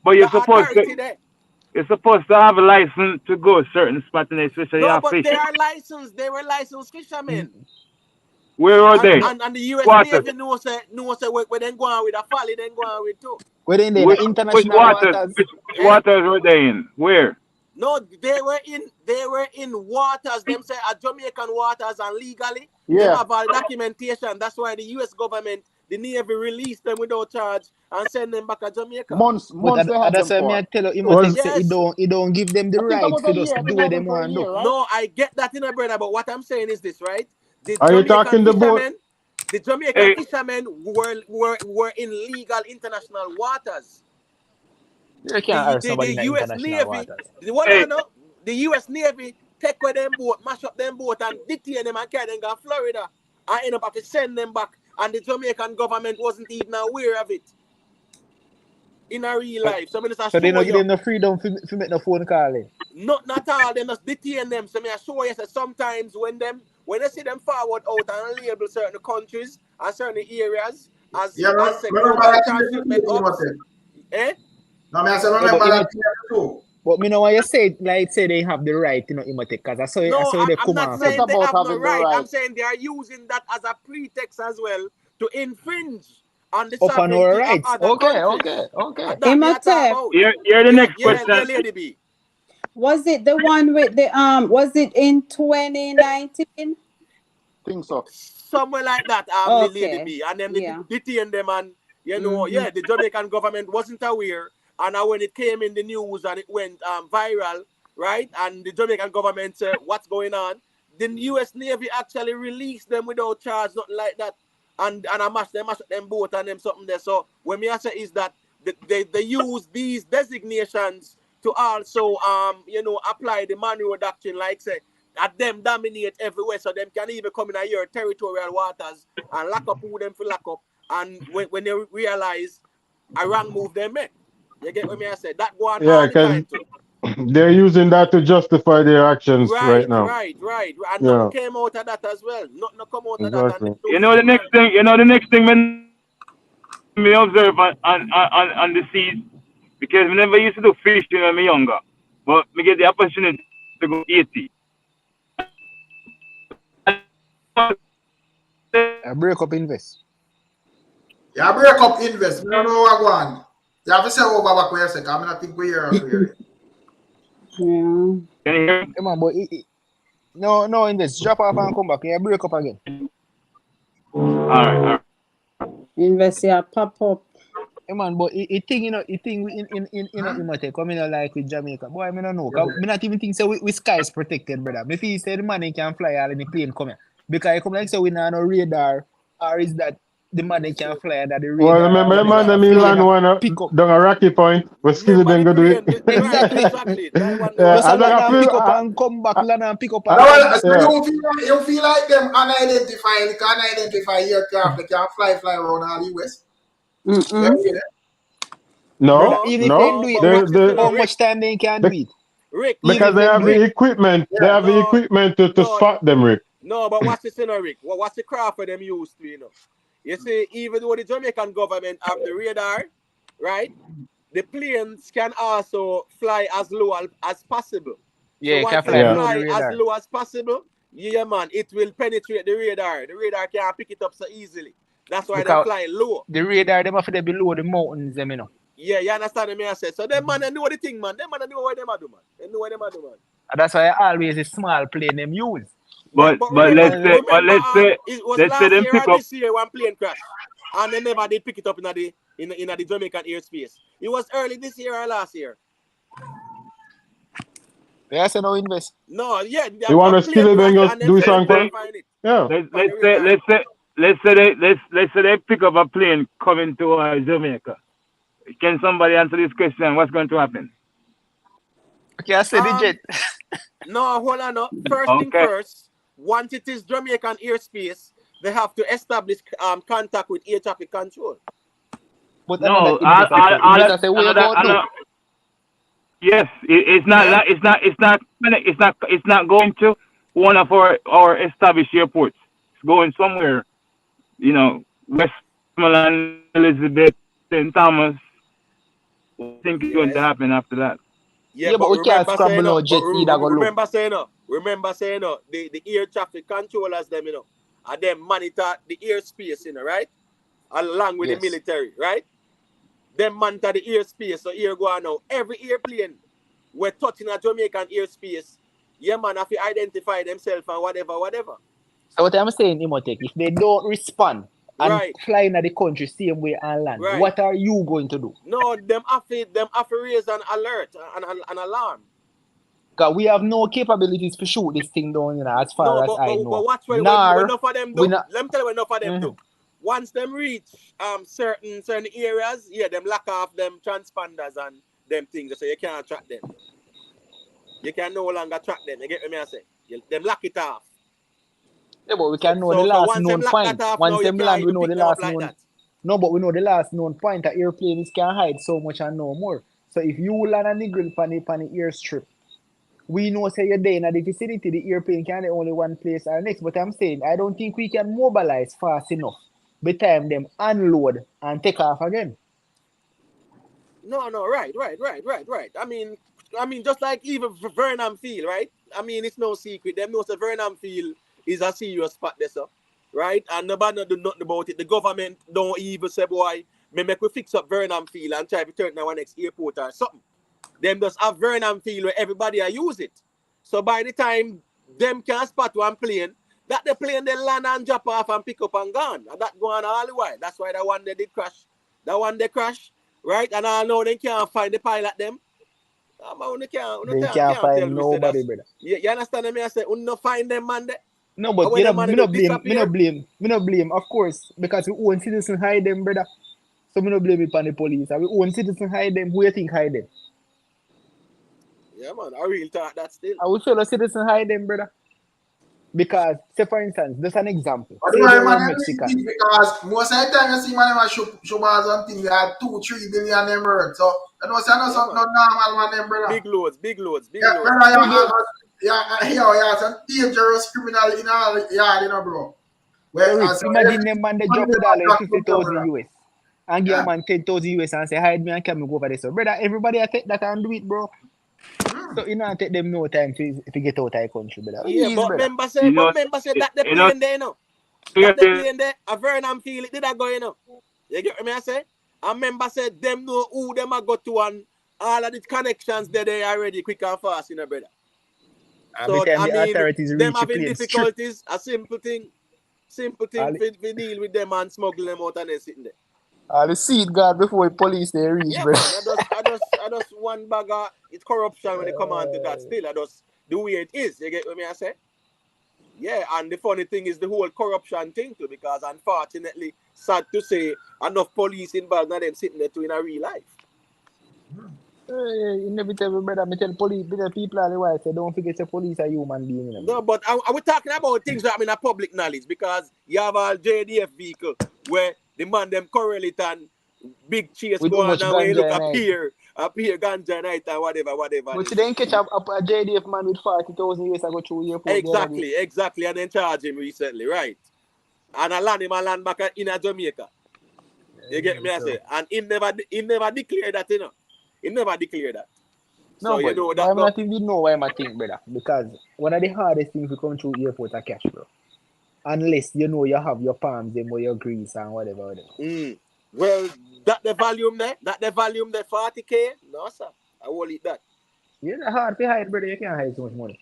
But you're supposed to have a license to go a certain spot, and especially but fish. they are licensed. They were licensed fishermen. Where are they? And the US Navy knows where they go on with a folly, then go on with too. Where they in the international waters? Which waters were they in? Where? No, they were in waters. Them say Jamaican waters and legally. Yeah. They have all documentation. That's why the US government, the Navy released them without charge and send them back to Jamaica. Months they had them for. I tell you, he don't give them the right to just do what they want to do. No, I get that in a brother, but what I'm saying is this, right? Are you talking the boat? The Jamaican fishermen were in legal international waters. You can't hurt somebody in the US international Navy, waters. the US Navy take away them boat, mash up them boat and detain them and carry them to Florida and end up having to send them back. And the Jamaican government wasn't even aware of it in a real life. So they don't give them no freedom to make no phone calling. Not all. They just detain them. So I show you that sometimes when they see them forward out and label certain countries and certain areas as transshipment hubs. Eh? No, I say remember that too. But me know what you say, like say they have the right, because I saw they come I'm not saying they have no right. I'm saying they are using that as a pretext as well to infringe on the sovereignty rights. Of other countries. Okay. You're the next question. Lady B. Was it the one with the was it in 2019? Think so. Somewhere like that, Lady B. And then they detain them and the Jamaican government wasn't aware. And when it came in the news and it went viral, right? And the Jamaican government said, what's going on? The US Navy actually released them without charge, nothing like that. And I mashed them boat and them something there. So what me I say is that they use these designations to also apply the manual doctrine, like say, at them dominate everywhere, so them can even come in your territorial waters and lock up who them for lock up. And when they realize a wrong move they make. You get what I said? That go on all the time too. They're using that to justify their actions right now. Right. And nothing came out of that as well. Nothing come out of that. And you know the next thing when me observe on the seas, because we never used to do fishing when me younger, but me get the opportunity to go 80. I break up invest. Yeah, break up invest. We don't know what going on. You have to say over back where you say, because I think we hear it. Can you hear me? Come on, boy. No, invest. Drop off and come back. Yeah, break up again. All right. Invest, pop up. Hey man, but it thing in coming like with Jamaica. Boy, I don't know. I not even think so we sky is protected, brother. If he say the money can fly all in the plane come here. Because I come like so we not no radar, or is that the money can fly under the radar? Well, remember the man that me land one down a Rocky Point, we still then go do it. Exactly. Pick up and come back, land and pick up. You feel like them unidentified aircraft that can fly around all the US? No. Even if they do it, how much time they can do it? Rick, because they have the equipment. They have the equipment to spot them, Rick. No, but what's this, Rick? What's the craft for them used to, You see, even though the Jamaican government have the radar, right? The planes can also fly as low as possible. Yeah, so can fly as low as possible. Yeah, man, it will penetrate the radar. The radar can't pick it up so easily. That's why they're flying low. The radar, them have to be below the mountains, you know. Yeah, you understand me? I said. So them man, they know the thing, man. Them man, they know what them do, man. They know what them do, man. And that's why always a small plane them use. But let's say it was let's last say them year pick or up. this year one plane crash, and they never did pick it up in the Jamaican airspace. It was early this year or last year. They say no invest. No, yeah. You want to steal it and just do something? Yeah. Let's say they pick up a plane coming to Jamaica. Can somebody answer this question? What's going to happen? Okay, I said the jet. No, hold on. No. First thing first, once it is Jamaican airspace, they have to establish contact with air traffic control. But no, yes, it's not going to one of our established airports. It's going somewhere, Westmoreland, Elizabeth, St. Thomas. What do you think is going to happen after that? Yeah, but we can't scramble no jets either. Remember saying the air traffic controllers, them, and them monitor the airspace, right? Along with the military, right? Them monitor the airspace, so here go on now. Every airplane we're touching a Jamaican airspace, yeah, man, have to identify themselves and whatever. So what I'm saying, Imotech, if they don't respond and fly in the country same way and land, what are you going to do? No, them have to raise an alert, an alarm. Because we have no capabilities to shoot this thing down, as far as I know. But watch when enough of them do. Let me tell you what enough of them do. Once them reach certain areas, them lock off them transponders and them things, so you can't track them. You can no longer track them. You get me? I say, them lock it off. Yeah, but we can know the last known point. Once them land, we know the last known. No, but we know the last known point. That airplanes can hide so much and no more. So if you land a niggle on the airstrip, we know say you're there in the vicinity. The airplane can only one place or next. But I'm saying I don't think we can mobilize fast enough by time them unload and take off again. No, right. I mean, just like even Vernon Field, right? I mean, it's no secret. Them knows that Vernon Field is a serious spot there, sir. Right? And nobody do nothing about it. The government don't even say, boy, make we fix up Vernon Field and try to turn it to our next airport or something. Them just have Vernon Field where everybody use it. So by the time them can spot one plane, that the plane they land and drop off and pick up and gone. And that go on all the while. That's why that one they did crash. That one they crash, right? And I know they can't find the pilot them. They can't find nobody, brother. You understand me? I say, we not find them, man. No, but we no blame, of course, because we own citizens hide them, brother. So we no blame it on the police. And we own citizens hide them. Who you think hide them? Yeah, man, I really thought that still. I would fellow citizens hide them, brother. Because, say for instance, just an example. Because most of the time you see man show bars and things, they are 2-3 billion them worth. So I know something not normal man them, brother. Big loads. Yeah, some dangerous criminal in all yard, bro. Imagine them man they drop $50,000 US and give a man $10,000 US and say hide me and come go over there. So brother, everybody I take that and do it, bro. So you know take them no time to get out of the country, brother. Yeah, but remember say that the plane there, That the plane there, a Vernon Field, did I go, You get me I say? I remember say them know who them I go to and all of the connections there already quick and fast, brother. So I mean, them having difficulties, a simple thing we deal with them and smuggle them out and they sitting there. The seat guard before the police they reach, bro. I just one bag of it's corruption when they come on to that still. I just the way it is, you get what me I say? Yeah, and the funny thing is the whole corruption thing too, because unfortunately, sad to say, enough police involved in them sitting there too in a real life. Inevitable, brother. I tell police, people are the way say don't forget the police are human beings. No, but I was talking about things that I mean a public knowledge because you have a JDF vehicle where the man them correlate and big chase go on and when you look appear ganja night and whatever. But you didn't catch a JDF man with 40,000 years ago through airport. Exactly, and then charge him recently, right? And I land back in Jamaica. You get me? I say, and he never declared that, He never declared that. So no, you but know why that. not even know why I think, brother? Because one of the hardest things to come through airport are cash, bro. Unless you know you have your palms, them or your grease and whatever. Well, that the volume there, 40K. No, sir. I will eat that. Yeah, it's hard to hide, brother. You can't hide so much money.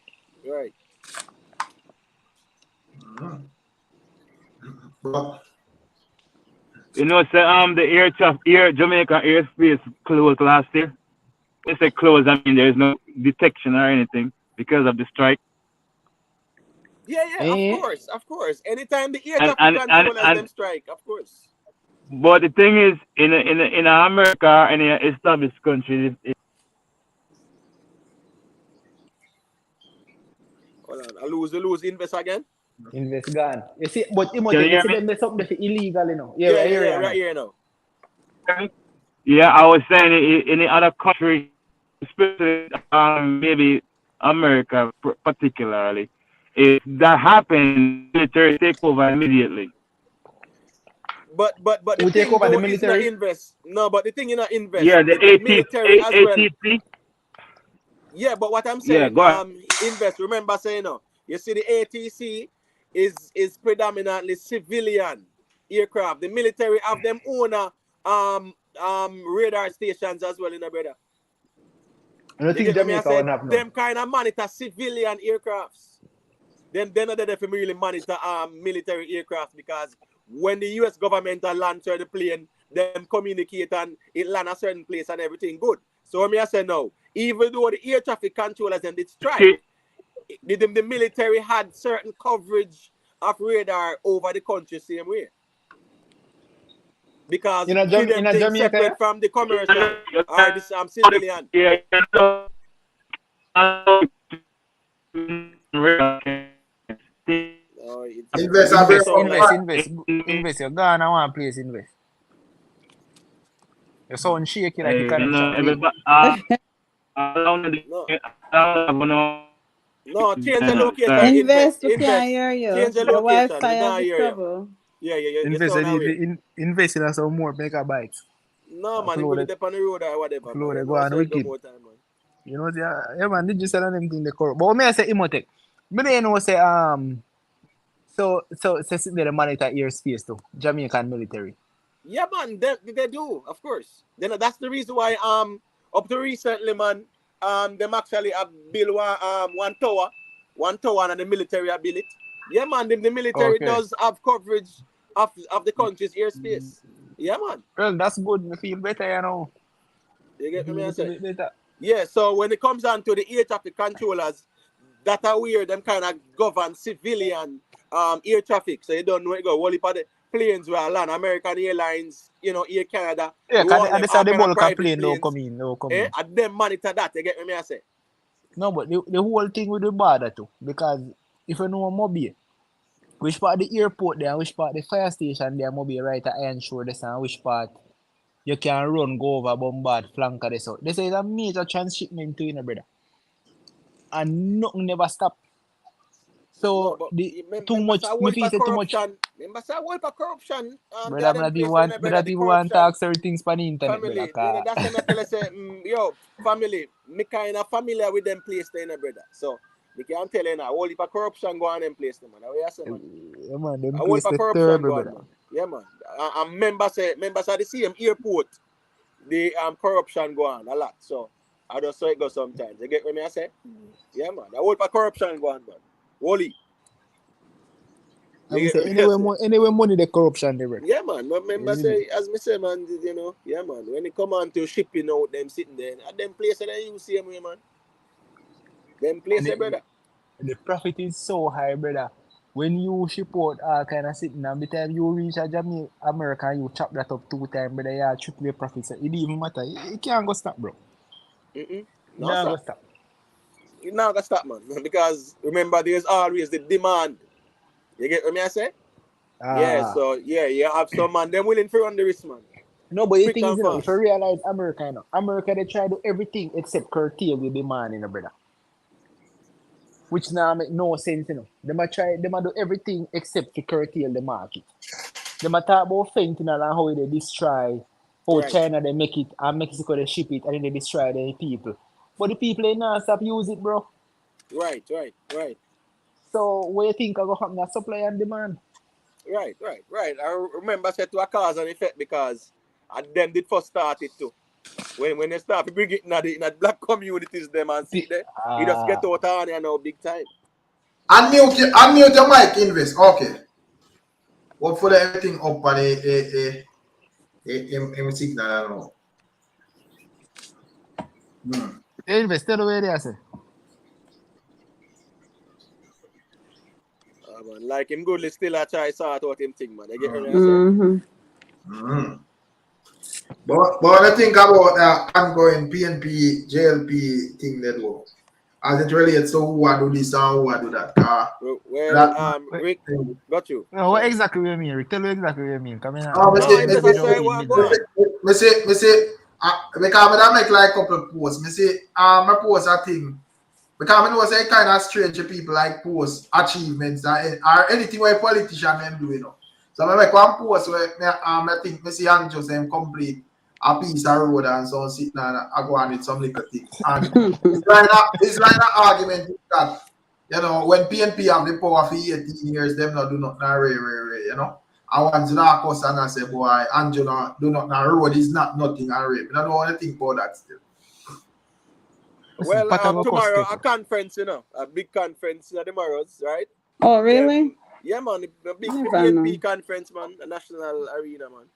Right. But You know, say the Jamaica airspace closed last year. They say closed, I mean there is no detection or anything because of the strike. Yeah, of course. Anytime the air And traffic controllers them strike, of course. But the thing is, in America or any established country, Hold on, I lose invest again. Invest gone. You see, but you can you hear see me? them there's something illegal, you know. Yeah, I hear you right here now. Yeah, I was saying in the other country, especially maybe America particularly, if that happens, military take over immediately. But the we thing take over the though is not military. invest. No, but the thing you not invest. Yeah, the military as well. ATC. Yeah, but what I'm saying, invest. Remember saying no. You see, the ATC is predominantly civilian aircraft. The military have them own radar stations as well, in a brother. I don't think Jamaica will have them kind of monitor civilian aircrafts. Then they're not there to really monitor military aircraft, because when the US government land the plane, them communicate and it land a certain place and everything good. So I say no, even though the air traffic controllers and did strike, the military had certain coverage of radar over the country same way. Because in Jamaica, separate from the commercial or this civilian. Yeah, invest. You go on one place, invest. Your sound shaky like a connection. No, change the location. Invest, we can't hear you. Change the location. Wi-Fi has trouble. Yeah. Invest in some more megabytes. No, man, you put it up on the road or whatever. Flow, go on wicked. You know, yeah, man, did you sell them thing the corrupt? But me I say Imotech. Me they know say so they monitor airspace too, Jamaican military. Yeah, man, they do, of course. Then that's the reason why up to recently, man, them actually have built one tower and the military have built it. Yeah, man, the military does have coverage of the country's airspace. Yeah, man. Well, that's good. Me feel better, you know. You get me, I say? Yeah, so when it comes down to the air traffic controllers, that are where them kind of govern civilian air traffic. So you don't know it go. Only for the planes where land, American Airlines, you know, Air Canada. Yeah, because the bulk plane don't come in. And them monitor that, you get me, I say? No, but the whole thing with the border too. Because if you know mobile, which part the airport there, which part the fire station there, mobile right at Iron Shore this and which part you can run, go over, bombard, flank this out. This is a major transshipment too, you know, brother. And nothing never stop. So too much corruption. Remember, say what for corruption? Brother, I don't even want to talk certain things on the internet. Family, brother, that's what I tell you, say, yo, family, me kind of familiar with them place there, brother. So we can tell you now, all the corruption go on in place, man. What you say, man? Yeah, man, them place the terrible, man. Yeah, man. And members at the same airport, the corruption go on a lot. So I just saw it go sometimes. You get what I say? Yeah, man. The whole corruption go on, man. Holy. Anyway, money the corruption there. Yeah, man. But remember say, as me say, man, you know, yeah, man. When it come on to shipping out, them sitting there, at them places that you see them, man. Them places, brother. The profit is so high, brother. When you ship out all kind of sitting, and by the time you reach a Jamaica, America, you chop that up 2 times, brother, you triple your profit. So it didn't even matter. It can't go stop, bro. No, go stop. It not gonna stop, man. Because remember, there's always the demand. You get what I say? Yeah, so you have some man, them willing to run the risk, man. No, but the thing is, you know, if you realize America, you know, America, they try to do everything except curtail the demand, you know, brother. Which now make no sense, you know. They might do everything except to curtail the market. They might talk about fentanyl and how they destroy, how China they make it, and Mexico they ship it, and then they destroy the people. but the people in non-stop use it, bro. Right. So what you think are going to happen? That supply and demand. Right. I remember I said to a cause and effect because them did first start it too. When they start to bring it in the black communities, them and see there, you just get out on here now big time. Unmute your mic, Invest. Okay. Hopefully everything up on a signal, I don't know. Invest, tell the way they say. Man, like him goodly still a try sort out him thing, man. I get what I say. But when I think about the ongoing PNP, JLP thing that do, as it relates to who I do this and who I do that. Rick, got you. No, what exactly you mean, Rick? Tell me exactly what you mean. Come in. Me say, because I make like a couple of posts. Me say, my post a thing. Because I know say kind of strange people like post achievements or anything where politician them do, you know. So I make one post where I think me see Anjo say complete a piece of road and so sitting and I go on with some little things. And it's like an argument that, you know, when PNP have the power for 18 years, them not do nothing you know. I want to Narcotics and I say, boy, Anjo do nothing road is not nothing I don't want to think about that still. Well, tomorrow a conference, you know, a big conference in the Morrows, right? Oh, really? Yeah, man, a big PNP conference, man, a national arena, man.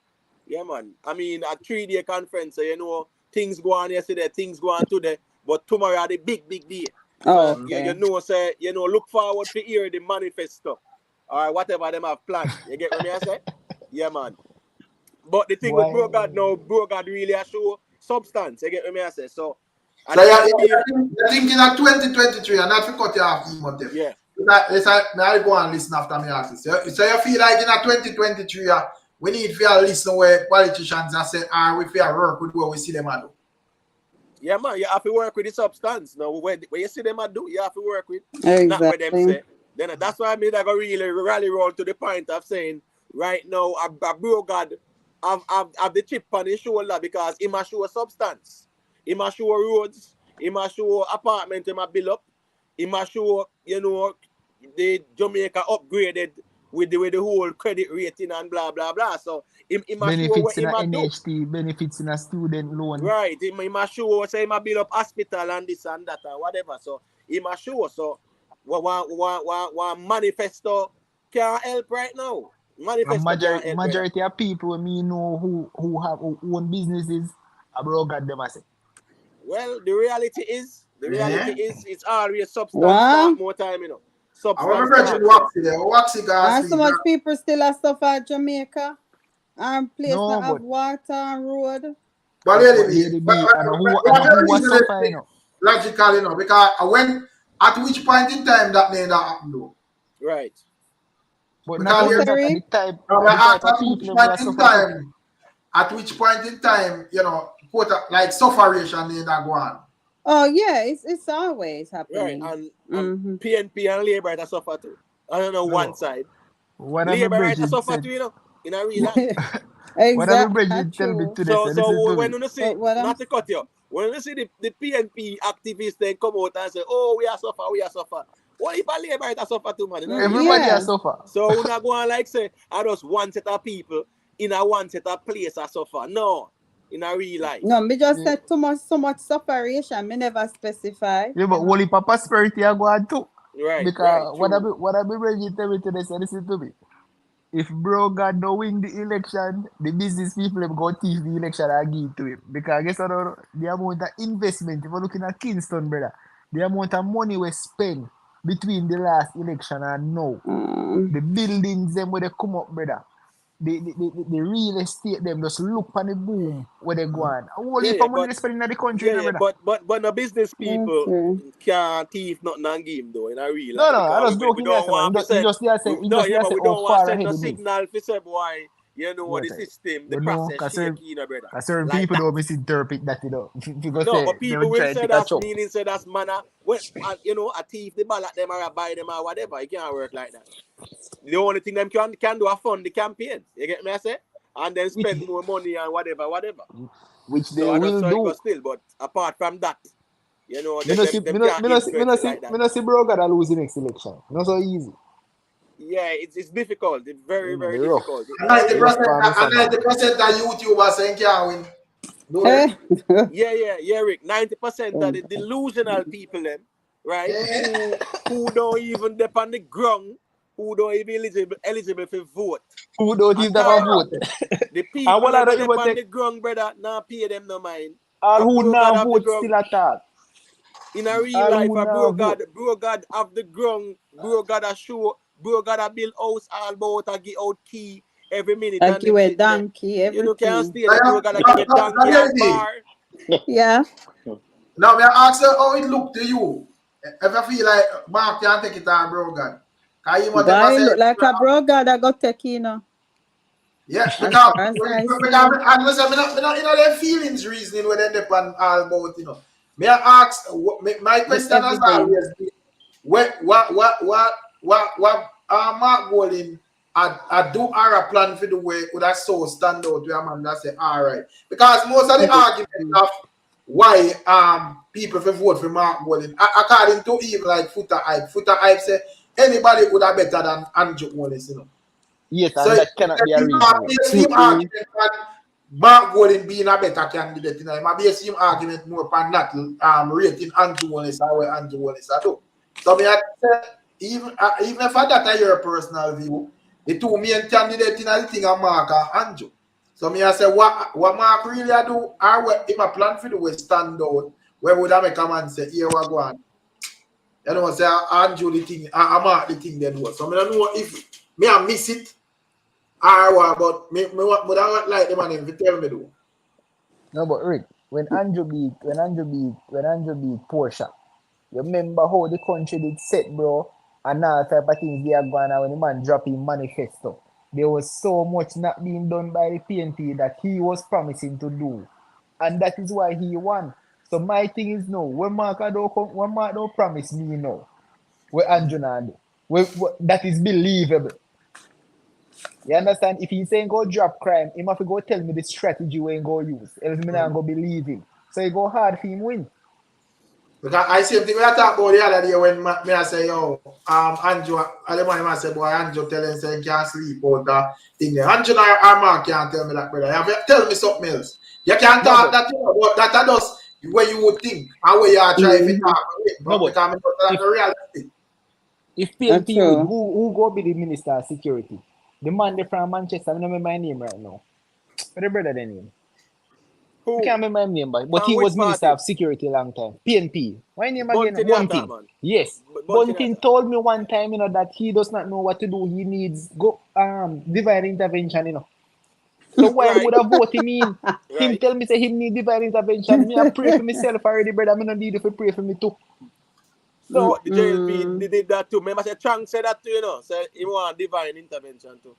Yeah, man. I mean, a 3-day conference, so you know, things go on yesterday, things go on today, but tomorrow are the big day. Oh, okay. You know, look forward to hear the manifesto or whatever them have planned. You get what I say? Yeah, man. But the thing with Bro God now, Bro God really a show substance. You get what I say? So you're thinking of 2023 and not to cut you off, yeah. I go and listen after me ask this. So you feel like in 2023, we need to listen where politicians are saying, we feel work with what we see them do. Yeah, man, you have to work with the substance. Now, where you see them do, you have to work with. Exactly. Not what them say. Then that's why I mean I go really rally round to the point of saying, right now, Bro God have the chip on his shoulder because he must show a substance. He must show roads. He must show apartment he must build up. He must show, you know, the Jamaica upgraded with the whole credit rating and blah, blah, blah. So, he must show what he must NHT, benefits in a student loan. Right. He must show, say, he must build up hospital and this and that and whatever. So, he must show. So, one manifesto can't help right now. Majority of people me know who own businesses, Bro God them I say. Well, the reality is it's always substance more time, you know. Substance. So much people still suffer at Jamaica. And place that have water and road. But really, logically, you know, because at which point in time that may not happen though. Right. But because at which point in time, you know, like sufferation may not go on. Oh yeah, it's always happening. Right, and PNP and Labour that suffer too. I don't know one side. Labour that suffer too, you know, in a real life. Exactly. So when you see, not to cut you, when you see the PNP activists then come out and say, "Oh, we are suffer." What if a Labour that suffer too, man? Everybody has suffer. So we're not going like say, I just one set of people in a one set of place that suffer. No. In a real life. No, me just said so much sufferation. Me never specify. Yeah, but only for prosperity I go on too. Right. Because what I be ready to tell me today, so listen to me. If Bro God don't win the election, the business people have got thief the election and give to him. Because guess what? The amount of investment, if you're looking at Kingston, brother, the amount of money we spend between the last election and now, the buildings them where they come up, brother. The real estate them just look on the boom where they go on. Only for money they spend in the country. But the business people can't thief nothing and give him though in a real life. No, I was joking. We don't want to send we don't want to send a signal to say boy, you know the system, the process shaky, brother. Certain like people don't misinterpret that, you know. No, but people will say that's meaning, say that's manner. Well, you know, a thief, the ballot them or buy them or whatever. It can't work like that. The only thing them can do is fund the campaign. You get me I say? And then spend more money and whatever. Which they will do. Still, but apart from that, You know, Me no see bro gotta lose the next election. Not so easy. Yeah, it's difficult. It's very, very rough. difficult. 90% of YouTubers saying can't win. Yeah, Rick. 90% of the delusional people, them, right? Who don't even dip on the ground, who don't even eligible for vote. Who don't even have a vote? The people who dip on the ground, brother, now pay them no mind. All who now vote still attack. In a real life, bro God have the ground, bro God a show, bro God a build house all about a give out key every minute. I give a donkey, everything. You know, can't stay there, bro God a give a donkey and bar. Yeah. Now, me ask her how it look to you. Ever feel like Mark can't take it on, bro God? Guy look like a bro God I got take, you know. Yeah, because I listen, me not their feelings reasoning when they depend all about, you know. May I ask, my question has always been, what Mark Golding I do a plan for the way would that so stand out where a man that say all right, because most of the argument of why people for vote for Mark Golding according to even like Footer Hype say anybody would have better than Andrew Wallace, you know. Yes, and so that cannot be a reason. Mark Golding being a better candidate, you know, might be a same argument more upon that rating Andrew Wallace or where Andrew Wallace I do. So me I say even if that is your personal view, the two main candidates in the thing are Mark and Andrew. So me I say what Mark really do or what if a plan for the way stand out, where would I make a man say here we go on. You know say Andrew the thing, Mark the thing they do. So me don't know if me I miss it. But me I like the man if you tell me though. No, but Rick, when Andrew beat Porsche, you remember how the country did set, bro, and now type of things they are going on when the man drop in manifesto. There was so much not being done by the PNP that he was promising to do. And that is why he won. So my thing is no, when Mark don't promise me no, where Andrew now that is believable. You understand? If he's saying go drop crime, he must go tell me the strategy we go use. Else me not go believe him. So it go hard for him win. Because I see thing we are talking about the other day when me I say yo, Andrew, the man I say boy Andrew tell him say he can't sleep out that thing there. Andrew or Mark can't tell me that, brother. You have to tell me something else. You can't talk that you know, but that does where you would think and where you are trying to talk. But because that's the reality. If PNP who go be the minister of security? The man from Manchester, I don't remember my name right now. What the brother their name? Who? I can't remember my name, but he was minister of security a long time. PNP. My name again? Bunting. Yes. Bunting told me one time, you know, that he does not know what to do. He needs divine intervention, you know. So why would I vote him in? Him tell me say he need divine intervention. Me I pray for myself already, brother. I don't need you to pray for me too. So the JLP did that too. Remember, say Chang said that too, you know. So he want divine intervention too.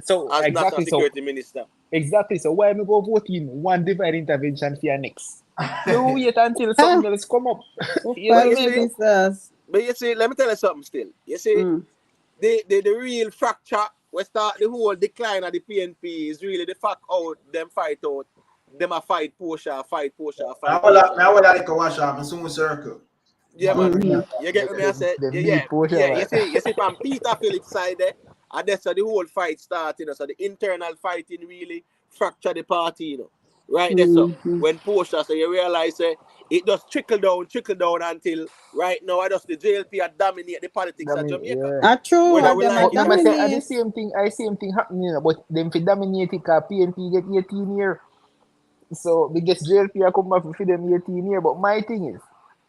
So as exactly national security minister. Exactly. So why am I go vote in one divine intervention for your next? You wait until something else come up. But you see, let me tell you something still. You see, the real fracture we start the whole decline of the PNP is really the fact out them fight out. Them a fight Porsche. I will like a wash up in some circle. Yeah, man. You get me? I said, you see from Peter Phillips' side there, and that's how the whole fight started, you know. So the internal fighting really fractured the party, you know. Right there, so when Porsche, so you realize it just trickle down until right now, I just the JLP dominate the politics of Jamaica. True. I same thing happening, you know, but them for dominate it, PNP get 18 years. So biggest JLP come back for them 18 years. But my thing is,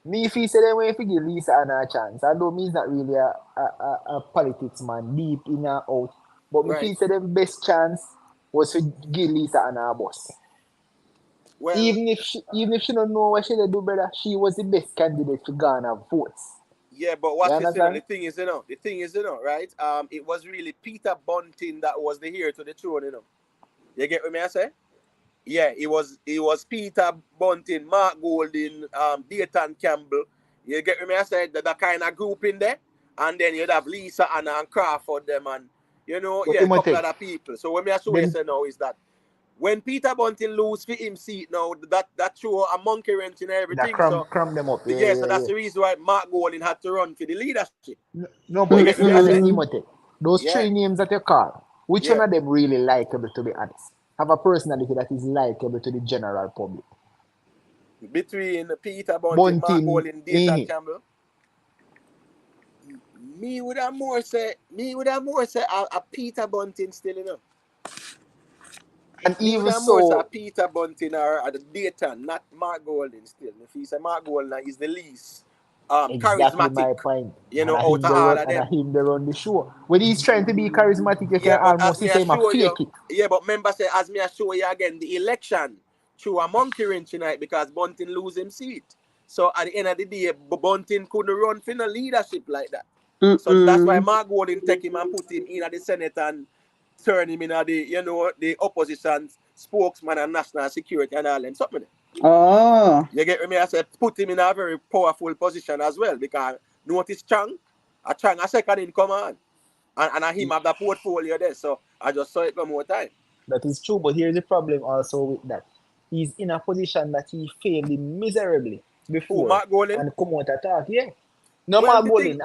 me if he say them way to give Lisa a chance, although me is not really a politics man, deep in and out. But me if he say them best chance was to give Lisa a boss. Well, even if she don't know what she do, brother, she was the best candidate to garner votes. Yeah, but what you say, the thing is, you know, right? It was really Peter Bunting that was the heir to the throne, you know. You get what I say? Yeah, it was Peter Bunting, Mark Golding, Dayton Campbell. You get what I say? That kind of group in there, and then you'd have Lisa Anna and Crawford them, and you know, a couple other people. So what I say now is that when Peter Bunting lose for him seat now, that show a monkey wrench in everything. That cram them up. So that's the reason why Mark Golding had to run for the leadership. No, but let's be honest, Emote. Those three names that you call, which one of them really likable, to be honest? Have a personality that is likable to the general public. Between Peter Bunting, Mark Golding, Dayton Campbell. Me would have more say a Peter Bunting still, you know. And even so, Peter Bunting or the Dayton, not Mark Golding still. If he say Mark Golding is the least exactly charismatic, my point. you know, out of all of them. And him they run the show. When he's trying to be charismatic, you can almost say him a fake it. Yeah, but remember say, as me I show you again, the election through a monkey wrench tonight because Bunting lose him seat. So at the end of the day, Bunting couldn't run for no leadership like that. So that's why Mark Golding take him and put him in at the Senate and turn him in at the, you know, the opposition spokesman and national security and all them something. Oh. You get me? I said put him in a very powerful position as well because notice Chang a second in command. And him have the portfolio there. So I just saw it one more time. That is true, but here's the problem also with that. He's in a position that he failed miserably before. Who, Mark Golding? And come out attack, No, Mark Golding.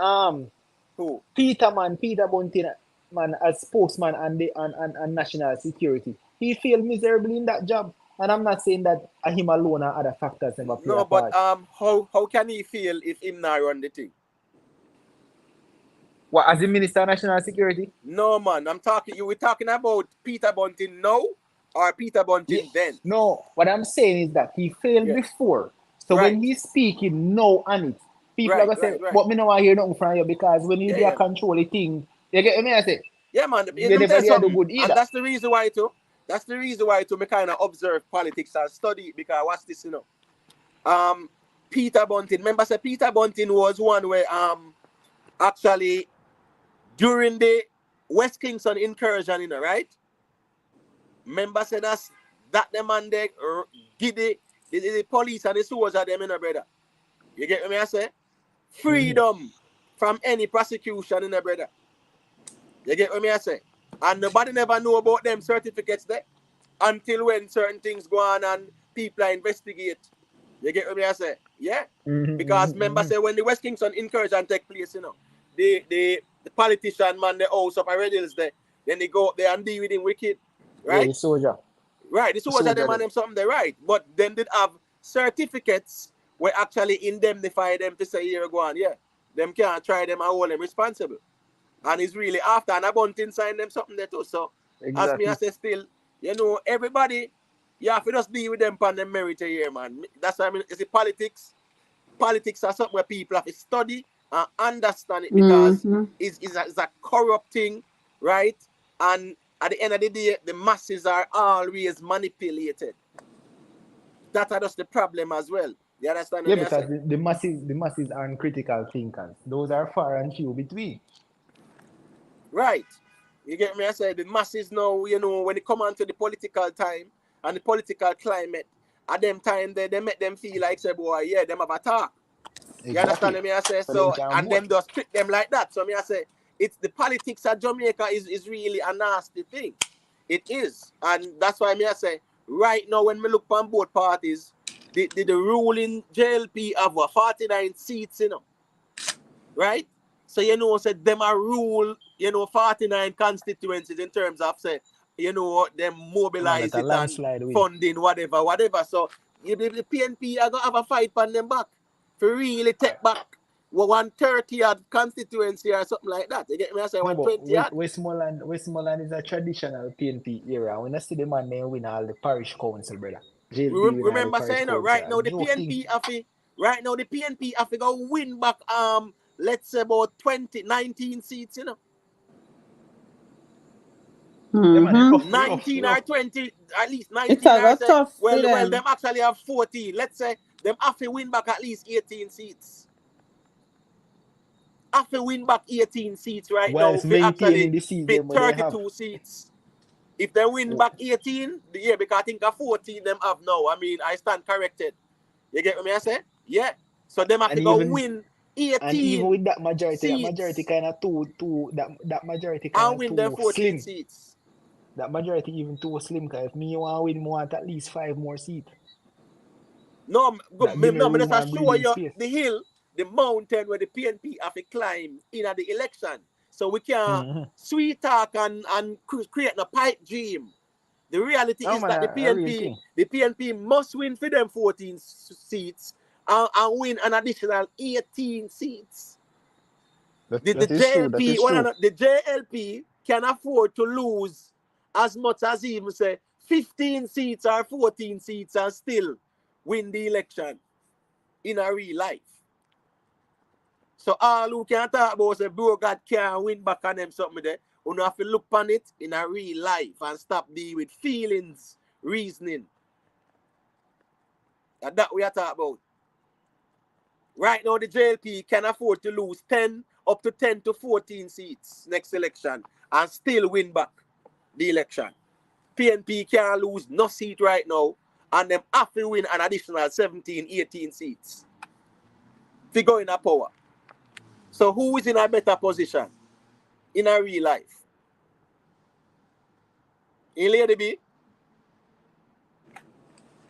Who? Peter Bunting man as spokesman and national security. He failed miserably in that job. And I'm not saying that him alone and other factors never play a part. How can he feel if him not run the thing? What, as the Minister of National Security? No, man. We're talking about Peter Bunting now or Peter Bunting then? No, what I'm saying is that he failed before. So when he's speaking now on it, people are going to say, but me no want to hear nothing from you because when you do control the thing, you get me? I say, yeah, man. They never do good either. And that's the reason why too. That's the reason why to me kind of observe politics and study it because what's this, you know? Peter Bunting. Remember, say Peter Bunting was one where actually during the West Kingston incursion, you know, right? Remember, say that the man they give the police and the soldiers them, you know, brother. You get me? I say freedom from any prosecution, you know, brother. You get me? I say. And nobody never know about them certificates there until when certain things go on and people investigate. You get what I say? Yeah. Because remember say when the West Kingston incursion take place, you know, the politician man the house up already is there. Then they go up there and deal with him wicked. Right? Yeah, the soldier. Right, the soldier them and them something they right. But then did have certificates where actually indemnify them to say here go on, them can't try them and hold them responsible. And it's really after and a Bunting sign them something there too. So as me I say still, you know, everybody, you have to just deal with them on the merit here, man. That's why I mean it's the politics. Politics are something where people have to study and understand it because it's a corrupt thing, right? And at the end of the day, the masses are always manipulated. That are just the problem as well. You understand? Yeah, because the masses aren't critical thinkers. Those are far and few between. Right. You get me? I say the masses now, you know, when it come on to the political time and the political climate, at them time they make them feel like say, boy, them have a talk. You understand me? I say so and them just treat them like that. So me I say it's the politics of Jamaica is really a nasty thing. It is. And that's why me I say right now when we look on both parties, the ruling JLP have 49 seats, you know. Right? So, you know, say them are rule, you know, 49 constituencies in terms of, say, you know, them mobilize it and funding, whatever. So, the PNP are going to have a fight on them back to really take back 130 odd constituency or something like that. You get me? I say 120 odd. Westmoreland is a traditional PNP era. When I see the man, they win all the parish council, brother. Remember saying right now the PNP have to go win back let's say about 19 seats, you know. 19 or 20, at least 19. It's a tough well, them actually have 14. Let's say them have to win back at least 18 seats. Have to win back 18 seats right now. They actually pick 32 seats. If they win back 18, because I think a 14 them have now. I mean, I stand corrected. You get what I say? Yeah. So them have to go win 18. And even with that majority, seats. that majority kind of that majority kind of win them 14 seats. that majority even too slim. Cause if me want to win, I want at least 5 more seats. No, That give me but room that's and show breathing you space. the hill, the mountain where the PNP have to climb in at the election. So we can sweet talk and create a pipe dream. The reality is man, that the PNP must win for them 14 seats and win an additional 18 seats. The JLP can afford to lose as much as even say 15 seats or 14 seats and still win the election in a real life. So all who can talk about say bro God can't win back on them something there, you have to look on it in a real life and stop dealing with feelings, reasoning. And that we are talking about. Right now the JLP can afford to lose 10 up to 10 to 14 seats next election and still win back the election. PNP can't lose no seat right now and them have to win an additional 17, 18 seats to go in a power. So who is in a better position in a real life? In Lady B?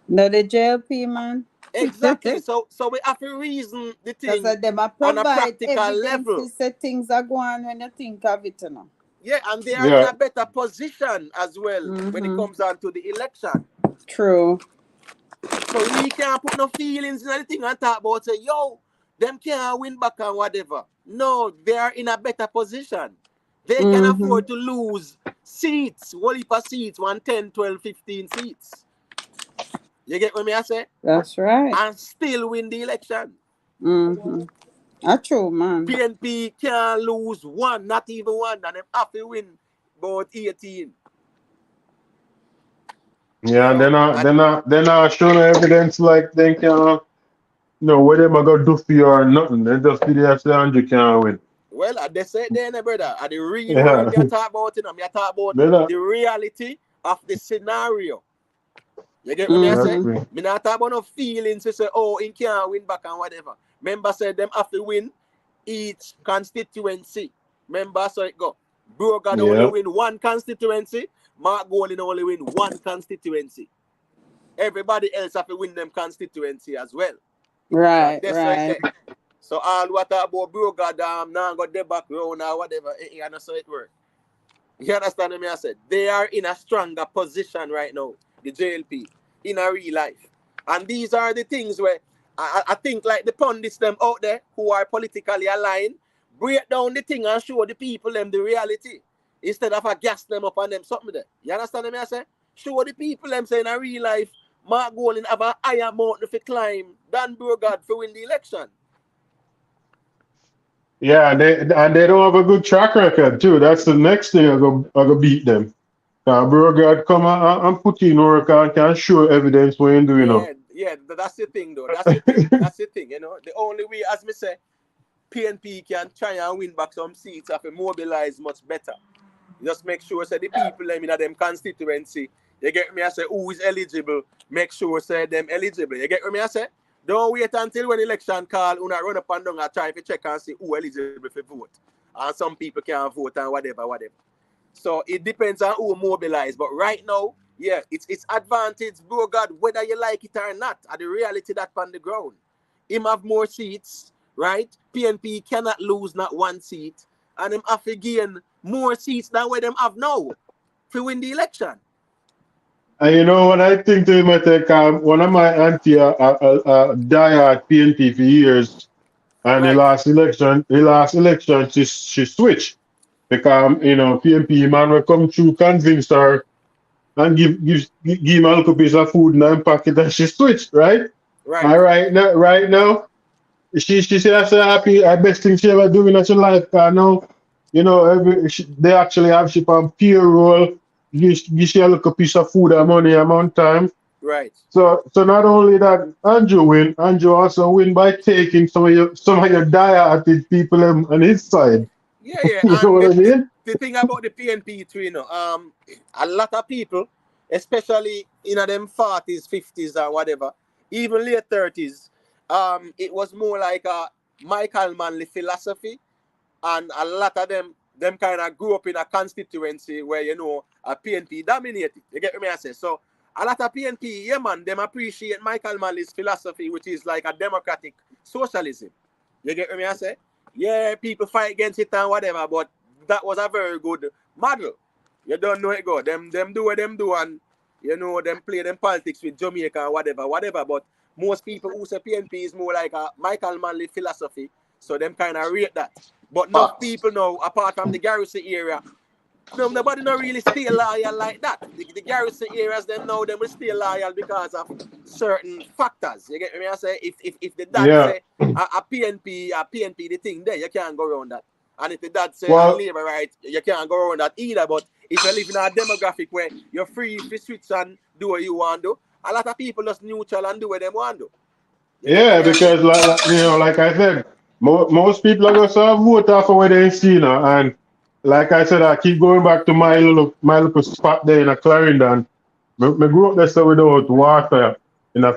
No, the JLP, man. Exactly. So we have to reason the thing them on a practical level. Say things are going when you think of it, you know. Yeah, and they are in a better position as well when it comes down to the election. True. So we can't put no feelings in anything and talk about say, yo, them can't win back and whatever. No, they are in a better position. They can afford to lose seats, whole heap of seats, 10, 12, 15 seats. You get what me I say? That's right. And still win the election. That's true, man. PNP can't lose one, not even one, and them have to win about 18. Yeah, so, they're not showing evidence like they can, what them are gonna do for you or nothing. They just feel they say Andrew can't win. Well, they say there, brother, at the real world they talk about it, and I talk about the reality of the scenario. You get what me I say? Me not talk about no feelings to say, oh, he can't win back and whatever. Remember said them have to win each constituency. Remember so it go. Bro God only win one constituency. Mark Golding only win one constituency. Everybody else have to win them constituency as well. Right. So all what about bro God now got their background or whatever, you know so it work. You understand what I said? They are in a stronger position right now, the JLP, in a real life. And these are the things where I think like the pundits them out there who are politically aligned, break down the thing and show the people them the reality. Instead of a gas them up on them something there. You understand what I say? Show the people them say in a real life, Mark Golding have a higher mountain to climb than Bro God to win the election. Yeah, they don't have a good track record too. That's the next thing I go beat them. Bro God come and put in work and can show evidence what you're doing. Yeah, that's the thing though. That's the thing. That's the thing, you know. The only way, as me say, PNP can try and win back some seats have to mobilize much better. Just make sure say the people in them constituency, you get me I say who is eligible, make sure say them eligible. You get me I say? Don't wait until when election call, una run up and down and try to check and see who eligible for vote. And some people can't vote and whatever. So it depends on who mobilize. But right now, yeah, it's advantage, bro God, whether you like it or not, at the reality that on the ground. Him have more seats, right? PNP cannot lose not one seat. And him have to gain more seats than what them have now to win the election. And you know what I think they might take one of my auntie diehard PNP for years, and the last election she switched because PNP man will come through convince her and give him a little piece of food in her pocket and she switched, right? And right now she said that's the best thing she ever do in her life. Now they actually have she on payroll. Give she a little piece of food and money amount time. Right. So not only that Andrew also win by taking some of your diehard people on his side. Yeah. You know what I mean? The thing about the PNP too, a lot of people, especially in them 40s, 50s or whatever, even late 30s, it was more like a Michael Manley philosophy, and a lot of them them kind of grew up in a constituency where, you know, a PNP dominated. You get me I say? So a lot of PNP, yeah man, them appreciate Michael Manley's philosophy, which is like a democratic socialism. You get me I say? Yeah, people fight against it and whatever, but that was a very good model. You don't know it go. Them do what them do, and you know them play them politics with Jamaica and whatever. But most people who say PNP is more like a Michael Manley philosophy, so them kind of rate that. But no people know, apart from the garrison area, no, nobody not really stay loyal like that. The garrison areas, them know them will stay loyal because of certain factors. You get me? I say if the dad say a PNP the thing there, you can't go around that. And if the dad say a labor right, you can't go around that either. But if you live in a demographic where you're free to switch and do what you want to do, a lot of people just neutral and do what they want to do. Yeah, because like you know, like I said, most people are going to vote off of what they see now. And like I said, I keep going back to my little spot there in a Clarendon. I grew up there so without water in a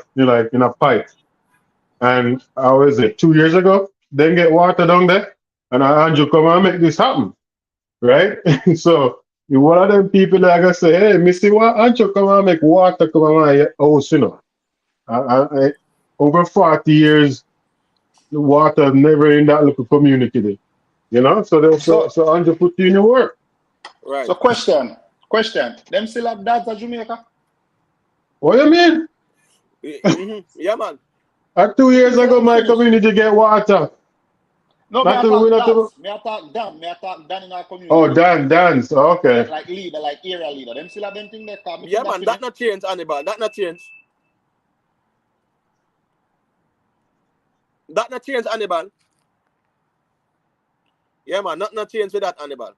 pipe. And I was it 2 years ago, then get water down there, and Andrew come and make this happen. Right? So one of them people that I gonna say, hey, Missy, what Andrew come and make water come on my house, you know. I over 40 years, the water never in that little community there. You know, so Andrew put you in your work. Right. So question. Them still have dads at Jamaica? What do you mean? Yeah, man. 2 years ago, my community get water. No, me I talk Dan in our community. Oh, Dan. Okay. Like leader, like area leader. Them still have them thing there. Yeah, man, that not change, Hannibal. That not change. That not change, Hannibal. Yeah, man, not change with that, Hannibal.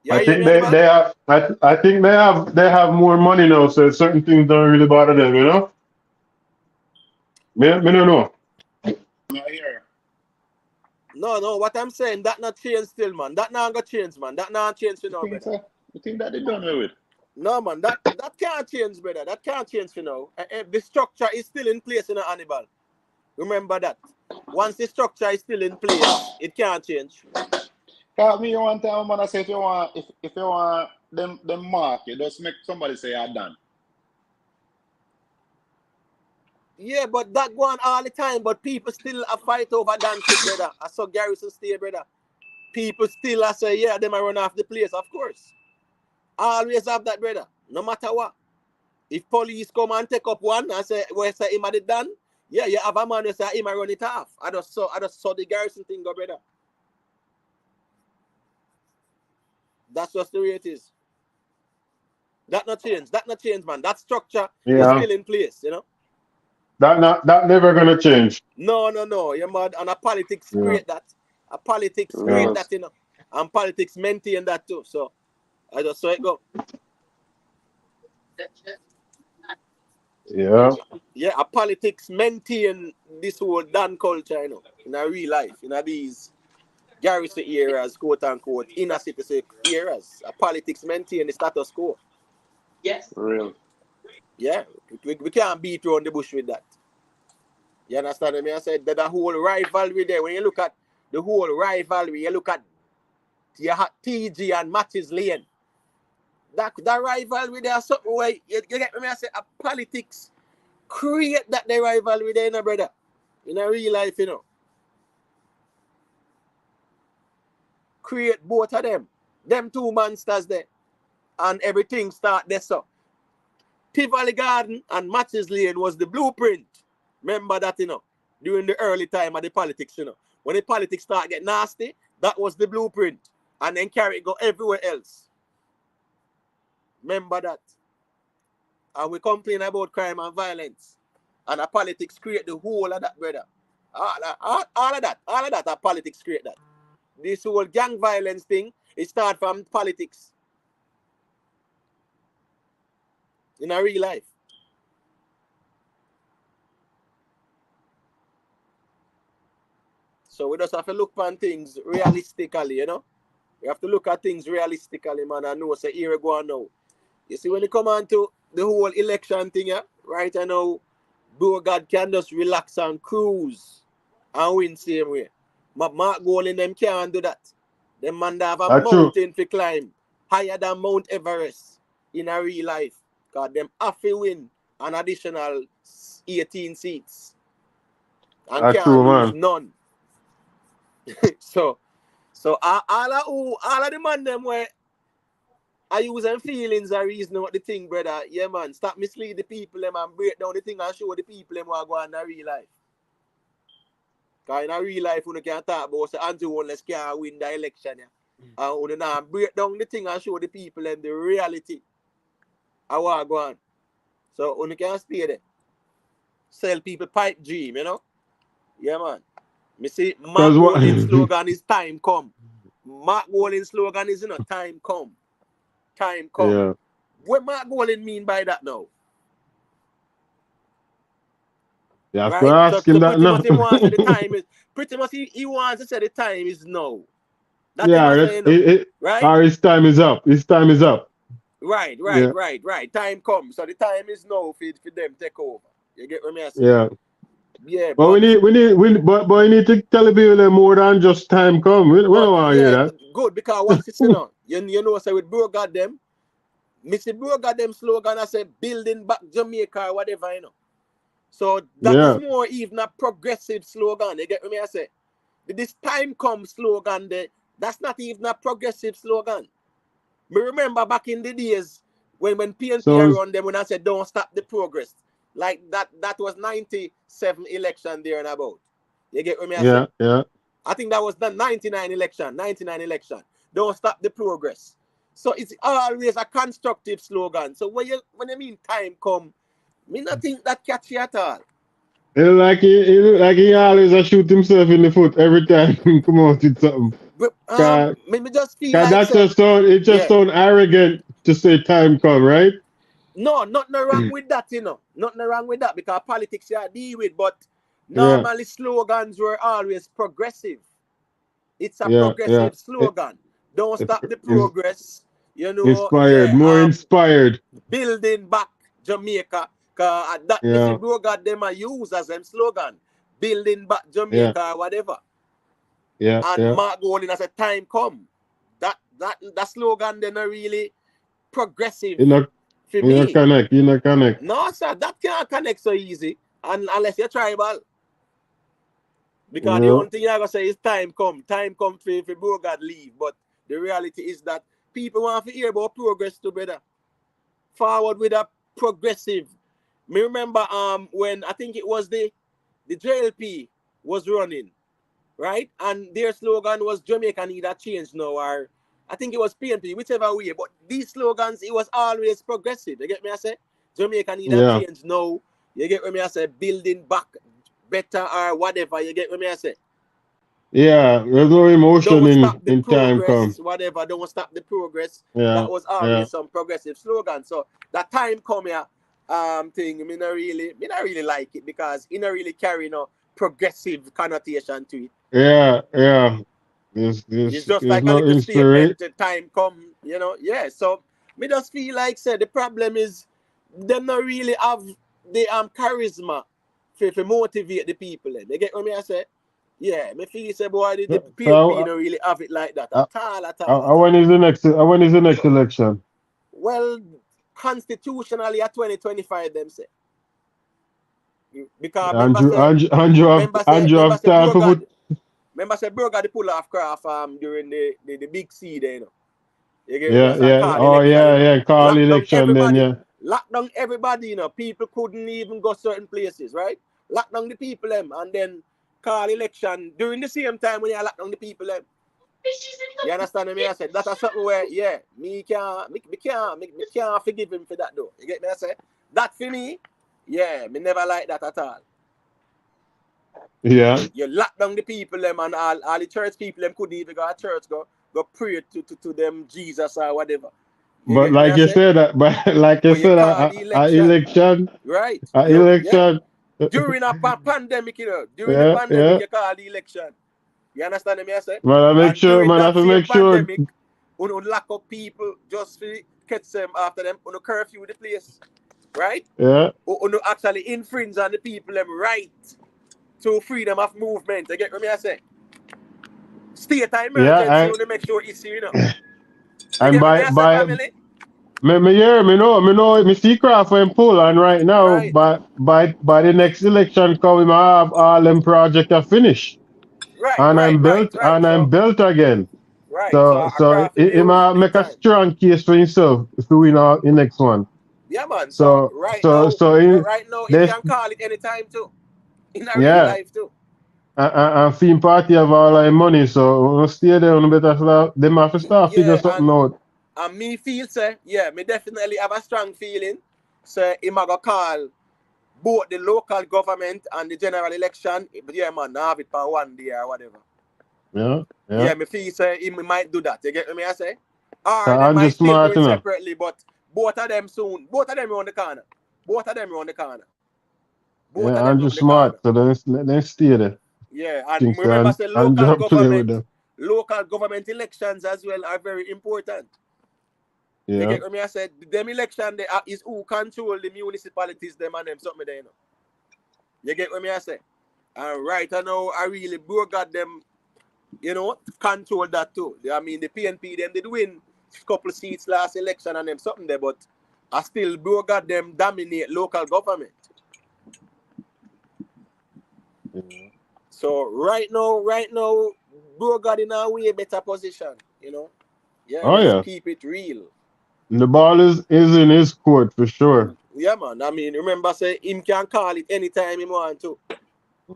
Yeah, I think they have. I think they have more money now, so certain things don't really bother them, you know. Me don't know. No. What I'm saying, that not change still, man. That not gonna change, man. That not change, you know, brother. You think that they done with it? No, man. That can't change, brother. That can't change, you know. The structure is still in place, you know, Hannibal. Remember that. Once the structure is still in place, it can't change. Cause me one time, man, I say if you want them mark, you just make somebody say you're done. Yeah, but that go on all the time, but people still a fight over dancing, brother. I saw Garrison stay, brother. People still say, yeah, them a run off the place, of course. Always have that, brother. No matter what. If police come and take up one and say, well, say him had it done, yeah, you have a man who say him a run it off. I just saw the Garrison thing go, brother. That's just the way it is. That not change, man. That structure is still in place, you know. That never gonna change. No. You're mad. And a politics create that. A politics create that, you know. And politics maintain that too. So I just saw it go. Yeah. Yeah, a politics maintain this whole Dan culture, you know, in a real life, in these garrison areas, quote unquote, inner city areas. A politics maintain the status quo. Yes. Real. Yeah, we can't beat around the bush with that. You understand me? I said that the whole rivalry there. When you look at the whole rivalry, you look at TG and Matches Lane. That rivalry there, something where you get me? I say a politics create that the rivalry there, you know, brother. In a real life, you know. Create both of them. Them two monsters there. And everything start there, so. Tivoli Garden and Matches Lane was the blueprint. Remember that, you know, during the early time of the politics, you know. When the politics start get nasty, that was the blueprint. And then carry it go everywhere else. Remember that. And we complain about crime and violence. And the politics create the whole of that, brother. All of that, our politics create that. This whole gang violence thing, it starts from politics. In a real life. So we just have to look on things realistically, you know. We have to look at things realistically, man, and know say here we go on now. You see, when you come on to the whole election thing, yeah, right now, bro, God can just relax and cruise. and win same way. But Mark Golding them can't do that. Them man have a That's true. mountain to climb higher than Mount Everest in a real life. Because them have to win an additional 18 seats. And That's can't true, lose man. none. so all of the man them where I use them feelings are reason what the thing, brother. Yeah, man. Stop mislead the people them and break down the thing and show the people them what go on in a real life. Because in a real life, you can't talk about so Andrew unless can't win the election. Yeah. And you now break down the thing and show the people them the reality. I want to go on. So you can't stay there. Sell people pipe dream, you know? Yeah, man. Me see Mark Golding's slogan is time come. Mark Golding's slogan is, time come. Time come. Yeah. What Mark Golding mean by that now? Yeah, right? so ask him that now. Pretty much he wants to say the time is now. That's right? Or his time is up. His time is up. Right. Time comes. So the time is now for them take over. You get what I say? Yeah. Yeah. But we need to tell the people more than just time come. We don't want to hear that. Good, because watch this now. You know, so with Bro got them. Mr. Bro got them slogan I say building back Jamaica or whatever, you know. So that is more even a progressive slogan. You get what I say? This time come slogan there, that's not even a progressive slogan. Me remember back in the days when PNP around them when I said don't stop the progress. Like that was 97 election there and about. You get what I say? Yeah. I think that was the 99 election. Don't stop the progress. So it's always a constructive slogan. So when you mean time come, me not think that catchy at all. He always shoot himself in the foot every time he come out with something. Me just feel like it just sound arrogant to say time come, right? No, nothing wrong with that, you know. Nothing wrong with that because politics you deal with, but normally slogans were always progressive. It's a progressive slogan. Don't stop the progress. You know, inspired. Building back Jamaica. Cause that Mr. Bro got them a use as them slogan. Building back Jamaica or whatever. And Mark Golding as a time come. That slogan then are really progressive. For me. You not connect. No, sir, that can't connect so easy. Unless you're tribal. Because the only thing you're gonna say is time come. Time come for Bro God leave. But the reality is that people want to hear about progress too, brother. Forward with a progressive. Me remember when I think it was the JLP was running, right? And their slogan was Jamaica need a change now, or I think it was PNP, whichever way. But these slogans, it was always progressive. You get me? I say Jamaica need a change now. You get me? I say building back better or whatever. You get me? I say. Yeah, there's no emotion in time come. Whatever, don't stop the progress. That was always some progressive slogan. So that time come here thing, me not really like it because it not really carry no progressive connotation to it. Yeah. It's just like a little statement, time come, you know. Yeah, so me just feel like the problem is they not really have the charisma to motivate the people. You get what I say? Yeah, me feel boy the PNP don't really have it like that at all. When is the next election? Well, constitutionally at 2025 them say. Because remember say Bro got the pull off craft during the big C there, you know. You get call election then, Lock down everybody, you know. People couldn't even go certain places, right? Lock down the people them and then call election during the same time when you lock down the people them. You understand what I said? That's something where me can't forgive him for that though. You get me? I say that for me, me never like that at all. Yeah. You lock down the people them and all the church people them couldn't even go to church, go pray to them Jesus or whatever. But like you said, election. Right. Election. During a pandemic, you know. During the pandemic, you call the election. You understand what I say? I have to make sure. Pandemic, you lock up people just to catch them after them, you curfew the place. Right? Yeah. You actually infringe on the people them right to freedom of movement. You get what I say? State of emergency, you want to make sure it's here, you know. You and get what by I say, family? me see Crawford in Poland right now, but by the next election coming, I have all them projects are finished. And I'm built again. Right. So it might make a strong case for himself if we win the next one. Yeah, man. So right now, you can call it anytime too. In a real life too. And Theme Party have all our money, so we'll stay there on better. Them have to start figure something out. And me feel, say, me definitely have a strong feeling. So, I'm going to call both the local government and the general election. But man, have it for one day or whatever. Yeah, me feel, say, he might do that. You get me, I say? Or they might still do it separately, but both of them soon. Both of them around the corner. Andrew smart, so they stay there. Yeah, and remember, say local government elections as well are very important. Yeah. You get me? I said them election is who control the municipalities, them and them something there, you know. You get me? I say, and right now I really got them, you know, control that too. I mean the PNP them did win a couple of seats last election and them something there, but I still got them dominate local government. Mm-hmm. So right now, bro got in a way better position, you know. Yeah, keep it real. The ball is in his court for sure. Yeah, man. I mean, remember, say him can call it anytime he want to.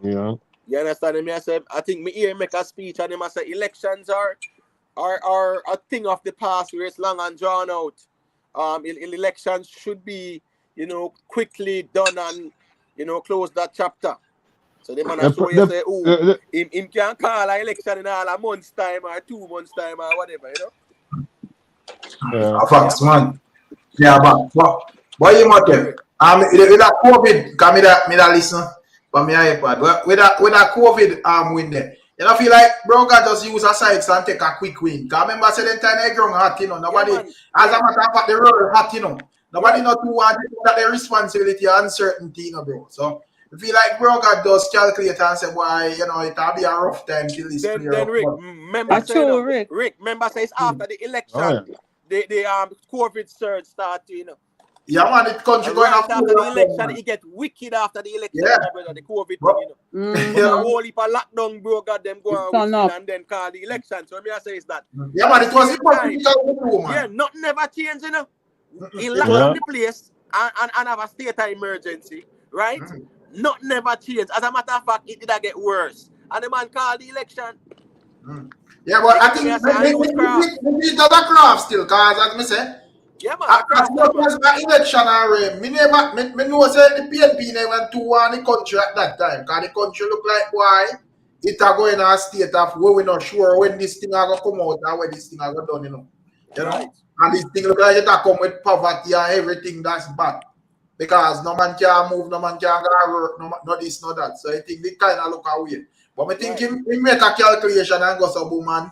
Yeah. You understand me? I said, I think me here make a speech and him I say elections are a thing of the past where it's long and drawn out. Elections should be, you know, quickly done and, you know, close that chapter. So the man show you say, oh, him can call an election in all a month's time or 2 months' time or whatever, you know? Facts, man. Yeah, but you must with that COVID, come me that listen from my iPad. With that COVID win there. You know, feel like bro got just use a sites and take a quick win. Cause remember say the time ground hot, you know. Nobody as a matter of fact the road hot, you know. Nobody not too want that the responsibility and uncertainty, you know, bro. So I feel like bro got does calculate and say, why, you know, it'll be a rough time till this clear. Then Rick, remember say it's after the election. The COVID surge start, you know. Yeah, man, the country going after the election, it get wicked after the election, brother, the COVID, you know. The whole heap of lockdown, bro, got them go and then call the election. So me I say is that. Yeah, man, it was man. Yeah, nothing never changed, you know. He locked down the place and have a state of emergency, right? Nothing never changed. As a matter of fact, it did get worse. And the man called the election. Yeah, but I think we does a craft still, cause as me say, yeah, man. As much as the election are me know say the PNP never too want the country at that time, cause the country look like why it are going a state of where we not sure when this thing are gonna come out and when this thing are gonna done, you know. Right. And this thing look like it are come with poverty and everything that's bad. Because no man can move, no man can go work, no this, no that. So I think they kind of look away. But I think he make a calculation and go some woman,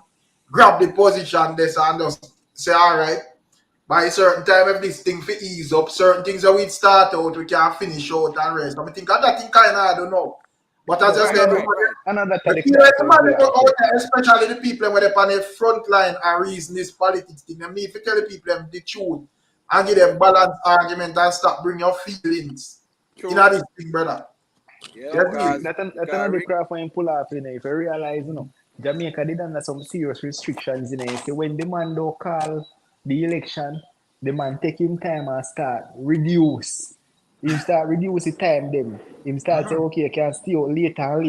grab the position this and just say, all right, by a certain time, if this thing fit ease up, certain things that we start out, we can finish out and rest. But I think that thing kind of, I don't know. But as I said, especially the people when they're on the front line and reason this politics thing, they need to tell the people the truth and give them balanced argument and stop bringing your feelings in this thing, brother. Yeah, that's another craft when you pull off, you know. If you realize, you know, Jamaica did under some serious restrictions, you know. So when the man don't call the election, the man take him time and start reduce. Him start reduce the time then. Him start say, okay, you can stay out later.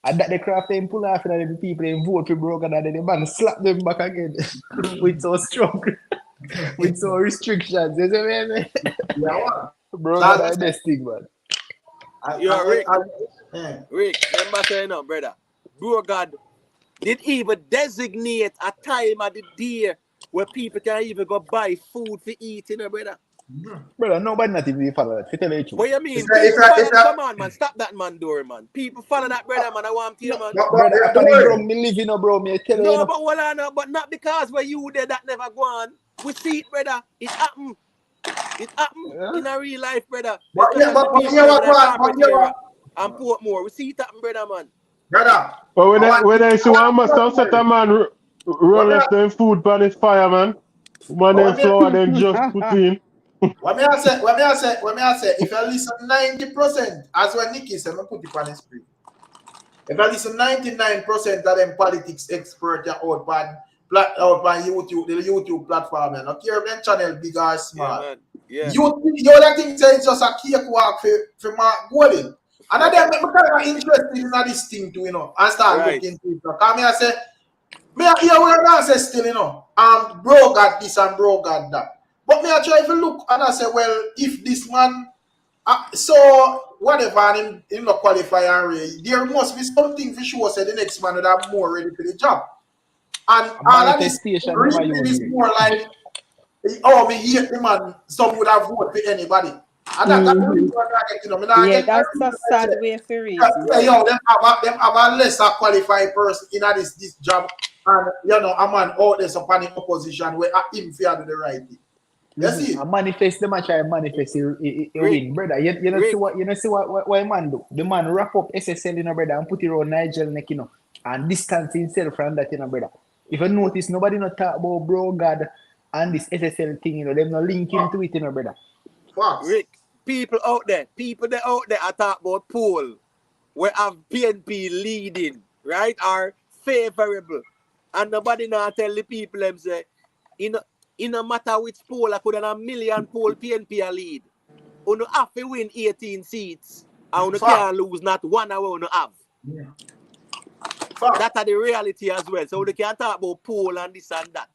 And that the craft them pull off, and the people them vote for broken, and then the man slap them back again with so strong, with so restrictions. You see what I mean? Yeah, bro, that's the best thing, man. Rick, remember saying no, brother. Bro God did even designate a time of the day where people can even go buy food for eat, you know, brother. Brother, nobody not even follow that. Tell you what you mean? Come on, man. Stop that man door, man. People follow that, brother, man. I want to hear, man. Brother, after the drum, me living, bro. Me tell you. No, but hold on, but not because where you there that never go on. We see it, brother. It happened. It happened in a real life, brother. and Portmore. We see it happen, brother, man. Brother. But when I see one must have set a man run left them food pan his fire, man. Man then flour then just put in. What me I say, if I listen 90%, as when Nicky said, I put it on the screen. If I listen 99% of them politics expert out on YouTube, the YouTube platform, and not care if them channel big or small. Yeah. You other thing say it's just a cakewalk for Mark Golden. And then me kind of interested in this thing too, you know, and start looking into it. Because me I say, me I hear what I say still, you know, bro got this and bro got that. But me I try to look and I say, well, if this man, so whatever in the qualifier, there must be something for sure. Say the next man would have more ready for the job. And all of this really is more like, oh, me hate the man. Some would have voted for anybody. And that's the reason why I get, you know, that's a sad way for reason. Yo, them have a lesser qualified person in this job, and you know, a man out there upon the opposition where him fear do the right thing. You see? I manifest them, I try to manifest a win, brother. You know see what man do? The man wrap up SSL, you know, brother, and put it around Nigel neck, you know, and distance himself from that, you know, brother. If you notice, nobody not talk about bro God and this SSL thing, you know, them not link into it, you know, brother. Rick, people out there are talk about poll where have PNP leading, right, are favorable. And nobody now tell the people them say, in a matter which poll, I could have a million poll PNP a lead. You have to win 18 seats and you can't lose not one hour you have. Yeah. That's the reality as well. So they can't talk about poll and this and that.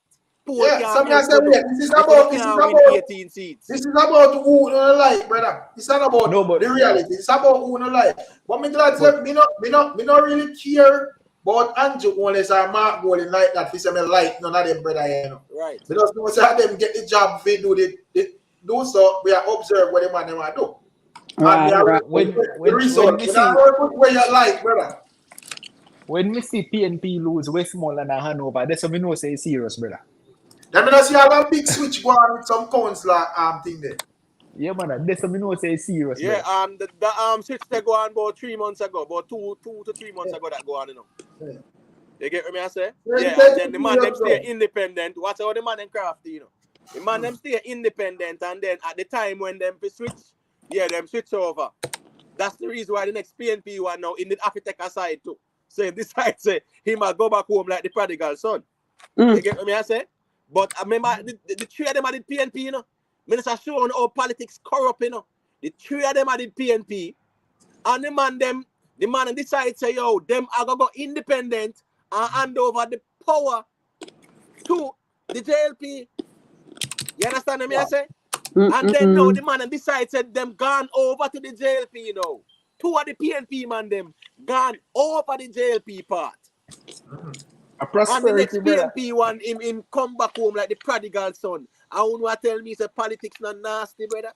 Poll this is about 18 seats. This is about who you like, brother. It's not about the reality. It's about who you like. But me glad say me not really care about Andrew unless I Mark Golden like that. If I like none of them, brother, you know. Right. Because no say them get the job they do so we are observe what the man them do. Right. When you like, brother. When we see PNP lose Westmoreland and Hanover, that's when we know say it's serious, brother. Then we see have a big switch going on with some councillor thing there. Yeah, man, that's when we know say it's serious. Yeah, brother. the switch they go on about 3 months ago, about 2 to 3 months ago that go on, you know. Yeah. You get what I say? Yeah, and then the man them stay independent. Watch how the man them crafty, you know. The man them stay independent, and then at the time when them switch, them switch over. That's the reason why the next PNP one now in the Africa side too. So if this side say he might go back home like the prodigal son. You get what I say? But I remember the three of them are the PNP, you know. Minister showing how politics corrupt, you know. The three of them are the PNP, and the man decide say, yo, them are gonna go independent and hand over the power to the JLP. You understand what I say? And then now the man decide said them gone over to the JLP, you know. Two of the PNP man them gone over the JLP part. A prosperity, and the next PNP one him come back home like the prodigal son. I don't want to tell me say politics not nasty, brother.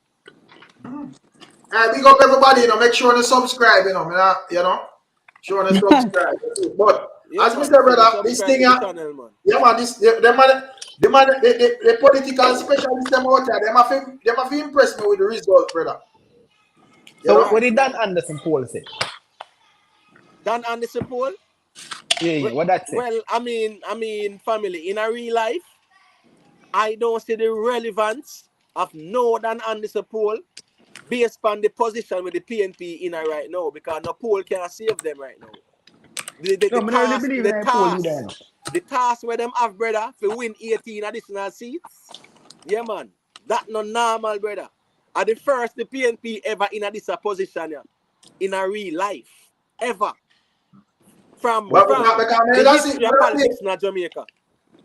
Big up everybody, you know, make sure to subscribe, you know, sure to subscribe. But as Mr. Brother, this thing, the political specialists them out there, they have impressed me with the results, brother. So what did Dan Anderson poll say? Dan Anderson poll? Yeah, what that say? Well, I mean, family, in a real life, I don't see the relevance of no Dan Anderson poll based on the position with the PNP in right now, because no poll can save them right now. The task where them have, brother, to win 18 additional seats, yeah, man, that not normal, brother. At the first, the PNP ever in this position, in a real life, ever. From the history of politics in Jamaica.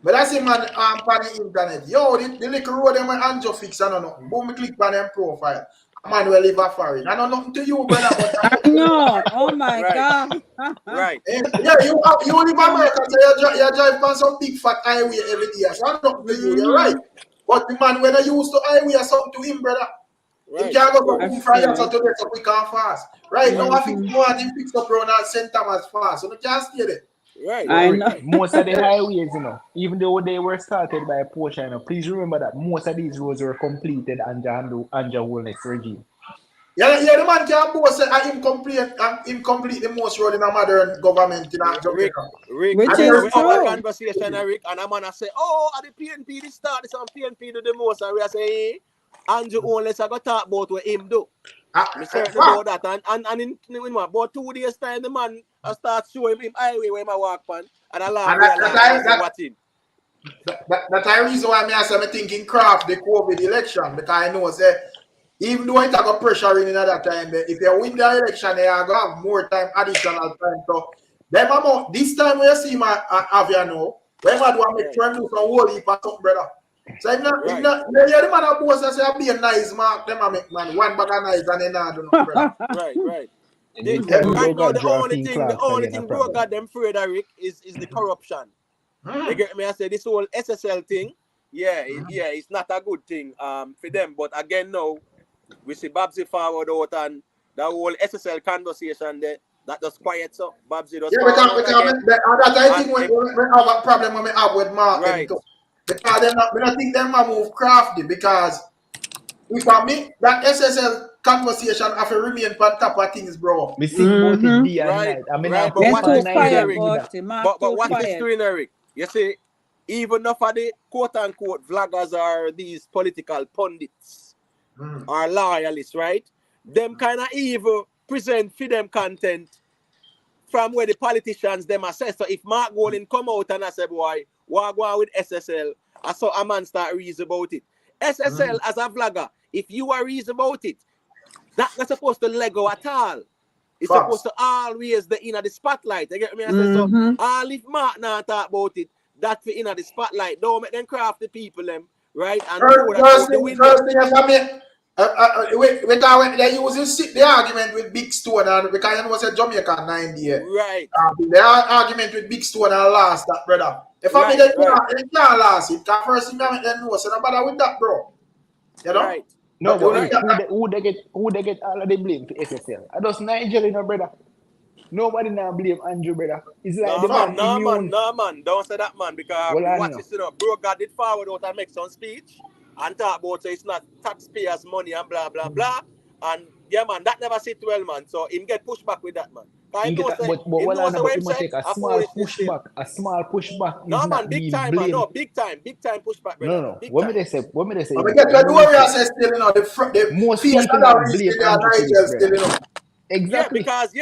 But I see, man, on the internet, yo, the little road them when Anjo fix, I don't know. Boom, click on them profile. Man will live a foreign. I know nothing to you, brother. But no, oh my God. Right. Yeah, you live in America, so you drive on some big fat highway every day. So I don't know to you, you're right. But the man, when I used to highway or something to him, brother, he can't go from Friday to today so quick and fast. Right, now I think more than fix up around St. Thomas fast, so you can't stay there. Right. I know. Most of the highways, you know, even though they were started by Porsche, you know, please remember that most of these roads were completed under Wellness regime. Yeah, the man can boast say incomplete the most role in a modern government in Jamaica. Rick, which we is have a true. conversation, Rick, and I'm gonna say, oh, at the PNP this start this and PNP do the most, and we are saying, hey, Andrew only I go talk about what him do. I'm certain about that, and in about 2 days time, the man I start showing him highway where I walk on, and I laugh and say, what him. That's the reason why I say I'm thinking craft the COVID election, because I know say even though it got pressure in that time, if you win the election, you are gonna have more time, additional time. So them amount this time when you see my Avia now, when I do make sure do some whole heap of something, brother. So if not, the man of boss say be a nice mark, them I make man one bag of nice and then I do not, brother. Right. Right now the only thing bro got them afraid of, Rick, is the corruption. They get me, I say this whole SSL thing, it's not a good thing for them. But again now, we see Vybz forward out and the whole SSL conversation there, that just quiet so Vybz just I think we have a problem when we have with Mark too. Because I don't think them move crafty, because if I make that SSL conversation have to remain on top of things, bro. We think about it day and night. I mean, but They're what is too quiet about it. But what is doing, Eric? You see, even enough of the quote-unquote vloggers are these political pundits or loyalists, right? Them kind of evil present for them content from where the politicians them assess. So if Mark Golding come out and I say, boy, what go on with SSL, I saw a man start reason about it. SSL as a vlogger, if you are reason about it, that's not supposed to Lego at all. It's supposed to always be in the spotlight. You get me? I say so. All if Mark now talk about it, that for in the spotlight. Don't make them craft the people them, right? And first thing they use the argument with Big Stone, and because you know say Jamaica 90. Right. The argument with Big Stone and last that, brother. If I mean they can't last it, because first thing I make them know, so no bother with that, bro. You know? Right. No, but who they get all of the blame for SSL? I just Nigel, you know, brother. Nobody now blame Andrew, brother. It's like the man immune. No, man. Don't say that, man, because watch this, you know. Bro God did forward out and make some speech and talk about so it's not taxpayers' money and blah, blah, blah. And yeah, man, that never sit well, man. So him get pushed back with that, man. He must take a small pushback. No, man, big time, man. No, big time pushback, brother. No. What me they say? But we get to the Warriors still, you know, the most people blame Andrew still, you know. Exactly.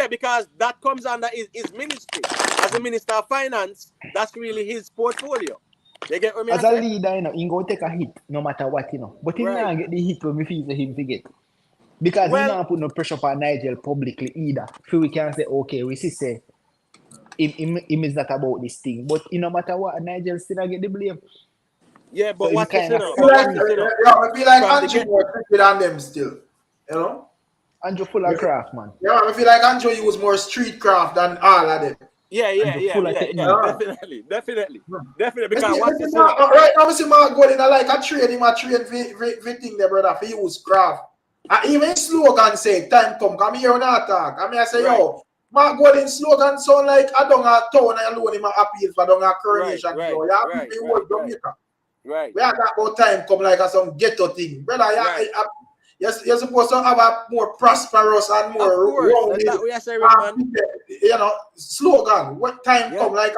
Because that comes under his ministry. As a minister of finance, that's really his portfolio. They get what me as a leader, you know, he go take a hit no matter what, you know. But he not get the hit when we feel him to get. Because he not put no pressure on Nigel publicly either. So we can say, okay, we see say him is not about this thing. But no matter what, Nigel still get the blame. Yeah, but so what is it? I feel like Andrew more tricky than them still. You know? Andrew full of craft, man. Yeah, I feel like Andrew use more street craft than all of them. Yeah. Definitely. Because what's this? Right now, I see Mark Golding, I like a trade thing there, brother, for use craft. Even slogan say, time come here on attack. I mean, I say, yo, Mark Golding slogan sound like I don't have town and alone him appeal for don't have coronation. Right. We have that about time come like some ghetto thing. Brother, you're supposed to have a more prosperous and more rounded, you know, slogan. What time come like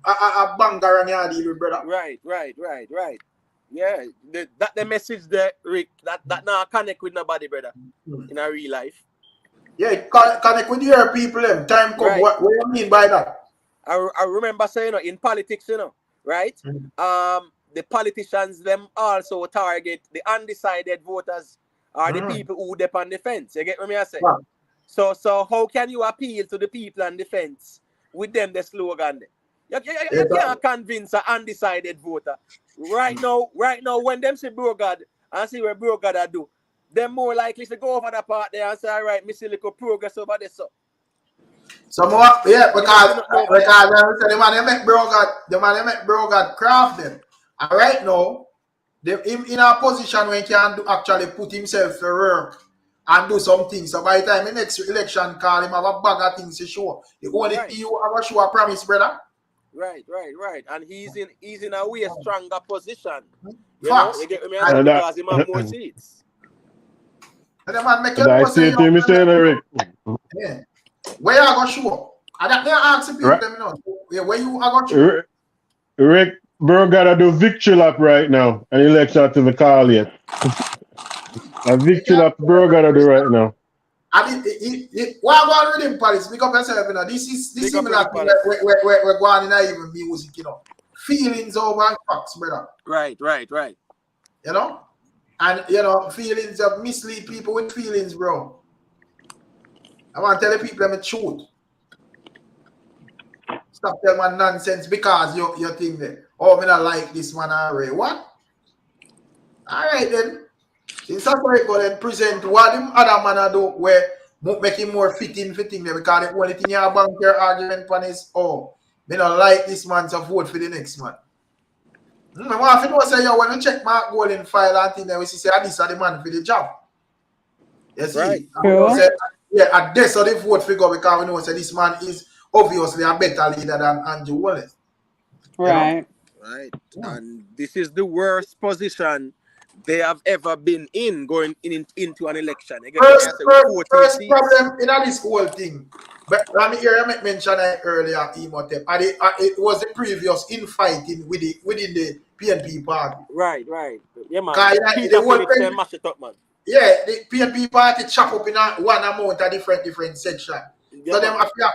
a banger and you deal with, brother. Right. Yeah, the message there, Rick, that now connect with nobody, brother, in our real life. Yeah, connect with your people. Time come. Right. What do you mean by that? I remember saying, you know, in politics, you know, right? The politicians them also target the undecided voters or the people who depend on the fence. You get what I say? Wow. So how can you appeal to the people on the fence with them the slogan? You can't convince an undecided voter. Right now, when them say bro God and see what bro God do, they're more likely to go over that part there and say, all right, me see little progress over there. So more, yeah, because the man make bro God crafted. And right now, him in a position where he can actually put himself to work and do some things. So by the time the next election call him have a bag of things to show. The only thing you have to show a promise, brother. Right. And he's in a way stronger position. You know, you get me because he have more seats. And the man make I see it to Mr. Eric. Yeah. Where you going to show up? And that they ask the people, Right. you know, where you are going to show up? Rick, bro, gotta do victory lap right now. And election to the call yet. A victory lap, bro, gotta do right now. And why am I reading Paris? Because yourself, you know, this is similar to we're going in even music, you know. Feelings over and facts, brother. Right. You know? And, you know, feelings of mislead people with feelings, bro. I want to tell the people the truth. Stop telling man nonsense because you think that, oh, I don't like this man already. What? All right, then. Since that's why you go and present what them other man do where make him more fitting there because the only thing you have banter argument pan is, oh, I don't like this man, so vote for the next man. I want to know say, yo, when you check my golden file and thing, we see this is the man for the job. You see? Right. Say, yeah, at this so the vote figure because we know say this man is obviously a better leader than Andrew Wallace. Right. Right. And this is the worst position they have ever been in going into an election. First problem in this whole thing. But let me hear you mention it earlier, Imhotep. And it was the previous infighting within the PNP party. Right. Yeah, man. The mash it up, man. Yeah, the PNP party chop up in one amount of different section. Yeah, so them have to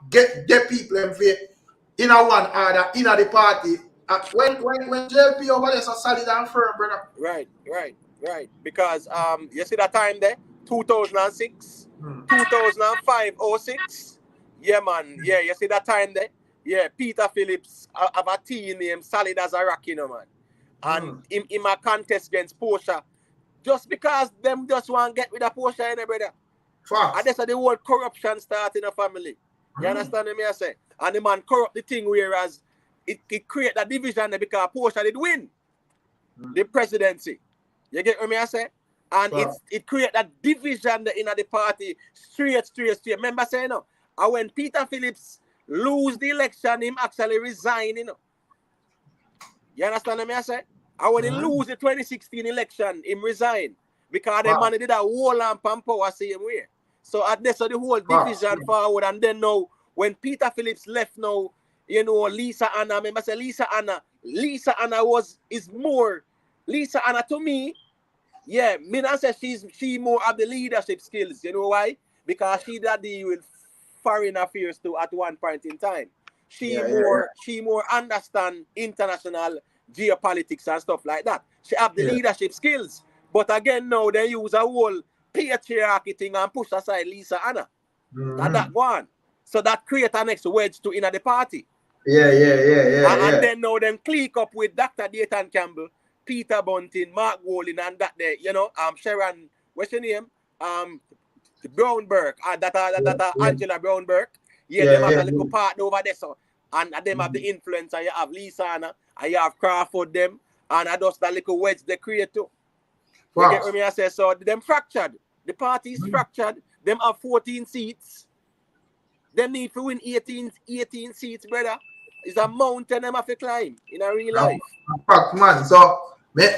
get people in a one order in the party. When JLP over there so solid and firm, brother. Right. Because you see that time there, 2006, 2005, 06. Yeah, man. Yeah, you see that time there. Yeah, Peter Phillips have a team named Solid as a Rock, you know, man. And in my contest against Portia, just because them just want to get rid of Portia, you know, brother. Facts. And that's how the whole corruption start in a family. You understand me? I say, and the man corrupt the thing, whereas it create that division there because Portia did win the presidency. You get what I say? And it create that division there in the party straight. Remember saying, no? And when Peter Phillips lose the election, him actually resign, you know. You understand what I say? And when he lose the 2016 election, him resign. Because the man did a whole lamp and power same way. So at this, so the whole division forward. And then now, when Peter Phillips left now, you know, Lisa Anna, remember say Lisa Anna to me, yeah, me not say she more of the leadership skills. You know why? Because she did deal with foreign affairs too at one point in time. She more understand international geopolitics and stuff like that. She have the leadership skills. But again, now they use a whole patriarchy thing and push aside Lisa Anna. That one. So that create a next wedge to in the party. And then now them click up with Dr. Dayton Campbell, Peter Bunting, Mark Golding, and that there, you know, Sharon, what's your name? Brownberg, Angela Brownberg. Them have a little part over there. So, and them have the influence, and you have Lisa Anna, and you have Crawford them, and I just that little wedge they create too. You get what I say? So them fractured. The party is fractured. Them have 14 seats. They need to win 18 seats, brother. It's a mountain them have to climb in a real life. Fact, man. So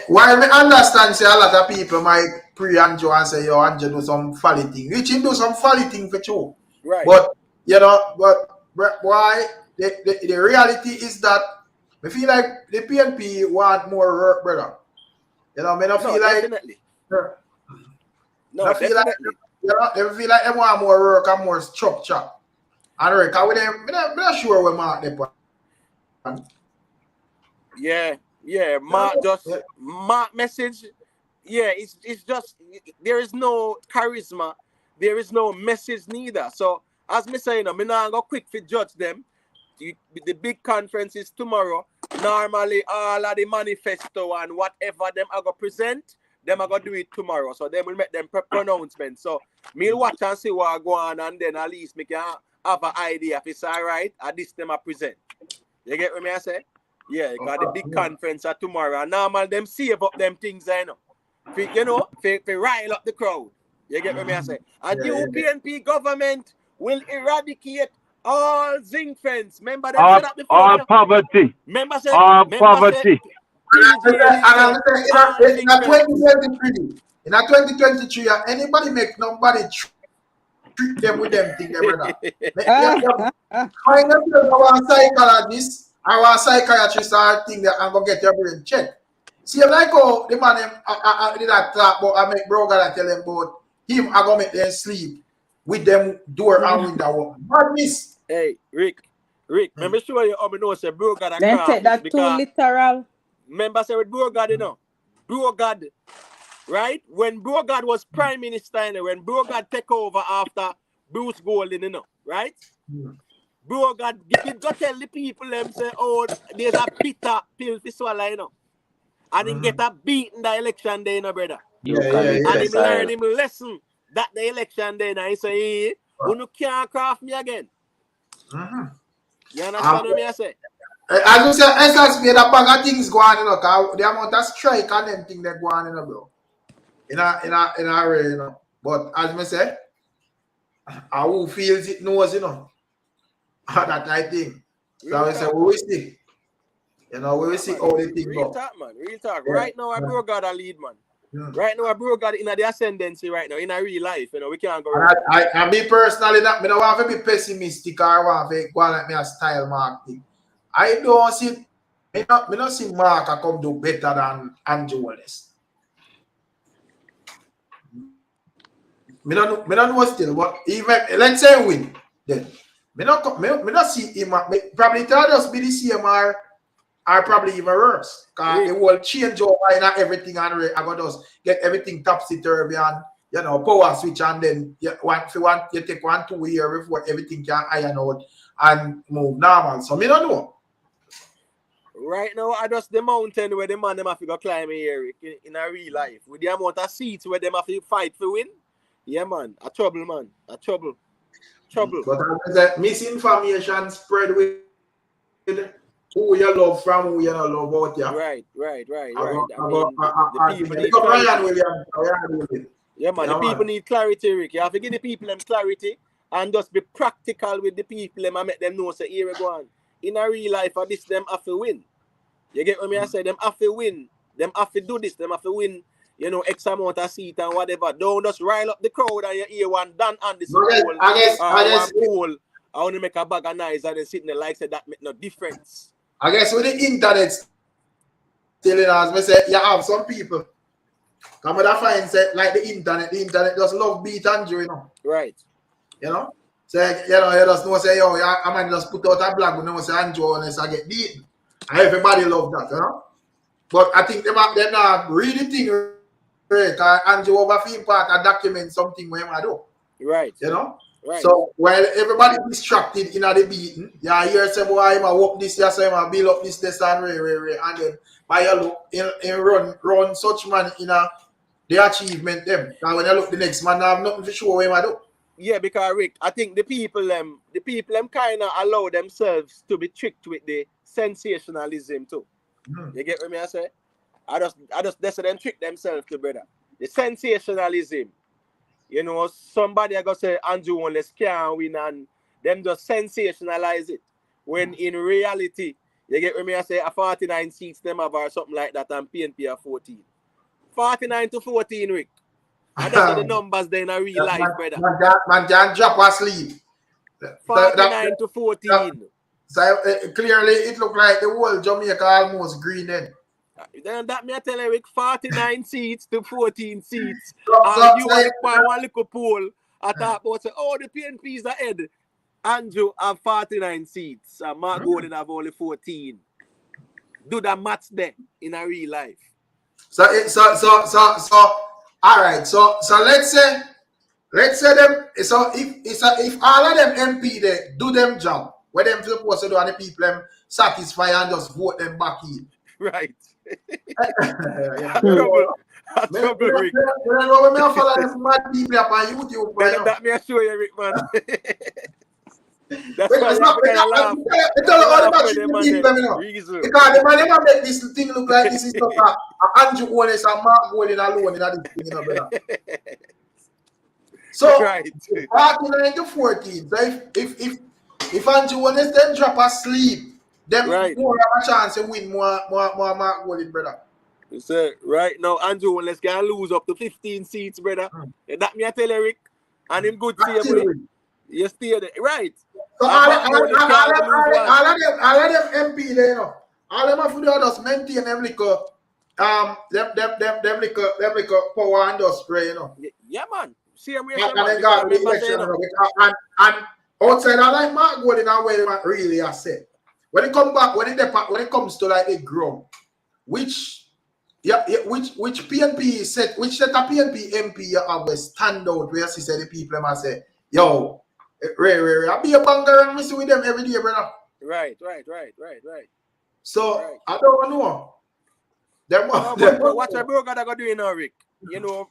while I understand say a lot of people might pre-Anjo and say, yo, Anjo do some folly thing. Which him do some folly thing for sure. Right. But you know, why the reality is that I feel like the PNP want more work, brother. You know, I feel like definitely. I feel like they feel like they want more work and more structure. And Rick, I'm not sure where Mark they put. Yeah. Mark message. Yeah, it's just there is no charisma, there is no message neither. So as me say, me not go quick to judge them. The big conference is tomorrow. Normally, all of the manifesto and whatever them are going to present, them are going to do it tomorrow. So they will make them pronouncements. So me watch and see what go on, and then at least me can have an idea if it's all right. At this them I present. You get what I say? Yeah, because the big conference are tomorrow. And normal them save up them things, for rile up the crowd. You get what I say? And the UPNP government will eradicate all zinc fence. Remember them said that before? All poverty. Remember all poverty. And I'm saying, in 2023, In a 2023, anybody make nobody treat them with them thing, brother. Find a psychologist or a psychiatrist or thing that I'm gonna get your brain checked. See, like how the man I did that talk about, I make bro gotta tell him about him, I gonna make them sleep with them door and window open. Madness. Hey, Rick, let me show you how I know say bro God a Then take that too literal. Remember say with bro God, you know, bro God, right? When bro God was prime minister, you know, when bro God take over after Bruce Golding, you know, right? Bro God, you go tell the people them say, oh, there's a bitter pill to swallow, you know. And he get a beat in the election day, you know, brother. And he learn him lesson that the election day, and he say, hey, you can't craft me again. You understand what I say? As you say, SSB, the bag of things go on, you know, because the amount of strike and them things that go on, you know, bro. In a way, you know. But as I say, who feels it knows, you know. That I think. So I say, we will see. You know, we will see how they think. Real talk, man. Real talk. Right now, I bro got a lead, man. Right now, I bro got in the ascendancy right now, in a real life. You know, we can't go wrong. I me personally, I don't want to be pessimistic or want to go like me a style marketing. I don't see, I don't see Mark come do better than Andrew Wallace. I don't know still, but even, let's say win, then. I don't see him, probably it will just be the same or probably even worse. Because it will change over and everything and I got just get everything topsy-turvy and, you know, power switch and then you take 1-2 years before everything can iron out and move normal. So I don't know. Right now, I just the mountain where the man them have to go climb here in a real life. With the amount of seats where them have to fight to win. Yeah, man. A trouble, man. A trouble. But as misinformation spread with who you love from who you don't love out here. Right. The people need clarity. Yeah, man. The people need clarity, Rick. You have to give the people them clarity and just be practical with the people them and make them know say here we go on. In a real life, this them have to win. You get what I say? Them have to win. Them have to do this. Them have to win. You know, X amount of seat and whatever. Don't just rile up the crowd and you hear one done on this pool. I want to make a bag of noise and then sitting there like say that make no difference. I guess with the internet still, as I say, you have some people come with a find say like the internet just love beat Andrew, you know. Right. You know? Say, you know, you just know say, yo, I might just put out a blog, you know, say Andrew unless I get beaten. And everybody love that, you know. But I think they're not really thing. Because Andrew over film part and document something where I do. Right. You know? Right. So while everybody distracted in the beating, you hear say, boy, I'm a walk this, so I'm a build up this, and and then by a look in run such man in the achievement them. And when you look the next man, I have nothing to show him I do. Yeah, because Rick, I think the people kind of allow themselves to be tricked with the sensationalism too. You get what I say? I just that's them trick themselves to brother. The sensationalism. You know, somebody I go say Andrew Wallace can't win and them just sensationalize it. When in reality, you get what I say, a 49 seats them have or something like that and PNP are 14. 49 to 14, Rick. And that's the numbers they in a real life, brother. Man can drop asleep. 49 to 14. So clearly it looked like the whole Jamaica almost green then. Then that me tell Eric 49 seats to 14 seats. And you want one little poll. I thought about say, oh, the PNPs are ahead. Andrew have 49 seats. And Mark Golden have only 14. Do the maths there in a real life. So all right. So let's say them. So if all of them MP they do them job, where them supposed to do and the people them satisfy and just vote them back in. Right. Trouble, Rick. When I follow them mad people up on YouTube, that me show you, Rick, man. That's why it's all about people, because the man make this thing look like this is not Andrew Wallace and Mark Golden alone in this thing, you know, brother. So, right. 49 to 14. So if Andrew Wallace then drop asleep, then more have a chance to win more Mark Golden, brother. So right now, Andrew, let's get lose up to 15 seats, brother. That me I tell Eric, and him good same way. You stay there, right? So all of them MP there, you know. All them have to do just maintain them little them little power and just spray, you know. Yeah, man. Same way. And then got the election, you know, and outside I like Mark going in a way really I said. When it come back, when it comes to like the ground, which PNP set, which set a PNP MP you have a stand out where you see the people must say, yo, Ray, I be a banger and miss with them every day, brother. Right. So right. I don't know. But what a bro gotta go do in Rick. You know,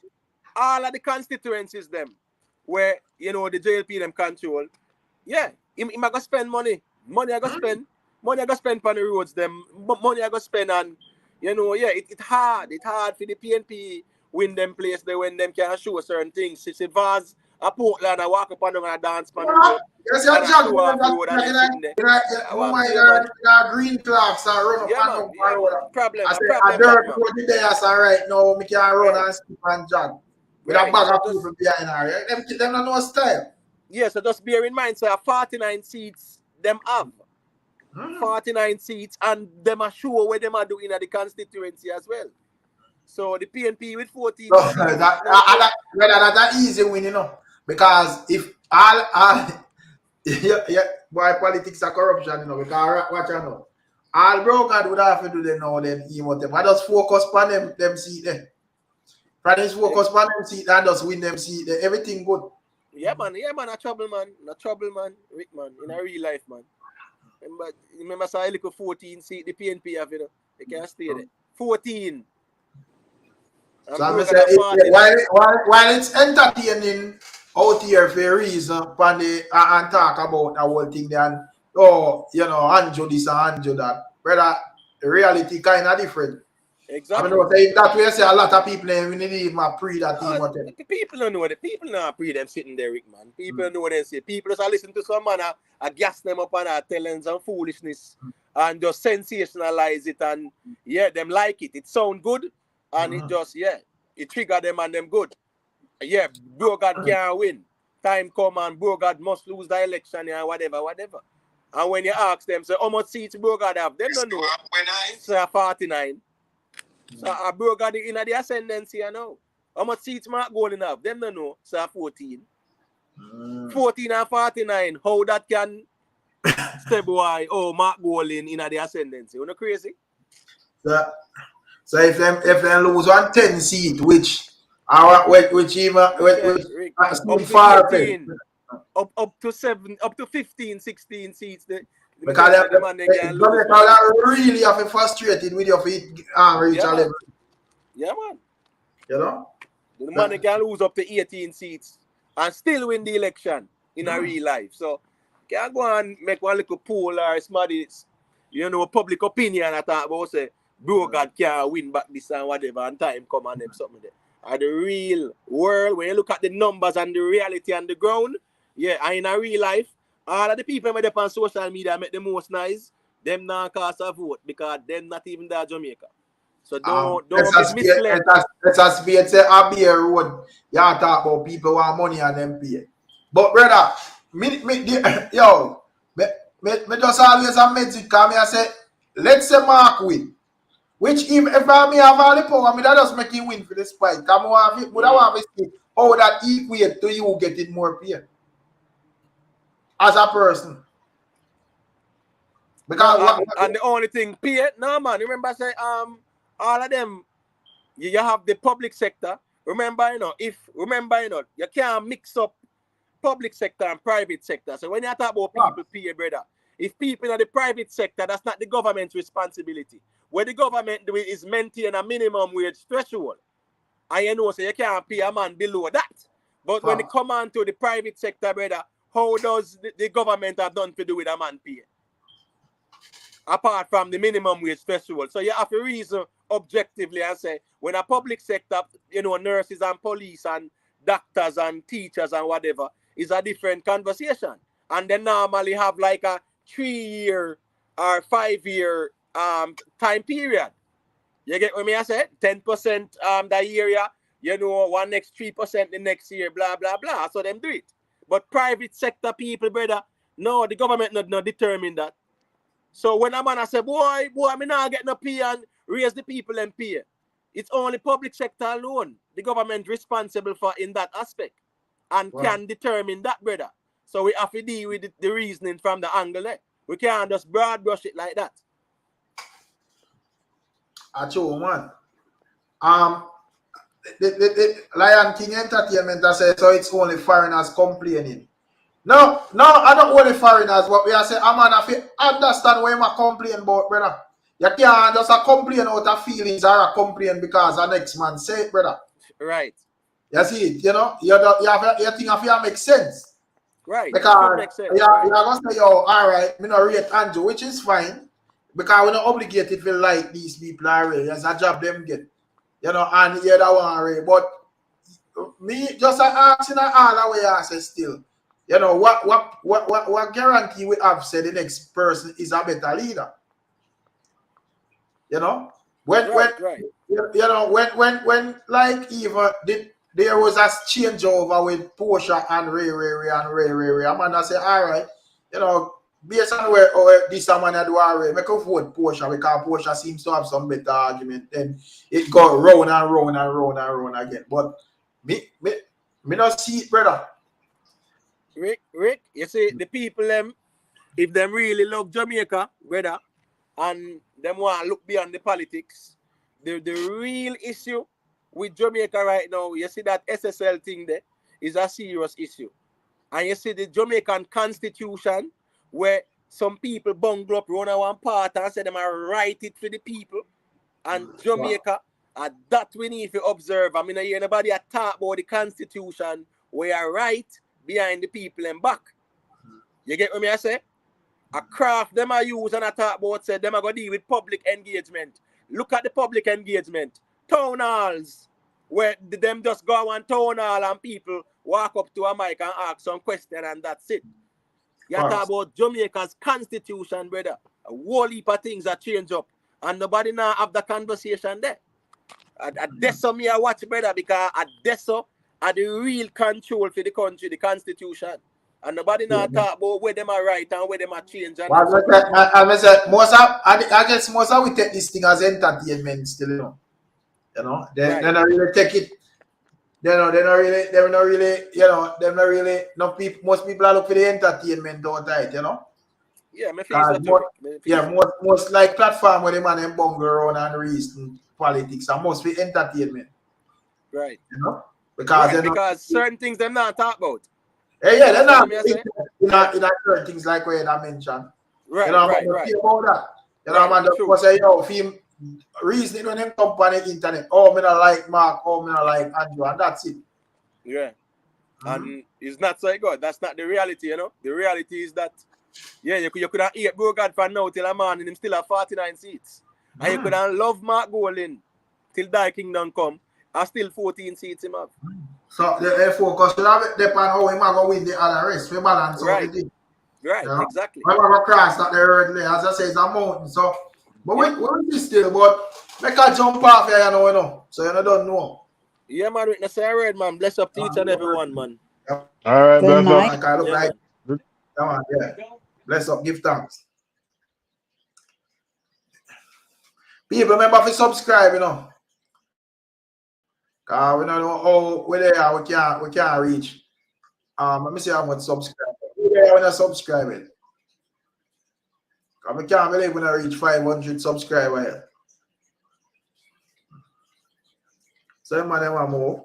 all of the constituencies them where you know the JLP them control. Yeah, him I go spend money. Money I go spend on the roads, them money I go spend on, you know, yeah, it's hard. It's hard for the PNP win them place there when them can show certain things. It's a Vybz, a Portland, I walk up and down and dance on the road. Yes, you're green clocks and run up and down the road. Problem. I dirt road there, so right now, we can run and skip and jog. With a bag of people behind her. Them don't know style. Yeah, so just bear in mind, so 49 seats them have. 49 seats, and them are sure where them are doing at the constituency as well. So the PNP with 14 seats. That's easy win, you know. Because if all boy, politics are corruption, you know, because watch you know. All broker would have to do them now, then he want them. I just focus on them seat there. Fridays focus on them seat and just win them seat there. Everything good. Yeah, man, a trouble, man. Rick, man, in a real life, man. Remember, I look at 14 seat, the PNP have, you know, they can't stay there. 14. So I'm saying, while it's entertaining out here for a reason, and talk about the whole thing, then, oh, you know, Anjo this and Anjo that, brother, the reality kind of different. Exactly. I mean, that way, I say a lot of people we need even pre that team. The people don't know. The people not pre them sitting there, Rick, man. People know what they say. People just listen to some man, I gas them up and tell them some foolishness and just sensationalize it, and yeah, them like it. It sound good, and it just it trigger them and them good. Yeah, bro God can't win. Time come and bro God must lose the election and whatever. And when you ask them, so how much seats bro God have, them don't know. So 49. So a bro got in the ascendancy, you know. How much seats Mark Golding have? Them don't know. So 14. 14 and 49. How that can stay boy? Oh, Mark Golding in the ascendancy. You know crazy? So if them lose 10 seat, which even far up to 7, up to 15, 16 seats. Because they really have frustrated with your feet reach a level. Yeah, man. You know? The man can lose up to 18 seats and still win the election in a real life. So, can go and make one little poll or somebody, you know, public opinion and talk about say, bro, God can't win back this and whatever, and time come and them something there. And the real world, when you look at the numbers and the reality on the ground, yeah, and in a real life, all of the people who are on social media make the most nice, them not cast a vote because them not even there Jamaica. So don't be misled. Let's just be say I be a road. You talk about people who have money and them pay. But brother, me just always a message come here say, let's say Mark win. Which if I may have all the power, I mean that just make him win for the spike. Come on, would I have to see how that equate to you getting more pay as a person. Because and the only thing pay, no man, remember I say all of them you have the public sector. Remember, you can't mix up public sector and private sector. So when you talk about people pay, brother, if people in the private sector, that's not the government's responsibility. What the government do is maintain a minimum wage threshold. And you know, so you can't pay a man below that. But when it come on to the private sector, brother, how does the government have done to do with a man pay? Apart from the minimum wage threshold. So you have to reason objectively and say, when a public sector, you know, nurses and police and doctors and teachers and whatever, is a different conversation. And they normally have like a 3-year or 5-year time period. You get what me I say? 10% that area, you know, one next 3% the next year, blah, blah, blah. So them do it. But private sector people, brother, no, the government not determine that. So when a man I say, boy, me not get no pay and raise the people and pay. It's only public sector alone. The government responsible for in that aspect and can determine that, brother. So we have to deal with the reasoning from the angle there. We can't just broad brush it like that. Acho, man. The Lion King Entertainment, I say, so it's only foreigners complaining. No, I don't only foreigners, but we are saying, man, if you understand what you complain about, brother. You can't just complain out of feelings or complain because the next man say it, brother. Right. You see it, you know? You think if you make sense. Right. Because make sense. you're going to say, yo, all right, me not rate Andrew, which is fine. Because we're not obligated to like these people already. There's a job them get. You know, and you're the one already. But me just asking all the way I say still. You know, what guarantee we have said the next person is a better leader? You know? When like even there was a changeover with Portia and Ray. I'm gonna say, all right, you know, based on where this man do already, make a vote Portia because Portia seems to have some better argument. Then it go round and round again. But me not see it, brother. Rick, you see the people if them really love Jamaica, brother, and them want to look beyond the politics, the real issue with Jamaica right now, you see that SSL thing there is a serious issue. And you see the Jamaican constitution where some people bungle up, run one part and say them are write it for the people. And Jamaica, that we need to observe. I mean, I hear nobody talk about the constitution where I write behind the people and back. You get what me I say? A craft them I use and I talk about say them are going to deal with public engagement. Look at the public engagement. Town halls where them just go on town hall and people walk up to a mic and ask some question and that's it. You talk about Jamaica's constitution, brother. A whole heap of things that change up and nobody now have the conversation there. That's so me I watch, brother, because that's so are the real control for the country, the constitution. And nobody now talk about where them are right and where them are change. And I guess most of we take this thing as entertainment still, you know. You know, they don't really take it. They're not really, no people, most people are looking for the entertainment all right, you know. Yeah, my face most like platform where the man and bungle around and reason politics and most be entertainment. Right. You know? Because certain things they're not talk about. Yeah, they're not in certain things like where I mentioned. Right, you know, right. About that. You know, man, because say, yo, film reasoning on them come on the internet. Oh, me not like Mark, oh, me not like Andrew, and that's it. Yeah. And it's not so good. That's not the reality, you know. The reality is that, yeah, you could have 8 Bro God from now till a man and him still have 49 seats. And you could have love Mark Golin till Die Kingdom come. And still 14 seats him have. So the focus should have it depend how him going to win the other race. We balance out the thing. Right, you know? Exactly. We're going to cross that the road there. As I say, it's a mountain. So, but we still, but make a jump off here, you know. So you don't know. Yeah, man, witness I read, man. Bless up to each and everyone, man. All right, bless up. Like I look like. Yeah. Bless up, give thanks. People, remember to subscribe, you know. Cause we don't know how we there, we can't reach. Let me see how much subscribe. We there when I subscribe it. Cause we can't believe when I reach 500 subscribers. So man, them move.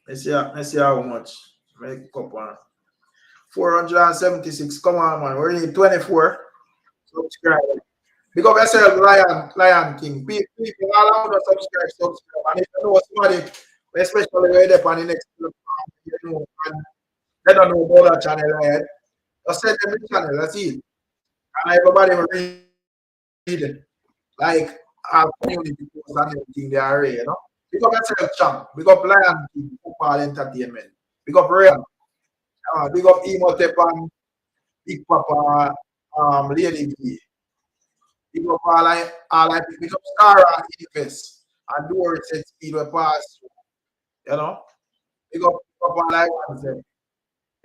Let's see how much. Make up on 476. Come on, man. We need 24 subscribers. Because I said Lion King. People all around us subscribe. And if you know somebody, especially when they're on the next platform, you know, and they don't know about that channel, right? Just send them the channel, that's it. And everybody will read it. Like our community posts and everything they are, you know. Pick up yourself, champ. Pick up Lion King, football entertainment. Pick up Real. Pick up Emotep and Big Papa. Lady B. Big up all I pick up Star and Invest and Doris said speed will pass through. You know? Big up all I want them.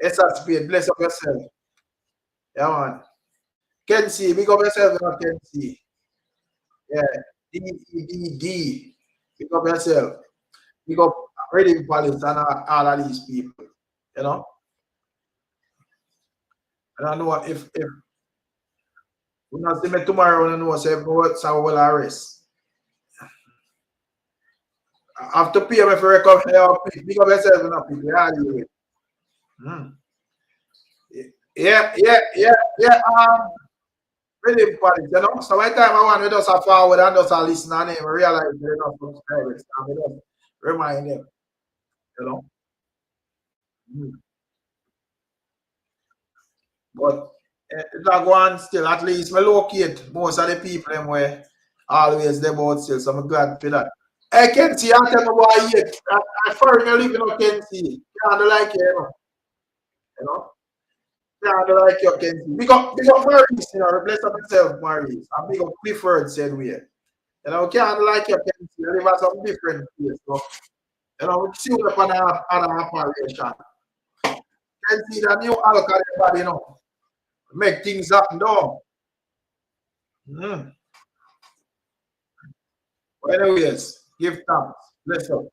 Essence Speed, bless up yourself. Yeah, man. Kenzie, big up yourself, you know, Kenzie. Yeah. D. Big up yourself. Big up Reading Palace and all of these people. You know? I don't know if we not see me tomorrow, I don't know, so what's our will arrest. I have to pay me for recover. Big up yourself, you know, people. Yeah. Really important, you know. So by the time I want to just a forward and just a listen and them realize they're not subscribers. And we just remind them, you know. But that one still, at least me locate most of the people them where always them out still. So I'm glad for that. Hey Kenzie, I tell me why you I foreign living in Kenzie. Can't like you know. Yeah, like your Kenzie. Big up Maurice, you know, replace of myself, Maurice. And big up Clifford said we. You know, can't like your Kenzie. You live at some different place. So, you know, we see what on an operation. Kenzie, the new alcohol body, you know, make things happen down. But anyways, give thanks. Bless up.